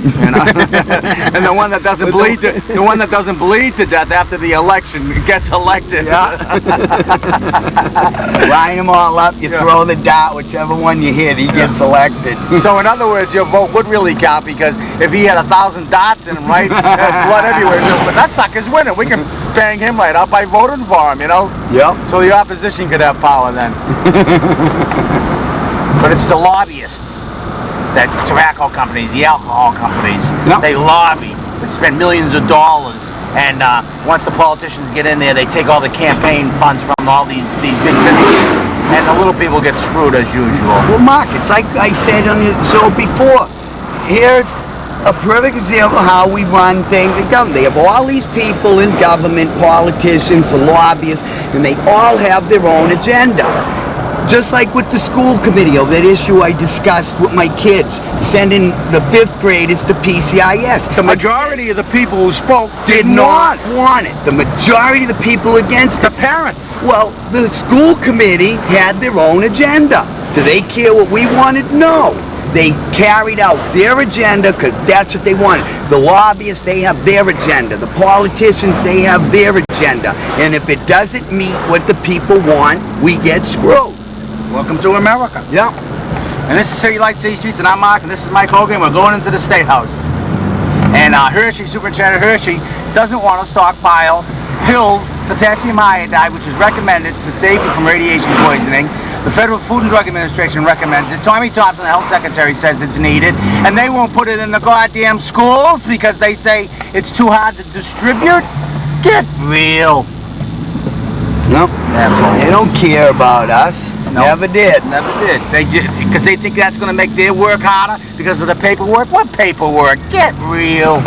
You know? And the one that doesn't bleed to death after the election gets elected. Yeah. Line them all up, you throw the dart, whichever one you hit, he gets elected. So in other words, your vote would really count because if he had 1,000 dots in him, right, there's blood everywhere. But that sucker's winning. We can bang him right up by voting for him, you know? Yep. So the opposition could have power then. But it's the lobbyists. The tobacco companies, the alcohol companies, they lobby, they spend millions of dollars, and once the politicians get in there, they take all the campaign funds from all these big businesses, and the little people get screwed as usual. Well, Mark, it's like I said on the show before. Here's a perfect example of how we run things in government. They have all these people in government, politicians, the lobbyists, and they all have their own agenda. Just like with the school committee, of that issue I discussed with my kids, sending the 5th graders to PCIS. The majority of the people who spoke did not want it. The majority of the people against it. The parents. Well, the school committee had their own agenda. Do they care what we wanted? No. They carried out their agenda because that's what they wanted. The lobbyists, they have their agenda. The politicians, they have their agenda. And if it doesn't meet what the people want, we get screwed. Welcome to America. Yeah. And this is City Light City Streets, and I'm Mark, and this is Mike Hogan. We're going into the State House. And Hershey, Superintendent Hershey, doesn't want to stockpile pills, potassium iodide, which is recommended to save you from radiation poisoning. The Federal Food and Drug Administration recommends it. Tommy Thompson, the Health Secretary, says it's needed. And they won't put it in the goddamn schools because they say it's too hard to distribute. Get real. No, they don't care about us. No. Never did. Never did. Because they think that's going to make their work harder because of the paperwork. What paperwork? Get real.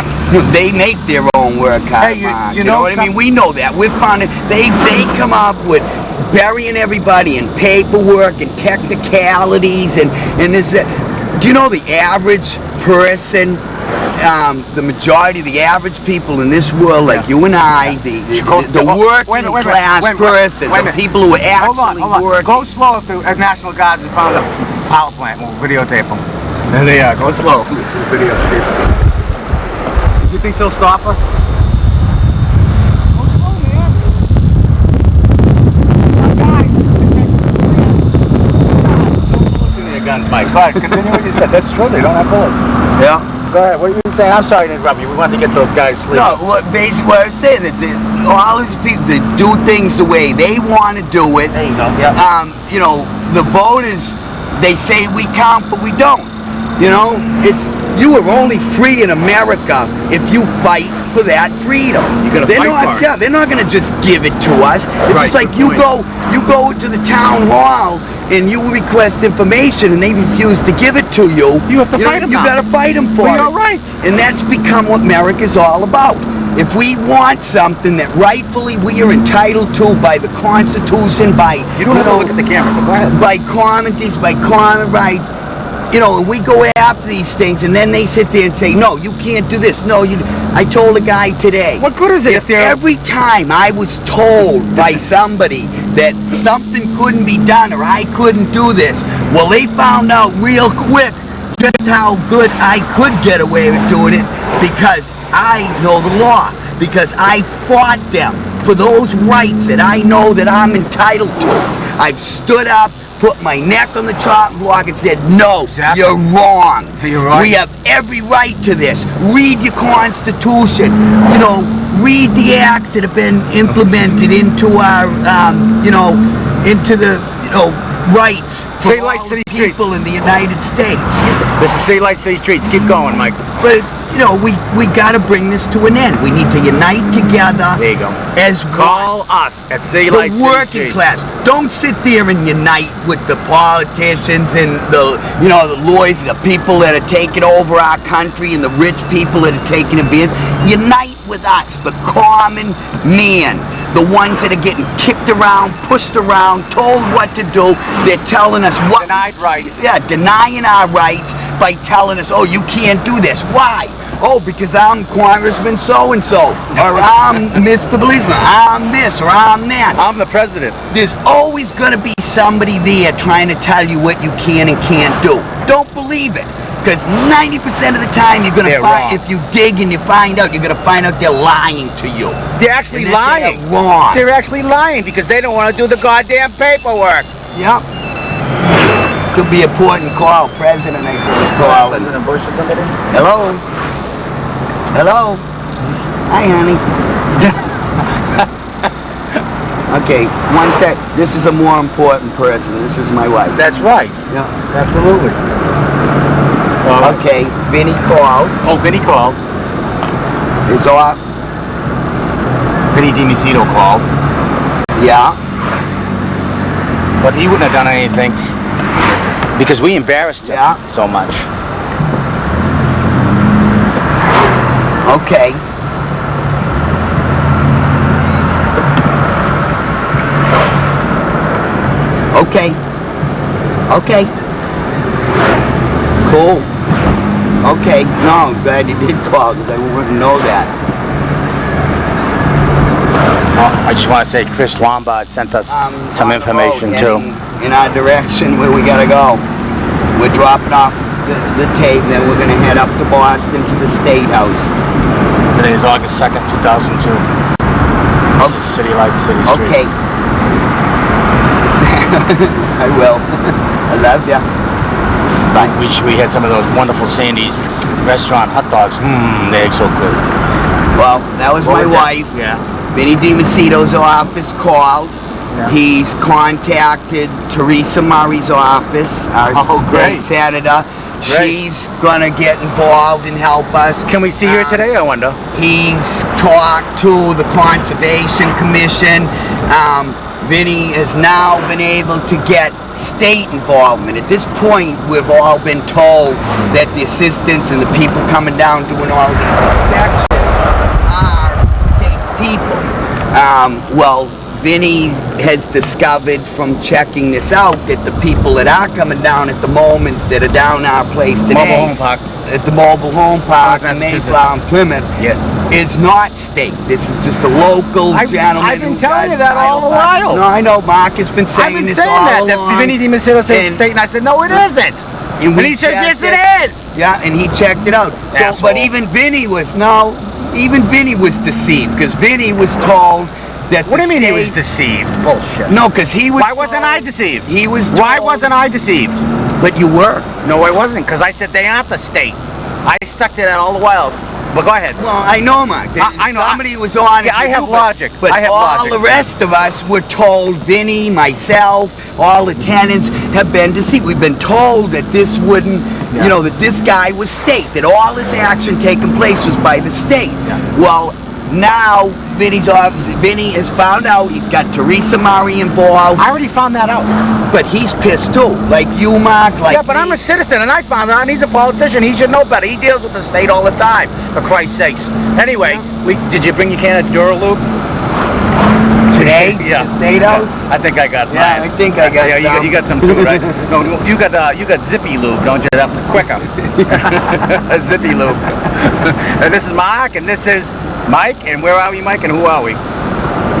They make their own work harder, Hey, you know what I mean? We know that. We've found it. They come up with burying everybody in paperwork and technicalities and this. Do you know the average person, the majority of the average people in this world, like you and I, the working class person, the people who are actually working. Go slow if the National Guards have found a power plant. We'll videotape them. There they are. Go slow. Videotape them. Do you think they'll stop us? Guns, Mike. Go ahead, continue what you said. That's true, they don't have bullets. Yeah. Go ahead, what were you saying? I'm sorry to interrupt you. We want to get those guys sleeping. No, basically what I was saying, that all these people that do things the way they want to do it. There you go, yeah. You know, the voters, they say we count, but we don't. You know, you are only free in America if you fight for that freedom. You gotta fight for it. Yeah, they're not gonna just give it to us. It's just like you go to the town hall and you request information and they refuse to give it to you. You have to fight them. You gotta fight them for it. You're right. And that's become what America's all about. If we want something that rightfully we are entitled to by the Constitution, by you don't have to look at the camera, but go ahead. By common rights. You know, and we go after these things, and then they sit there and say, no, you can't do this. No, I told a guy today. What good is it if every time I was told by somebody that something couldn't be done or I couldn't do this, well, they found out real quick just how good I could get away with doing it because I know the law, because I fought them for those rights that I know that I'm entitled to. I've stood up, put my neck on the chopping block and said, no, you're wrong. You're right. We have every right to this. Read your Constitution. You know, read the acts that have been implemented into our, into the, rights for all the people in the United States. This is City Light City Streets. Keep going, Mike. But, we got to bring this to an end. We need to unite together. There you go. As call us at City Light City Streets. The working class. Don't sit there and unite with the politicians and the lawyers, the people that are taking over our country and the rich people that are taking advantage. Unite with us, the common man. The ones that are getting kicked around, pushed around, told what to do. They're telling us what... Denied rights. Yeah, denying our rights by telling us, oh, you can't do this. Why? Oh, because I'm Congressman so-and-so, or I'm Mr. Policeman, I'm this, or I'm that. I'm the president. There's always going to be somebody there trying to tell you what you can and can't do. Don't believe it. Because 90% of the time you're going to find, if you dig and you find out, you're going to find out they're lying to you. They're actually lying. They're wrong. They're actually lying because they don't want to do the goddamn paperwork. Yep. Could be an important call. President, I think, call. President Bush or somebody? Hello? Hello? Hi, honey. Okay, one sec. This is a more important person. This is my wife. That's right. Yeah. Absolutely. Okay, Vinny called. Oh, Vinny called. It's off. Vinny DiMacedo called. Yeah. But he wouldn't have done anything because we embarrassed him so much. Okay. Okay. Okay. Cool. Okay. No, I'm glad you did call because I wouldn't know that. I just want to say Chris Lombard sent us some information too. In our direction where we gotta go. We're dropping off the tape, then we're gonna head up to Boston to the State House. Today is August 2nd, 2002. This is City Lights, City Streets. Okay. I will. I love ya. Bye. We had some of those wonderful Sandy's restaurant hot dogs. They're so good. Well, that was my wife. Yeah. Vinny DiMacedo's office called. Yeah. He's contacted Teresa Murray's office, our great senator. Great. She's gonna get involved and help us. Can we see her today, I wonder? He's talked to the Conservation Commission. Vinny has now been able to get state involvement. At this point, we've all been told that the assistants and the people coming down doing all these inspections are state people. Well, Vinny has discovered from checking this out that the people that are coming down at the moment that are down our place today, Mobile Home Park. at the Mobile Home Park in Mayflower and Plymouth, yes, is not state. This is just a local gentleman. I've been telling you that all the while. No, I know. Mark has been saying this all along. I've been saying that Vinny DiMacedo said state, and I said, no, it isn't. And he says, yes, it is. Yeah, and he checked it out. So, but even Vinny was, Vinny was deceived, because Vinny was told that what do you mean he was deceived? Bullshit. No, because he was... Why wasn't I deceived? He was told... Why wasn't I deceived? But you were. No, I wasn't, because I said they aren't the state. I stuck to that all the while. But go ahead. Well, I know, Mark. I know. Somebody was on it. Yeah, I have logic. But I have all the rest of us were told, Vinny, myself, all the tenants have been deceived. We've been told that this wouldn't, you know, that this guy was state, that all this action taking place was by the state. Yeah. Well, now Vinny has found out. He's got Teresa Murray involved. I already found that out. But he's pissed too, like you, Mark. Like yeah, but I'm a citizen, and I found out. And he's a politician. He should know better. He deals with the state all the time, for Christ's sakes. Anyway, did you bring your can of Duraloop? Today? Yeah. The State House? I think I got mine. Yeah, I think I got some. You got some too, right? No, you got Zippy Lube, don't you? That's quicker. Zippy Lube. And this is Mark, and this is Mike, and where are we, Mike, and who are we?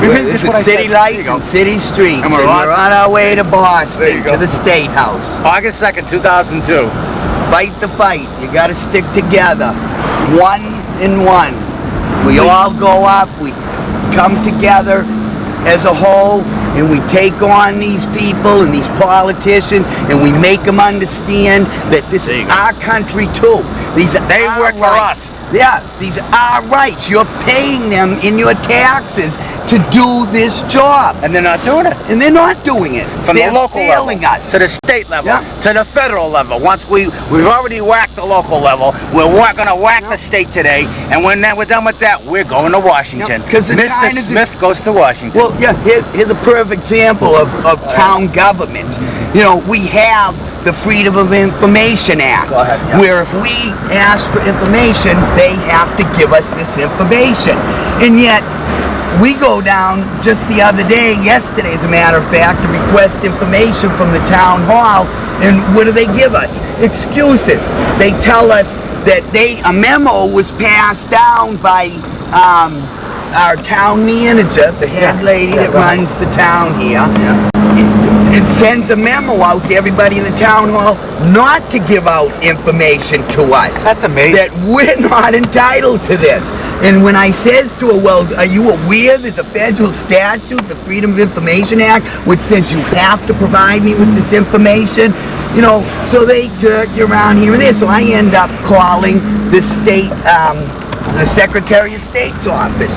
This is City Lights and City Streets, and we're on our way to Boston, to the State House. August 2nd, 2002. Fight the fight. You got to stick together. One in one. We all go up, we come together as a whole, and we take on these people and these politicians, and we make them understand that this is our country too. They work for us. Yeah, these are our rights. You're paying them in your taxes to do this job. And they're not doing it. And they're not doing it. From they're the local failing level us. to the state level, to the federal level. Once we've already whacked the local level, we're going to whack the state today, and when we're done with that, we're going to Washington. Mr. Smith goes to Washington. Well, yeah, here's a perfect example of town government. You know, we have the Freedom of Information Act, where if we ask for information, they have to give us this information. And yet, we go down just the other day, yesterday as a matter of fact, to request information from the town hall, and what do they give us? Excuses. They tell us that a memo was passed down by our town manager, the head lady that runs the town here. It sends a memo out to everybody in the town hall not to give out information to us. That's amazing. That we're not entitled to this. And when I says to her, well, are you aware there's a federal statute, the Freedom of Information Act, which says you have to provide me with this information? You know, so they jerk you around here and there. So I end up calling the state, the Secretary of State's office.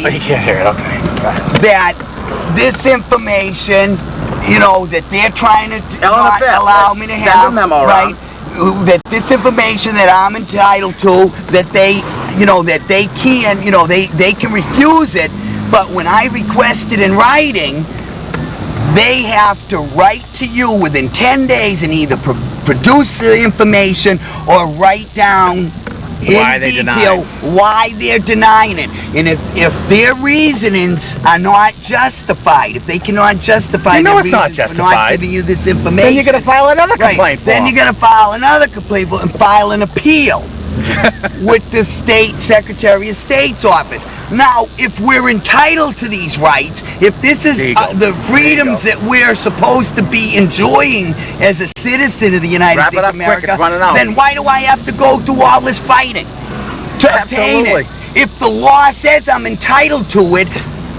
You can't hear it, okay. That this information, you know, that they're trying to not allow me to have, right? That this information that I'm entitled to, that they, you know, that they can, you know, they can refuse it, but when I request it in writing, they have to write to you within 10 days and either produce the information or write down Why they deny detail it. why they're denying it. And if their reasonings are not justified, if they cannot justify You know their it's not reasons for not justified. giving you this information, Then you're going to file another right, complaint for then them. you're going to file another complaint for and file an appeal with the state Secretary of State's office. Now, if we're entitled to these rights, if this is the freedoms that we're supposed to be enjoying as a citizen of the United Wrap it States up of quick, America, it's running out. then why do I have to go through all this fighting to obtain it? If the law says I'm entitled to it,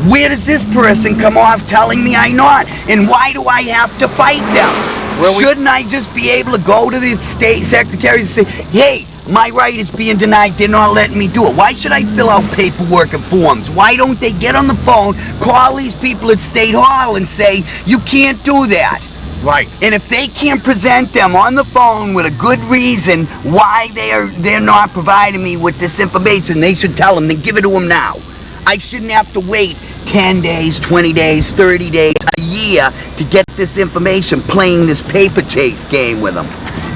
where does this person come off telling me I'm not? And why do I have to fight them? Shouldn't I just be able to go to the state secretary and say, hey, my right is being denied, they're not letting me do it. Why should I fill out paperwork and forms? Why don't they get on the phone, call these people at State Hall and say, you can't do that? Right. And if they can't present them on the phone with a good reason why they're not providing me with this information, they should tell them, then give it to them now. I shouldn't have to wait 10 days, 20 days, 30 days, a year to get this information playing this paper chase game with them.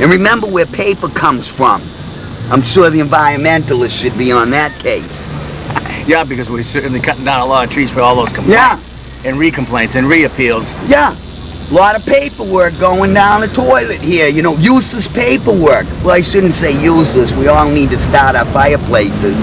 And remember where paper comes from. I'm sure the environmentalists should be on that case. Yeah, because we're certainly cutting down a lot of trees for all those complaints. Yeah. And re-complaints and re-appeals. Yeah. A lot of paperwork going down the toilet here, you know, useless paperwork. Well, I shouldn't say useless. We all need to start our fireplaces.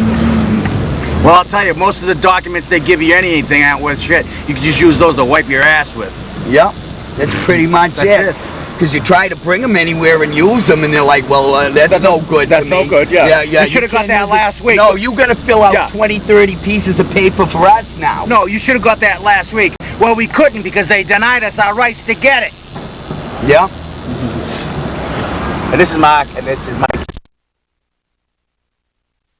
Well, I'll tell you, most of the documents they give you anything aren't worth shit. You can just use those to wipe your ass with. Yep. That's pretty much it. Because you try to bring them anywhere and use them, and they're like, well, that's no good to me. That's no good, yeah. Yeah, You should have got can't that use it. last week. No, you got to fill out 20, 30 pieces of paper for us now. No, you should have got that last week. Well, we couldn't because they denied us our rights to get it. Yeah. And this is Mark, and this is Mike.